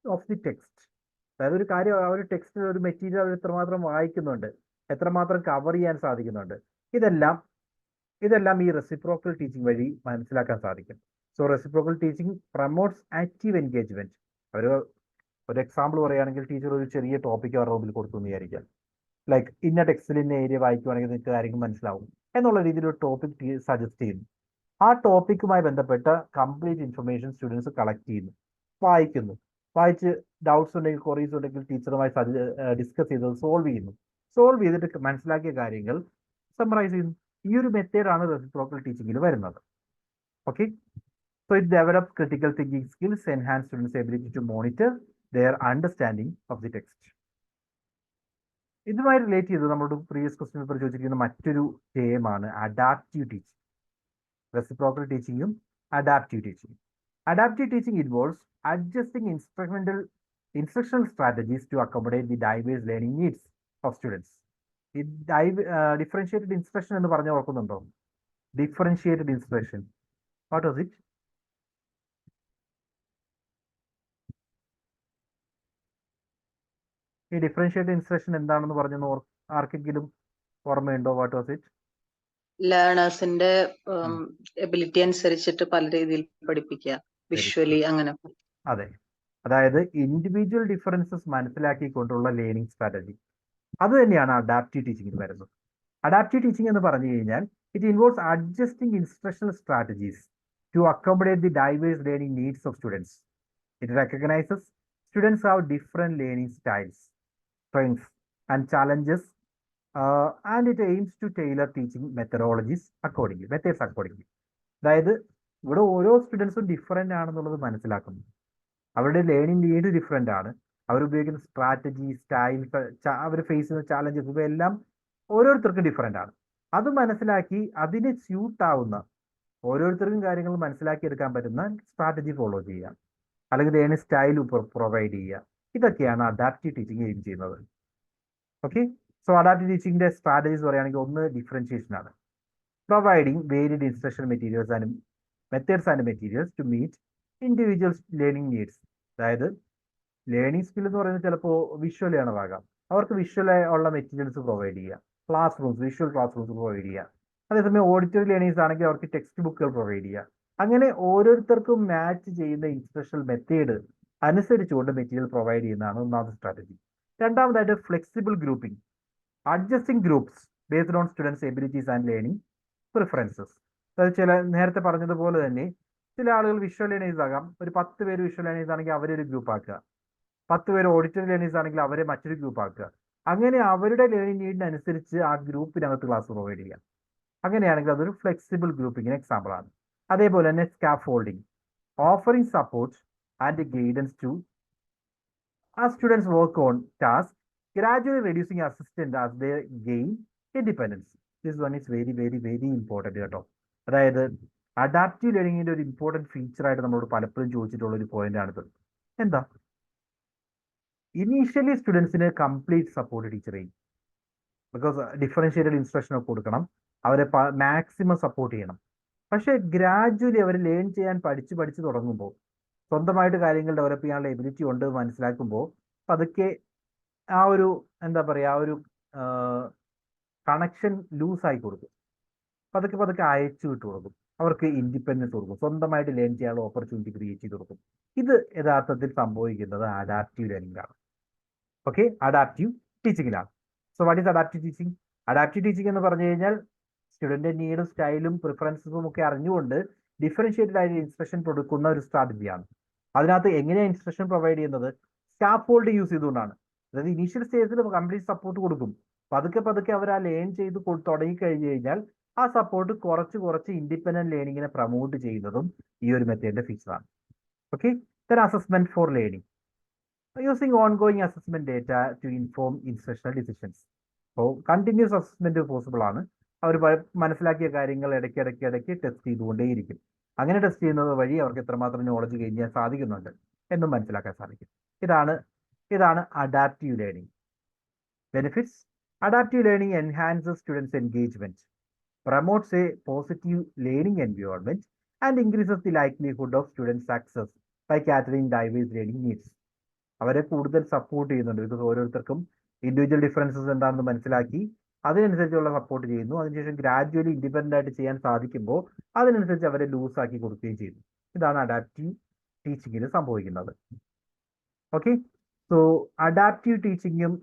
of the text. അതായത് ഒരു കാര്യം, ആ ഒരു ടെക്സ്റ്റ്, ഒരു മെറ്റീരിയൽ അവർ എത്രമാത്രം വായിക്കുന്നുണ്ട്, എത്രമാത്രം കവർ ചെയ്യാൻ സാധിക്കുന്നുണ്ട്, ഇതെല്ലാം ഈ റെസിപ്രോക്കൽ ടീച്ചിങ് വഴി മനസ്സിലാക്കാൻ സാധിക്കും. So reciprocal teaching promotes active engagement. ഒരു എക്സാമ്പിൾ പറയുകയാണെങ്കിൽ, ടീച്ചർ ഒരു ചെറിയ ടോപ്പിക് അവരുടെ മുമ്പിൽ കൊടുത്തു എന്ന് വിചാരിക്കാം. ലൈക്ക് ഇന്ന ടെക്സ്റ്റിൽ ഇന്ന ഏരിയ വായിക്കുവാണെങ്കിൽ നിങ്ങൾക്ക് കാര്യങ്ങൾ മനസ്സിലാവും എന്നുള്ള രീതിയിൽ ഒരു ടോപ്പിക് സജസ്റ്റ് ചെയ്യുന്നു. ആ ടോപ്പിക്കുമായി ബന്ധപ്പെട്ട കംപ്ലീറ്റ് ഇൻഫർമേഷൻ സ്റ്റുഡൻസ് കളക്ട് ചെയ്യുന്നു, വായിച്ച് ഡൗട്ട്സ് ഉണ്ടെങ്കിൽ, ക്വറീസ് ഉണ്ടെങ്കിൽ ടീച്ചറുമായി ഡിസ്കസ് ചെയ്ത് സോൾവ് ചെയ്തിട്ട് മനസ്സിലാക്കിയ കാര്യങ്ങൾ സമ്മറൈസ് ചെയ്യുന്നു. ഈ ഒരു മെത്തേഡാണ് റെസിപ്രോക്കൽ ടീച്ചിങ്ങിൽ വരുന്നത്. Okay, so it develops critical thinking skills, enhance students ability to monitor their understanding of the text. ഇതുമായി റിലേറ്റ് ചെയ്ത് നമ്മുടെ പ്രീവിയസ് ക്വസ്റ്റ്യൻ പേപ്പർ ചോദിച്ചിരിക്കുന്ന മറ്റൊരു ടേമാണ് അഡാപ്റ്റീവ് ടീച്ചിങ്. റെസിപ്രോക്കൽ ടീച്ചിങ്ങും adaptive teaching. Adaptive teaching involves adjusting instructional strategies to accommodate the diverse learning needs of students. Differentiated instruction എന്ന് പറഞ്ഞ ഓർക്കുന്നുണ്ടോ? Differentiated instruction. What was it? ഈ ഡിഫറൻഷിയേറ്റഡ് ഇൻസ്ട്രക്ഷൻ എന്താണെന്ന് പറഞ്ഞെന്ന് ആർക്കെങ്കിലും ഓർമ്മയുണ്ടോ? What was it? ലേണേഴ്സിന്റെ എബിലിറ്റി അനുസരിച്ചിട്ട് പല രീതിയിൽ പഠിപ്പിക്കുക, വിഷ്വലി അങ്ങനെ. അതെ, അതായത് ഇൻഡിവിജ്വൽ ഡിഫറൻസസ് മനസ്സിലാക്കിക്കൊണ്ടുള്ള ലേണിംഗ് സ്ട്രാറ്റജി. അത് തന്നെയാണ് അഡാപ്റ്റീവ് ടീച്ചിങ്ങിൽ വരുന്നത്. അഡാപ്റ്റീവ് ടീച്ചിങ് എന്ന് പറഞ്ഞു കഴിഞ്ഞാൽ it involves adjusting instructional strategies to accommodate the diverse learning needs of students. It recognises students have different learning styles, strengths and challenges, and it aims to tailor teaching methods accordingly. അതായത് ഇവിടെ ഓരോ സ്റ്റുഡൻസും different ആണെന്നുള്ളത് മനസ്സിലാക്കുന്നു. അവരുടെ learning need different ആണ്. അവരുപയോഗിക്കുന്ന strategy, style, അവർ face ചെയ്യുന്ന challenges, ഇവയെല്ലാം ഓരോരുത്തർക്കും ഡിഫറെൻ്റ് ആണ്. അത് മനസ്സിലാക്കി അതിന് സ്യൂട്ട് ആവുന്ന, ഓരോരുത്തർക്കും കാര്യങ്ങൾ മനസ്സിലാക്കിയെടുക്കാൻ പറ്റുന്ന സ്ട്രാറ്റജി ഫോളോ ചെയ്യുക, അല്ലെങ്കിൽ ലേണിംഗ് സ്റ്റൈൽ പ്രൊവൈഡ് ചെയ്യുക. ഇതൊക്കെയാണ് അഡാപ്റ്റീവ് ടീച്ചിങ് എയിം ചെയ്യുന്നത്. ഓക്കെ, സോ അഡാപ്റ്റീവ് ടീച്ചിങ്ങിന്റെ സ്ട്രാറ്റജീസ് പറയുകയാണെങ്കിൽ, ഒന്ന് ഡിഫറൻഷിയേഷൻ ആണ്. Providing varied instruction materials and materials to meet individuals learning needs. അതായത് ലേണിംഗ് സ്കിൽ എന്ന് പറയുന്നത് ചിലപ്പോൾ വിഷ്വൽ ആകാം. അവർക്ക് വിഷ്വൽ ഉള്ള മെറ്റീരിയൽസ് പ്രൊവൈഡ് ചെയ്യുക, വിഷ്വൽ ക്ലാസ് റൂംസ് പ്രൊവൈഡ് ചെയ്യുക. അതേസമയം ഓഡിറ്ററി ലേണിംഗ്സ് ആണെങ്കിൽ അവർക്ക് ടെക്സ്റ്റ് ബുക്കുകൾ പ്രൊവൈഡ് ചെയ്യുക. അങ്ങനെ ഓരോരുത്തർക്കും മാച്ച് ചെയ്യുന്ന ഇൻസ്ട്രക്ഷണൽ മെത്തേഡ് അനുസരിച്ചുകൊണ്ട് മെറ്റീരിയൽ പ്രൊവൈഡ് ചെയ്യുന്നതാണ് ഒന്നാമത്തെ സ്ട്രാറ്റജി. രണ്ടാമതായിട്ട് flexible grouping, adjusting groups based on students abilities and learning preferences. അതായത് നേരത്തെ പറഞ്ഞതുപോലെ തന്നെ ചില ആളുകൾ വിഷ്വൽ ലേണേഴ്സ് ആകാം. ഒരു 10 പേര് വിഷ്വൽ ലേണേഴ്സ് ആണെങ്കിൽ അവരെ ഒരു ഗ്രൂപ്പ് ആക്കുക, 10 പേര് ഓഡിറ്ററി ലേണേഴ്സ് ആണെങ്കിൽ അവരെ മറ്റൊരു ഗ്രൂപ്പ് ആക്കുക. അങ്ങനെ അവരുടെ ലേണിംഗ് നീഡിനനുസരിച്ച് ആ ഗ്രൂപ്പിനകത്ത് ക്ലാസ് പ്രൊവൈഡ് ചെയ്യാം. അങ്ങനെയാണെങ്കിൽ അതൊരു ഫ്ലെക്സിബിൾ ഗ്രൂപ്പിങ്ങിന് എക്സാമ്പിൾ ആണ്. അതേപോലെ തന്നെ scaffolding, offering support and guidance to as students work on tasks, gradually reducing assistance as they gain independence. This one is very, very, very important കേട്ടോ. അതായത് അഡാപ്റ്റീവ് ലേണിംഗിന്റെ ഒരു ഇമ്പോർട്ടൻറ്റ് ഫീച്ചർ ആയിട്ട് നമ്മളോട് പലപ്പോഴും ചോദിച്ചിട്ടുള്ള ഒരു പോയിന്റ് ആണിത്. എന്താ? ഇനീഷ്യലി സ്റ്റുഡൻസിന് കംപ്ലീറ്റ് സപ്പോർട്ട് ടീച്ചർ ചെയ്യും. ബിക്കോസ് ഡിഫറൻഷിയേറ്റഡ് ഇൻസ്ട്രക്ഷൻ ഒക്കെ കൊടുക്കണം, അവരെ മാക്സിമം സപ്പോർട്ട് ചെയ്യണം. പക്ഷേ ഗ്രാജുവലി അവർ ലേൺ ചെയ്യാൻ പഠിച്ച് തുടങ്ങുമ്പോൾ, സ്വന്തമായിട്ട് കാര്യങ്ങൾ ഡെവലപ്പ് ചെയ്യാനുള്ള എബിലിറ്റി ഉണ്ട് മനസ്സിലാക്കുമ്പോൾ, പതുക്കെ ആ ഒരു എന്താ പറയുക, ആ ഒരു കണക്ഷൻ ലൂസായി കൊടുക്കും. പതുക്കെ അയച്ചു വിട്ടു കൊടുക്കും. അവർക്ക് ഇൻഡിപെൻഡൻസ് കൊടുക്കും, സ്വന്തമായിട്ട് ലേൺ ചെയ്യാനുള്ള ഓപ്പർച്യൂണിറ്റി ക്രിയേറ്റ് ചെയ്ത് കൊടുക്കും. ഇത് യഥാർത്ഥത്തിൽ സംഭവിക്കുന്നത് അഡാപ്റ്റീവ് ലേണിംഗിലാണ്. ഓക്കെ, അഡാപ്റ്റീവ് ടീച്ചിങ്ങിലാണ്. So what is adaptive teaching? Adaptive teaching എന്ന് പറഞ്ഞു കഴിഞ്ഞാൽ സ്റ്റുഡൻറ്റിൻ്റെ നീഡും സ്റ്റൈലും പ്രിഫറൻസും ഒക്കെ അറിഞ്ഞുകൊണ്ട് ഡിഫറൻഷിയേറ്റഡ് ആയിട്ട് ഇൻസ്ട്രക്ഷൻ കൊടുക്കുന്ന ഒരു സ്ട്രാറ്റജിയാണ്. അതിനകത്ത് എങ്ങനെയാണ് ഇൻസ്ട്രക്ഷൻ പ്രൊവൈഡ് ചെയ്യുന്നത്? സ്കാഫോൾഡ് യൂസ് ചെയ്തുകൊണ്ടാണ്. അതായത് ഇനീഷ്യൽ സ്റ്റേജിൽ കംപ്ലീറ്റ് സപ്പോർട്ട് കൊടുക്കും. പതുക്കെ അവർ ആ ലേൺ ചെയ്ത് തുടങ്ങി കഴിഞ്ഞു കഴിഞ്ഞാൽ ആ സപ്പോർട്ട് കുറച്ച് ഇൻഡിപെൻഡന്റ് ലേണിങ്ങിനെ പ്രൊമോട്ട് ചെയ്യുന്നതും ഈ ഒരു മെത്തേഡിന്റെ ഫീച്ചറാണ്. Okay, then assessment for learning, using ongoing assessment data to inform instructional decisions. അപ്പോൾ കണ്ടിന്യൂസ് അസസ്മെന്റ് പോസിബിൾ ആണ്. അവർ മനസ്സിലാക്കിയ കാര്യങ്ങൾ ഇടയ്ക്ക് ടെസ്റ്റ് ചെയ്തുകൊണ്ടേയിരിക്കും. അങ്ങനെ ടെസ്റ്റ് ചെയ്യുന്നത് വഴി അവർക്ക് എത്രമാത്രം നോളജ് ഗെയിൻ ചെയ്യാൻ സാധിക്കുന്നുണ്ട് എന്നും മനസ്സിലാക്കാൻ സാധിക്കും. ഇതാണ് adaptive learning. Benefits: adaptive learning enhances students engagement, promotes a positive learning environment, and increases the likelihood of student success by catering diverse learning needs. അവരെ കൂടുതൽ സപ്പോർട്ട് ചെയ്യുന്നുണ്ട്. ഇത് ഓരോരുത്തർക്കും ഇൻഡിവിജ്വൽ ഡിഫറൻസസ് എന്താണെന്ന് മനസ്സിലാക്കി അതിനനുസരിച്ചുള്ള സപ്പോർട്ട് ചെയ്യുന്നു. അതിനുശേഷം ഗ്രാജുവലി ഇൻഡിപെൻഡന്റ് ആയിട്ട് ചെയ്യാൻ സാധിക്കുമ്പോൾ അതിനനുസരിച്ച് അവരെ ലൂസ് ആക്കി കൊടുക്കുകയും ചെയ്യുന്നു. ഇതാണ് അഡാപ്റ്റീവ് ടീച്ചിങ്ങിൽ സംഭവിക്കുന്നത്. ഓക്കെ, സോ അഡാപ്റ്റീവ് ടീച്ചിങ്ങും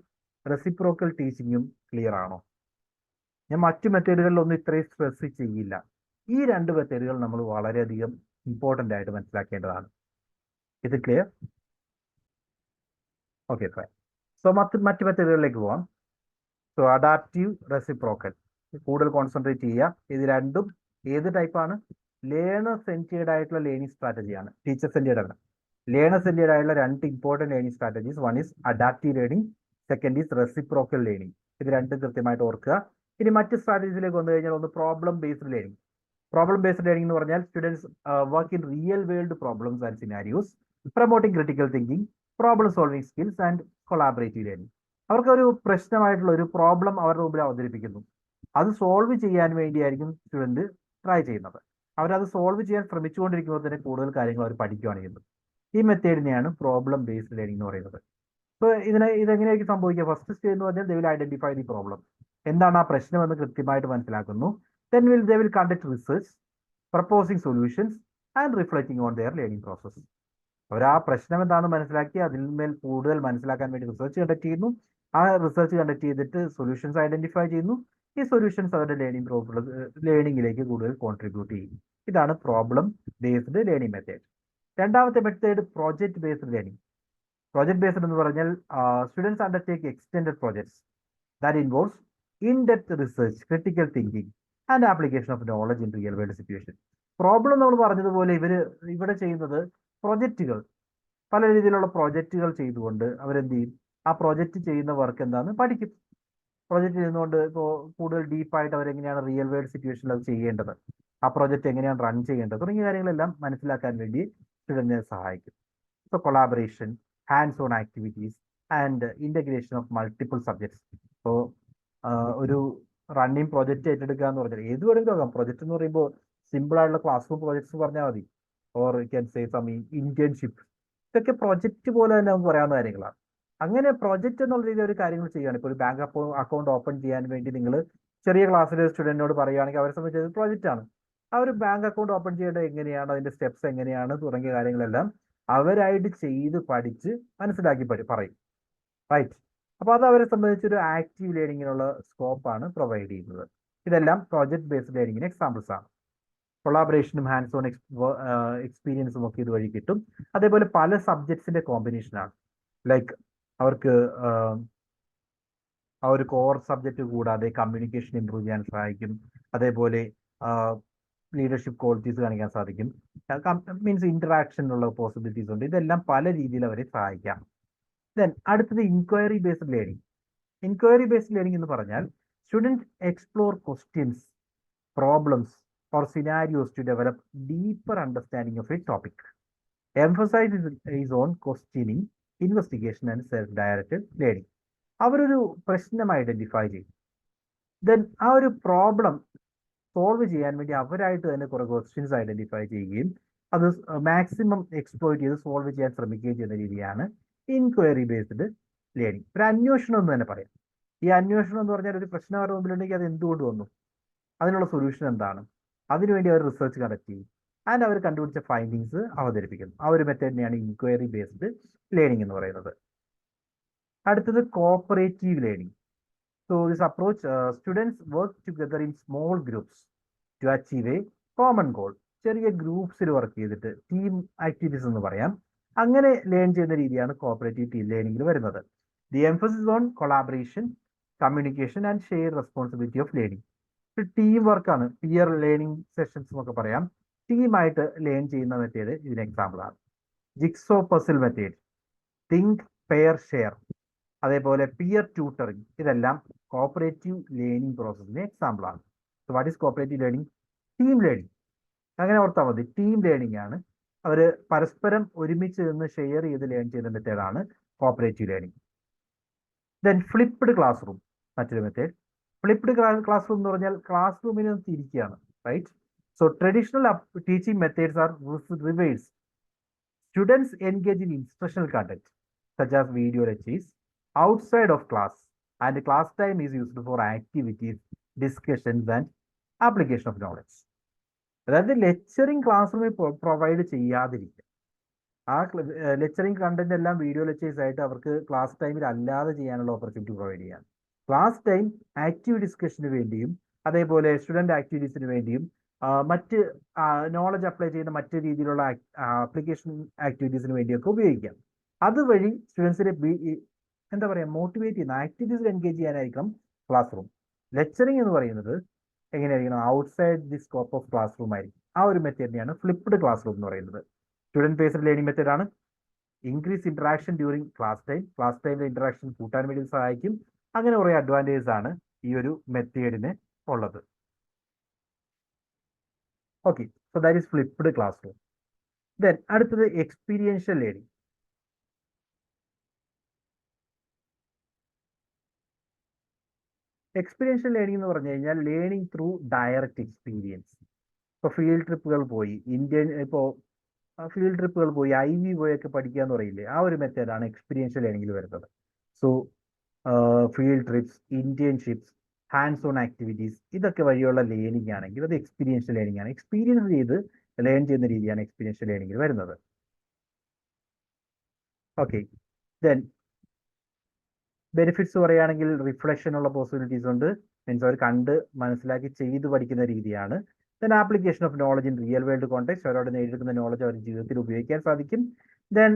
റെസിപ്രോക്കൽ ടീച്ചിങ്ങും ക്ലിയർ ആണോ? ഞാൻ മറ്റു മെത്തേഡുകളിലൊന്നും ഇത്രയും സ്ട്രെസ് ചെയ്യില്ല. ഈ രണ്ട് മെത്തേഡുകൾ നമ്മൾ വളരെയധികം ഇമ്പോർട്ടൻ്റ് ആയിട്ട് മനസ്സിലാക്കേണ്ടതാണ്. ഇത് ക്ലിയർ? Okay fine. സോ മറ്റു മെത്തേഡുകളിലേക്ക് പോവാം. സോ അഡാപ്റ്റീവ്, റെസിപ്രോക്കൽ കൂടുതൽ കോൺസെൻട്രേറ്റ് ചെയ്യുക. ഇത് രണ്ടും ഏത് ടൈപ്പാണ്? ലേണർ സെൻറ്റേർഡ് ആയിട്ടുള്ള ലേണിംഗ് സ്ട്രാറ്റജിയാണ്. ടീച്ചർ സെൻറ്റേർഡ് അല്ല. ലേണർ സെൻറ്റേർഡ് ആയിട്ടുള്ള രണ്ട് important learning strategies. One is adaptive learning, second is reciprocal learning. ഇത് രണ്ടും കൃത്യമായിട്ട് ഓർക്കുക. ഇനി മറ്റ് സ്ട്രാറ്റജീസിലേക്ക് വന്നു കഴിഞ്ഞാൽ ഒന്ന് problem based learning. Problem based learning എന്ന് പറഞ്ഞാൽ students work in real world problems and scenarios, promoting critical thinking, problem solving skills and collaborative learning. അവർക്കൊരു പ്രശ്നമായിട്ടുള്ള ഒരു പ്രോബ്ലം അവരുടെ മുമ്പിൽ അവതരിപ്പിക്കുന്നു. അത് സോൾവ് ചെയ്യാൻ വേണ്ടിയായിരിക്കും സ്റ്റുഡൻറ് ട്രൈ ചെയ്യുന്നത്. അവരത് സോൾവ് ചെയ്യാൻ ശ്രമിച്ചുകൊണ്ടിരിക്കുമ്പോൾ തന്നെ കൂടുതൽ കാര്യങ്ങൾ അവർ പഠിക്കുകയാണ് ചെയ്യുന്നത്. ഈ മെത്തേഡിനെയാണ് പ്രോബ്ലം ബേസ്ഡ് ലേണിംഗ് എന്ന് പറയുന്നത്. സോ ഇതെങ്ങനെയായിരിക്കും സംഭവിക്കുക? ഫസ്റ്റ് സ്റ്റേജ് എന്ന് പറഞ്ഞാൽ they will identify the problem. എന്താണ് ആ പ്രശ്നമെന്ന് കൃത്യമായിട്ട് മനസ്സിലാക്കുന്നു. Then they will conduct research, proposing solutions and reflecting on their learning process. അവർ ആ പ്രശ്നം എന്താണെന്ന് മനസ്സിലാക്കി അതിന്മേൽ കൂടുതൽ മനസ്സിലാക്കാൻ വേണ്ടി റിസർച്ച് കണ്ടക്ട് ചെയ്യുന്നു. ആ റിസർച്ച് കണ്ടക്ട് ചെയ്തിട്ട് സൊല്യൂഷൻസ് ഐഡന്റിഫൈ ചെയ്യുന്നു. ഈ സൊല്യൂഷൻസ് അവരുടെ ലേണിംഗിലേക്ക് കൂടുതൽ കോൺട്രിബ്യൂട്ട് ചെയ്യും. ഇതാണ് പ്രോബ്ലം ബേസ്ഡ് ലേണിംഗ് മെത്തേഡ്. രണ്ടാമത്തെ method project based learning. Project based എന്ന് പറഞ്ഞാൽ students undertake extended projects that involves in-depth research, critical thinking, and application of knowledge in real world situation. Problem നമ്മൾ പറഞ്ഞതുപോലെ ഇവിടെ ചെയ്യുന്നത് പ്രൊജക്റ്റുകൾ, പല രീതിയിലുള്ള പ്രൊജക്റ്റുകൾ ചെയ്തുകൊണ്ട് അവരെന്ത് ചെയ്യും? ആ പ്രൊജക്റ്റ് ചെയ്യുന്ന വർക്ക് എന്താണെന്ന് പഠിക്കും. പ്രൊജക്റ്റ് ചെയ്യുന്നതുകൊണ്ട് ഇപ്പോൾ കൂടുതൽ ഡീപ്പായിട്ട് അവരെങ്ങനെയാണ് റിയൽ വേൾഡ് സിറ്റുവേഷനിൽ അത് ചെയ്യേണ്ടത്, ആ പ്രൊജക്റ്റ് എങ്ങനെയാണ് റൺ ചെയ്യേണ്ടത് തുടങ്ങിയ കാര്യങ്ങളെല്ലാം മനസ്സിലാക്കാൻ വേണ്ടി സ്റ്റുഡൻറ്റിനെ സഹായിക്കും. So collaboration, hands on activities and integration of multiple subjects. ഇപ്പോൾ ഒരു റണ്ണിങ് പ്രൊജക്റ്റ് ഏറ്റെടുക്കുക എന്ന് പറഞ്ഞാൽ ഏത് വേണമെങ്കിലും ആകാം. പ്രൊജക്റ്റ് എന്ന് പറയുമ്പോൾ സിമ്പിൾ ആയിട്ടുള്ള ക്ലാസ് റൂം പ്രൊജക്ട്സ് പറഞ്ഞാൽ മതി. Or can say some internship. ഇതൊക്കെ പ്രൊജക്റ്റ് പോലെ തന്നെ നമുക്ക് പറയാവുന്ന കാര്യങ്ങളാണ്. അങ്ങനെ പ്രൊജക്റ്റ് എന്നുള്ള രീതിയിൽ ഒരു കാര്യങ്ങൾ ചെയ്യുകയാണ്. ഇപ്പോൾ ഒരു ബാങ്ക് അക്കൗണ്ട് ഓപ്പൺ ചെയ്യാൻ വേണ്ടി നിങ്ങൾ ചെറിയ ക്ലാസ്സിലെ സ്റ്റുഡൻറ്റിനോട് പറയുകയാണെങ്കിൽ അവരെ സംബന്ധിച്ചത് പ്രൊജക്റ്റ് ആണ്. ആ ഒരു ബാങ്ക് അക്കൗണ്ട് ഓപ്പൺ ചെയ്യേണ്ടത് എങ്ങനെയാണ്, അതിന്റെ സ്റ്റെപ്സ് എങ്ങനെയാണ് തുടങ്ങിയ കാര്യങ്ങളെല്ലാം അവരായിട്ട് ചെയ്ത് പഠിച്ച് മനസ്സിലാക്കി പറയും. റൈറ്റ്. അപ്പോൾ അത് അവരെ സംബന്ധിച്ചൊരു ആക്റ്റീവ് ലേണിങ്ങിനുള്ള സ്കോപ്പാണ് പ്രൊവൈഡ് ചെയ്യുന്നത്. ഇതെല്ലാം പ്രോജക്റ്റ് ബേസ്ഡ് ലേണിങ്ങിന് എക്സാമ്പിൾസ് ആണ്. കൊളാബറേഷനും ഹാൻഡ്സ് ഓൺ എക്സ്പീരിയൻസും ഒക്കെ ഇതുവഴി കിട്ടും. അതേപോലെ പല സബ്ജക്ട്സിന്റെ കോമ്പിനേഷനാണ്. ലൈക്ക് അവർക്ക് ആ ഒരു കോർ സബ്ജക്റ്റ് കൂടാതെ കമ്മ്യൂണിക്കേഷൻ ഇമ്പ്രൂവ് ചെയ്യാൻ സഹായിക്കും. അതേപോലെ ലീഡർഷിപ്പ് ക്വാളിറ്റീസ് കാണിക്കാൻ സാധിക്കും. മീൻസ് ഇന്ററാക്ഷനുള്ള പോസിബിലിറ്റീസ് ഉണ്ട്. ഇതെല്ലാം പല രീതിയിൽ അവരെ സഹായിക്കാം. ദെൻ അടുത്തത് inquiry based learning. Inquiry based learning എന്ന് പറഞ്ഞാൽ student explore questions, problems or scenarios to develop deeper understanding of a topic. Emphasise is on questioning, investigation and self directed learning. അവരൊരു പ്രശ്നം ഐഡന്റിഫൈ ചെയ്യും. ദെൻ ആ ഒരു problem solve ചെയ്യാൻ വേണ്ടി അവരായിട്ട് തന്നെ കുറെ ക്വസ്റ്റ്യൻസ് ഐഡന്റിഫൈ ചെയ്യുകയും അത് മാക്സിമം എക്സ്പ്ലോയിറ്റ് ചെയ്ത് സോൾവ് ചെയ്യാൻ ശ്രമിക്കുകയും ചെയ്യുന്ന രീതിയാണ് ഇൻക്വയറി ബേസ്ഡ് ലേണിംഗ്. ഒരു അന്വേഷണം എന്ന് തന്നെ പറയാം. ഈ അന്വേഷണം എന്ന് പറഞ്ഞാൽ ഒരു പ്രശ്നം അവരുടെ മുമ്പിലുണ്ടെങ്കിൽ അത് എന്തുകൊണ്ട് വന്നു, അതിനുള്ള സൊല്യൂഷൻ എന്താണ്, അതിനുവേണ്ടി അവർ റിസർച്ച് കണ്ടക്ട് ചെയ്യും. ആൻഡ് അവർ കണ്ടുപിടിച്ച ഫൈൻഡിങ്സ് അവതരിപ്പിക്കുന്നു. ആ ഒരു മെത്തേഡിനെയാണ് ഇൻക്വയറി ബേസ്ഡ് ലേണിംഗ് എന്ന് പറയുന്നത്. അടുത്തത് cooperative learning. So this approach students work together in small groups to achieve a common goal. ചെറിയ ഗ്രൂപ്പ്സിൽ വർക്ക് ചെയ്തിട്ട് ടീം ആക്ടിവിറ്റീസ് എന്ന് പറയാം. അങ്ങനെ ലേൺ ചെയ്യുന്ന രീതിയാണ് കോപ്പറേറ്റീവ് ലേണിംഗിൽ വരുന്നത്. The emphasis on collaboration, communication and share responsibility of learning. Team വർക്കാണ്, പിയർ ലേണിംഗ് സെഷൻസ് എന്നൊക്കെ പറയാം. ടീമായിട്ട് ലേൺ ചെയ്യുന്ന മെത്തേഡ് ഇതിന് എക്സാമ്പിൾ ആണ്. Jigsaw puzzle method, think pair share. അതേപോലെ പിയർ ട്യൂട്ടറിങ്, ഇതെല്ലാം കോപ്പറേറ്റീവ് ലേണിംഗ് പ്രോസസ്സിന് എക്സാമ്പിളാണ്. So what is cooperative learning? Team learning. അങ്ങനെ ഓർത്താൽ മതി, ടീം ലേണിംഗ് ആണ്. അവർ പരസ്പരം ഒരുമിച്ച് നിന്ന് ഷെയർ ചെയ്ത് ലേൺ ചെയ്യുന്ന മെത്തേഡാണ് cooperative learning. Then flipped class room, മറ്റൊരു മെത്തേഡ്. ഫ്ലിപ്പ്ഡ് ക്ലാസ് റൂം എന്ന് പറഞ്ഞാൽ ക്ലാസ് റൂമിനെ തിരിക്കുകയാണ്, right? So traditional teaching methods are reverse. Students engage in instructional content such as video lectures outside of class, and class time is used for activities, discussions, and application of knowledge. അതായത് lecturing class റൂമിൽ provide ചെയ്യാതിരിക്കുക. ആ lecturing content എല്ലാം video lectures ആയിട്ട് അവർക്ക് class ടൈമിൽ അല്ലാതെ ചെയ്യാനുള്ള ഓപ്പർച്യൂണിറ്റി പ്രൊവൈഡ് ചെയ്യാം. ക്ലാസ് ടൈം ആക്റ്റീവ് ഡിസ്കഷന് വേണ്ടിയും അതേപോലെ സ്റ്റുഡൻറ് ആക്ടിവിറ്റീസിന് വേണ്ടിയും മറ്റ് നോളജ് അപ്ലൈ ചെയ്യുന്ന മറ്റ് രീതിയിലുള്ള ആപ്ലിക്കേഷൻ ആക്ടിവിറ്റീസിന് വേണ്ടിയൊക്കെ ഉപയോഗിക്കാം. അതുവഴി സ്റ്റുഡൻസിനെ എന്താ പറയുക, മോട്ടിവേറ്റ് ചെയ്യുന്ന ആക്ടിവിറ്റീസിൽ എൻഗേജ് ചെയ്യാനായിരിക്കണം ക്ലാസ് റൂം. ലെക്ചറിങ് എന്ന് പറയുന്നത് എങ്ങനെയായിരിക്കണം? Outside the scope of class room ആയിരിക്കും. ആ ഒരു മെത്തേഡിനെയാണ് ഫ്ലിപ്പ്ഡ് ക്ലാസ് റൂം എന്ന് പറയുന്നത്. സ്റ്റുഡൻറ് ബേസ്ഡ് ലേണിംഗ് മെത്തേഡാണ്. Increase interaction during class time. Class ടൈമിലെ ഇന്ററാക്ഷൻ കൂട്ടാൻ വേണ്ടി സഹായിക്കും. അങ്ങനെ കുറേ അഡ്വാൻറ്റേജസ് ആണ് ഈ ഒരു മെത്തേഡിന് ഉള്ളത്. Okay, so that is flipped class room. Then അടുത്തത് എക്സ്പീരിയൻഷ്യൽ ലേണിംഗ്. എക്സ്പീരിയൻഷ്യൽ ലേണിംഗ് എന്ന് പറഞ്ഞു കഴിഞ്ഞാൽ ലേണിംഗ് ത്രൂ ഡയറക്റ്റ് എക്സ്പീരിയൻസ്. ഇപ്പോൾ ഫീൽഡ് ട്രിപ്പുകൾ പോയി ഫീൽഡ് ട്രിപ്പുകൾ പോയി IV പോയൊക്കെ പഠിക്കുക എന്ന് പറയില്ലേ, ആ ഒരു മെത്തേഡാണ് എക്സ്പീരിയൻഷ്യൽ ലേണിംഗിൽ വരുന്നത്. So field TRIPS, internships, hands on activities, ഇതൊക്കെ വഴിയുള്ള ലേണിംഗ് ആണെങ്കിൽ അത് എക്സ്പീരിയൻഷ്യൽ ലേണിംഗ് ആണ്. എക്സ്പീരിയൻസ് ചെയ്ത് ലേൺ ചെയ്യുന്ന രീതിയാണ് എക്സ്പീരിയൻഷ്യൽ ലേണിംഗിൽ വരുന്നത്. ഓക്കെ, ദെൻ ബെനിഫിറ്റ്സ് പറയുകയാണെങ്കിൽ റിഫ്ലക്ഷൻ ഉള്ള പോസിബിലിറ്റീസ് ഉണ്ട്. മീൻസ് അവർ കണ്ട് മനസ്സിലാക്കി ചെയ്ത് പഠിക്കുന്ന രീതിയാണ്. Then application of knowledge in real world context, അവരോട് നേടിയെടുക്കുന്ന നോളജ് അവർ ജീവിതത്തിൽ ഉപയോഗിക്കാൻ സാധിക്കും. Then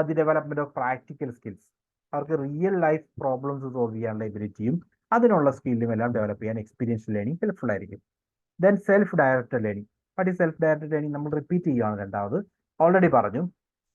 the development of practical skills, അവർക്ക് റിയൽ ലൈഫ് പ്രോബ്ലംസ് സോൾവ് ചെയ്യാനുള്ള എബിലിറ്റിയും അതിനുള്ള സ്കില്ലും എല്ലാം ഡെവലപ്പ് ചെയ്യാൻ എക്സ്പീരിയൻഷ്യൽ ലേണിംഗ് ഹെൽപ്ഫുൾ ആയിരിക്കും. Then self directed learning. What is self directed learning? നമ്മൾ റിപ്പീറ്റ് ചെയ്യുകയാണ്. രണ്ടാമത് ഓൾറെഡി പറഞ്ഞു,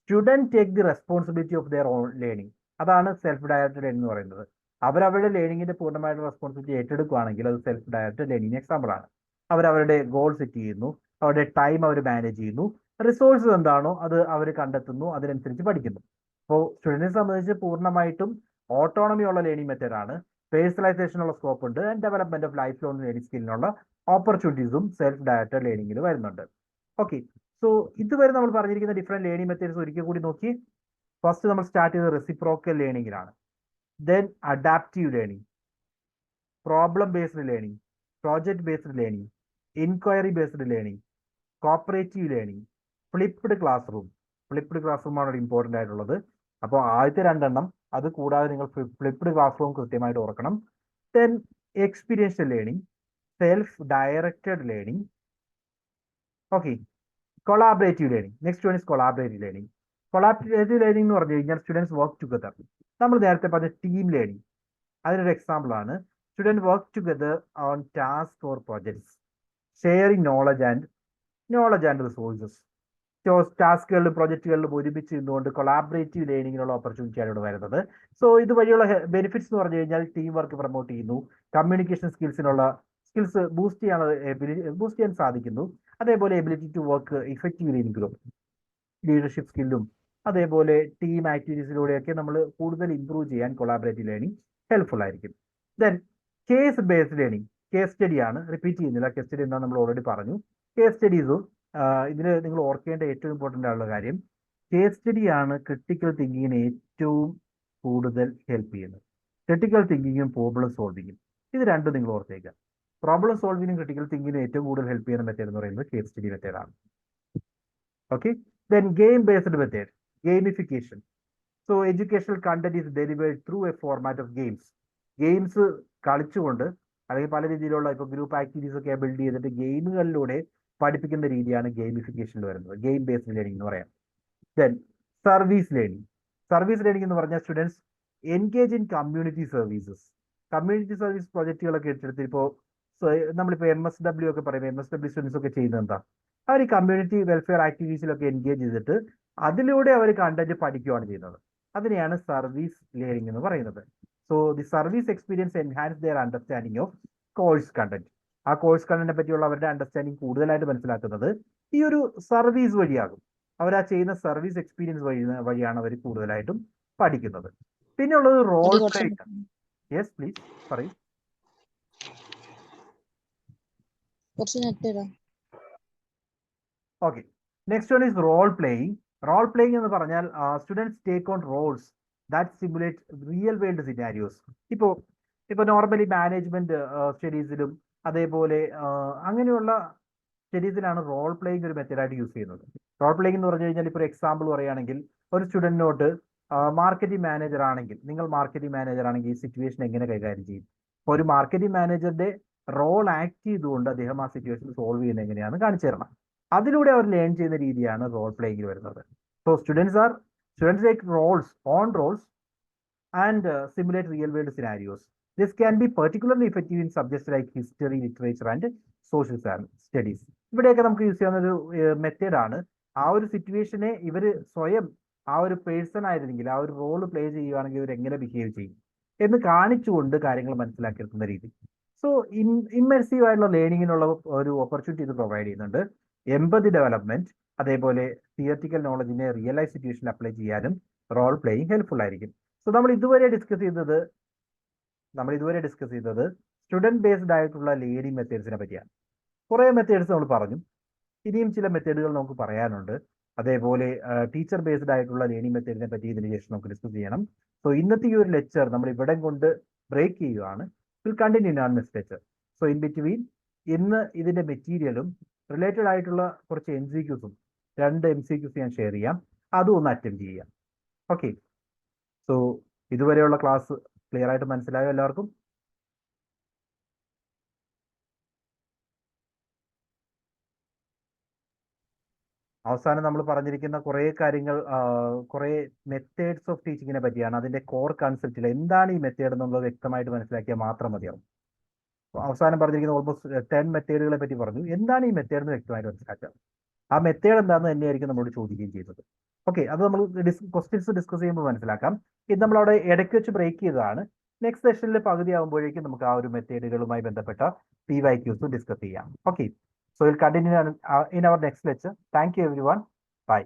student take the responsibility of their own learning. അതാണ് സെൽഫ് ഡയറക്റ്റഡ് ലേണിംഗ് എന്ന് പറയുന്നത്. അവരവരുടെ ലേണിംഗിന്റെ പൂർണ്ണമായിട്ടുള്ള റെസ്പോൺസിബിലിറ്റി ഏറ്റെടുക്കുകയാണെങ്കിൽ അത് സെൽഫ് ഡയറക്റ്റഡ് ലേണിംഗ് എക്സാമ്പിൾ ആണ്. അവരവരുടെ ഗോൾ സെറ്റ് ചെയ്യുന്നു, അവരുടെ ടൈം അവർ മാനേജ് ചെയ്യുന്നു, റിസോഴ്സസ് എന്താണോ അത് അവർ കണ്ടെത്തുന്നു, അതിനനുസരിച്ച് പഠിക്കുന്നു. അപ്പോൾ സ്റ്റുഡൻറ്റിനെ സംബന്ധിച്ച് പൂർണ്ണമായിട്ടും ഓട്ടോണമി ഉള്ള ലേണിംഗ് മെത്തേഡാണ്. പേഴ്സണലൈസേഷൻ ഉള്ള സ്കോപ്പ് ഉണ്ട്. And development of life long learning സ്കില്ലിനുള്ള ഓപ്പർച്യൂണിറ്റീസും സെൽഫ് ഡയറക്റ്റഡ് ലേണിംഗിൽ വരുന്നുണ്ട്. ഓക്കെ, സോ ഇതുവരെ നമ്മൾ പറഞ്ഞിരിക്കുന്ന ഡിഫറെന്റ് ലേണിംഗ് മെത്തേഡ്സ് ഒരിക്കൽ കൂടി നോക്കി. ഫസ്റ്റ് നമ്മൾ സ്റ്റാർട്ട് ചെയ്തത് റെസിപ്രോക്കൽ ലേണിംഗിലാണ്. Then adaptive learning, problem based learning, project based learning, inquiry based learning, cooperative learning, flipped class room. Flipped class room ആണ് ഇമ്പോർട്ടൻ്റ് ആയിട്ടുള്ളത്. അപ്പോൾ ആദ്യത്തെ രണ്ടെണ്ണം, അത് കൂടാതെ നിങ്ങൾ ഫ്ലിപ്പ്ഡ് ക്ലാസ് റൂം കൃത്യമായിട്ട് ഓർക്കണം. Then experiential learning, self directed learning, okay, collaborative learning. Next one is collaborative learning. Collaborative learning എന്ന് പറഞ്ഞു കഴിഞ്ഞാൽ സ്റ്റുഡൻസ് വർക്ക് ടുഗദർ. നമ്മൾ നേരത്തെ പറഞ്ഞ ടീം ലേണിംഗ് അതിനൊരു എക്സാമ്പിൾ ആണ്. Student work together on task or projects, sharing knowledge and resources. ടാസ്കുകളിലും പ്രൊജക്റ്റുകളിലും ഒരുമിച്ച് നിന്നുകൊണ്ട് കൊളാബറേറ്റീവ് ലേണിങ്ങിനുള്ള ഓപ്പർച്യൂണിറ്റിയാണ് ഇവിടെ വരുന്നത്. സോ ഇതുവഴിയുള്ള ബെനിഫിറ്റ്സ് എന്ന് പറഞ്ഞു കഴിഞ്ഞാൽ ടീം വർക്ക് പ്രൊമോട്ട് ചെയ്യുന്നു, കമ്മ്യൂണിക്കേഷൻ സ്കിൽസ് ബൂസ്റ്റ് ചെയ്യാൻ സാധിക്കുന്നു. അതേപോലെ ability to work effectively in group, leadership സ്കില്ലും അതേപോലെ ടീം ആക്ടിവിറ്റീസിലൂടെയൊക്കെ നമ്മൾ കൂടുതൽ ഇംപ്രൂവ് ചെയ്യാൻ കൊളാബറേറ്റീവ് ലേണിംഗ് ഹെൽപ്ഫുൾ ആയിരിക്കും. Then case based learning, case study ആണ്. റിപ്പീറ്റ് ചെയ്യുന്നില്ല, കേസ് സ്റ്റഡി എന്താ നമ്മൾ ഓൾറെഡി പറഞ്ഞു. കേസ് സ്റ്റഡീസും ഇതിൽ നിങ്ങൾ ഓർക്കേണ്ട ഏറ്റവും ഇമ്പോർട്ടൻ്റ് ആയിട്ടുള്ള കാര്യം, കേസ് സ്റ്റഡിയാണ് ക്രിട്ടിക്കൽ തിങ്കിങ്ങിന് ഏറ്റവും കൂടുതൽ ഹെൽപ്പ് ചെയ്യുന്നത്. ക്രിട്ടിക്കൽ തിങ്കിങ്ങും പ്രോബ്ലം സോൾവിങ്ങും, ഇത് രണ്ടും നിങ്ങൾ ഓർത്തേക്കുക. പ്രോബ്ലം സോൾവിങ്ങും ക്രിട്ടിക്കൽ തിങ്കിങ്ങിനും ഏറ്റവും കൂടുതൽ ഹെൽപ്പ് ചെയ്യുന്ന മെത്തേഡ് എന്ന് പറയുന്നത് കേസ് സ്റ്റഡി മെത്തേഡാണ്. Okay, then game based method, gamification. So educational content is delivered through a format of games. Games കളിച്ചുകൊണ്ട് അല്ലെങ്കിൽ പല രീതിയിലുള്ള ഇപ്പോൾ ഗ്രൂപ്പ് ആക്ടിവിറ്റീസ് ഒക്കെ ബിൽഡ് ചെയ്തിട്ട് ഗെയിമുകളിലൂടെ പഠിപ്പിക്കുന്ന രീതിയാണ് ഗെയിമിഫിക്കേഷനിൽ വരുന്നത്. ഗെയിം ബേസ്ഡ് ലേണിംഗ് എന്ന് പറയാം. ദെൻ സർവീസ് ലേണിംഗ് എന്ന് പറഞ്ഞാൽ students engage in community services. Community service പ്രൊജക്റ്റുകളൊക്കെ ഏറ്റെടുത്ത് ഇപ്പോൾ നമ്മളിപ്പോൾ MSW ഒക്കെ പറയുമ്പോൾ MSW സ്റ്റുഡൻസ് ഒക്കെ ചെയ്യുന്നത് എന്താ, അവർ ഈ കമ്മ്യൂണിറ്റി വെൽഫെയർ ആക്ടിവിറ്റീസിലൊക്കെ എൻഗേജ് ചെയ്തിട്ട് അതിലൂടെ അവർ കണ്ടന്റ് പഠിക്കുകയാണ് ചെയ്യുന്നത്. അതിനെയാണ് സർവീസ് ലേണിംഗ് എന്ന് പറയുന്നത്. So the service experience enhance their understanding of course content. ആ കോഴ്സ് കണ്ടന്റിനെ പറ്റിയുള്ള അവരുടെ അണ്ടർസ്റ്റാൻഡിങ് കൂടുതലായിട്ട് മനസ്സിലാക്കുന്നത് ഈ ഒരു സർവീസ് വഴിയാകും. അവർ ആ ചെയ്യുന്ന സർവീസ് എക്സ്പീരിയൻസ് വഴിയാണ് അവർ കൂടുതലായിട്ടും പഠിക്കുന്നത്. പിന്നെ ഉള്ളത് റോൾ പ്ലേ. യെസ് പ്ലീസ് പറയൂ. Okay, next one is role playing. Role playing എന്ന് പറഞ്ഞാൽ students take on roles that simulate real world scenarios. ഇപ്പോൾ നോർമലി മാനേജ്മെന്റ് സ്റ്റഡീസിലും അതേപോലെ അങ്ങനെയുള്ള സ്റ്റഡീസിലാണ് റോൾ പ്ലേയിങ് ഒരു മെത്തേഡായിട്ട് യൂസ് ചെയ്യുന്നത്. റോൾ പ്ലേയിങ് എന്ന് പറഞ്ഞു കഴിഞ്ഞാൽ ഇപ്പോൾ ഒരു എക്സാമ്പിൾ പറയുകയാണെങ്കിൽ ഒരു സ്റ്റുഡൻറ്റിനോട്ട് മാർക്കറ്റിംഗ് മാനേജർ ആണെങ്കിൽ, നിങ്ങൾ മാർക്കറ്റിംഗ് മാനേജർ ആണെങ്കിൽ ഈ സിറ്റുവേഷൻ എങ്ങനെ കൈകാര്യം ചെയ്യും? അപ്പോൾ ഒരു മാർക്കറ്റിംഗ് മാനേജറുടെ റോൾ ആക്ട് ചെയ്തുകൊണ്ട് അദ്ദേഹം ആ സിറ്റുവേഷൻ സോൾവ് ചെയ്യുന്നത് എങ്ങനെയാണെന്ന് കാണിച്ചു തരണം. അതിലൂടെ അവർ ലേൺ ചെയ്യുന്ന രീതിയാണ് റോൾ പ്ലേയിങ്ങിൽ വരുന്നത്. So students take roles and simulate real world scenarios. This can be particularly effective in subjects like history, literature and social studies. ഇവിടെയൊക്കെ നമുക്ക് യൂസ് ചെയ്യുന്ന ഒരു മെത്തേഡാണ്. ആ ഒരു സിറ്റുവേഷനെ ഇവർ സ്വയം ആ ഒരു പേഴ്സൺ ആയിരുന്നെങ്കിൽ, ആ ഒരു റോൾ പ്ലേ ചെയ്യുകയാണെങ്കിൽ ഇവർ എങ്ങനെ ബിഹേവ് ചെയ്യും എന്ന് കാണിച്ചുകൊണ്ട് കാര്യങ്ങൾ മനസ്സിലാക്കിയെടുക്കുന്ന രീതി. സോ ഇമ്മേഴ്സീവ് ആയിട്ടുള്ള ലേണിങ്ങിനുള്ള ഒരു ഓപ്പർച്യൂണിറ്റി ഇത് പ്രൊവൈഡ് ചെയ്യുന്നുണ്ട്. എംപതി ഡെവലപ്മെന്റ്, അതേപോലെ തിയററ്റിക്കൽ നോളജിനെ റിയൽ ലൈഫ് സിറ്റുവേഷനിൽ അപ്ലൈ ചെയ്യാനും റോൾ പ്ലേയിങ് ഹെൽപ്ഫുൾ ആയിരിക്കും. സോ നമ്മൾ ഇതുവരെ ഡിസ്കസ് ചെയ്തത് സ്റ്റുഡൻറ് ബേസ്ഡ് ആയിട്ടുള്ള ലേണിംഗ് മെത്തേഡ്സിനെ പറ്റിയാണ്. കുറേ മെത്തേഡ്സ് നമ്മൾ പറഞ്ഞു. ഇനിയും ചില മെത്തേഡുകൾ നമുക്ക് പറയാനുണ്ട്. അതേപോലെ ടീച്ചർ ബേസ്ഡ് ആയിട്ടുള്ള ലേണിംഗ് മെത്തേഡിനെ പറ്റി ഇതിന് ശേഷം നമുക്ക് ഡിസ്കസ് ചെയ്യണം. സോ ഇന്നത്തെ ഈ ഒരു ലെക്ചർ നമ്മൾ ഇവിടെ കൊണ്ട് ബ്രേക്ക് ചെയ്യുകയാണ്. Will continue in next lecture. So in between ഇന്ന് ഇതിന്റെ മെറ്റീരിയലും റിലേറ്റഡ് ആയിട്ടുള്ള കുറച്ച് MCQസും 2 MCQs ഞാൻ ഷെയർ ചെയ്യാം. അതും ഒന്ന് അറ്റൻഡ് ചെയ്യാം. ഓക്കെ, സോ ഇതുവരെയുള്ള ക്ലാസ് ക്ലിയർ ആയിട്ട് മനസ്സിലായോ എല്ലാവർക്കും? അവസാനം നമ്മൾ പറഞ്ഞിരിക്കുന്ന കുറേ കാര്യങ്ങൾ, കുറേ മെത്തേഡ്സ് ഓഫ് ടീച്ചിങ്ങിനെ പറ്റിയാണ്. അതിന്റെ കോർ കൺസെപ്റ്റിൽ എന്താണ് ഈ മെത്തേഡ് എന്നുള്ളത് വ്യക്തമായിട്ട് മനസ്സിലാക്കിയാൽ മാത്രം മതിയാവും. അവസാനം പറഞ്ഞിരിക്കുന്ന ഓൾമോസ്റ്റ് 10 മെത്തേഡുകളെ പറ്റി പറഞ്ഞു. എന്താണ് ഈ മെത്തേഡ് എന്ന് വ്യക്തമായിട്ട് മനസ്സിലാക്കുക. ആ മെത്തേഡ് എന്താണെന്ന് തന്നെയായിരിക്കും നമ്മളോട് ചോദിക്കുകയും ചെയ്യുന്നത്. ഓക്കെ, അത് നമ്മൾ ക്വസ്റ്റ്യൻസ് ഡിസ്കസ് ചെയ്യുമ്പോൾ മനസ്സിലാക്കാം. ഇത് നമ്മൾ അവിടെ ഇടയ്ക്ക് വെച്ച് ബ്രേക്ക് ചെയ്തതാണ്. നെക്സ്റ്റ് സെഷനിൽ പകുതി ആകുമ്പോഴേക്കും നമുക്ക് ആ ഒരു മെത്തേഡുകളുമായി ബന്ധപ്പെട്ട PYQs ഡിസ്കസ് ചെയ്യാം. Okay, so we'll continue in our next lecture. Thank you everyone. Bye.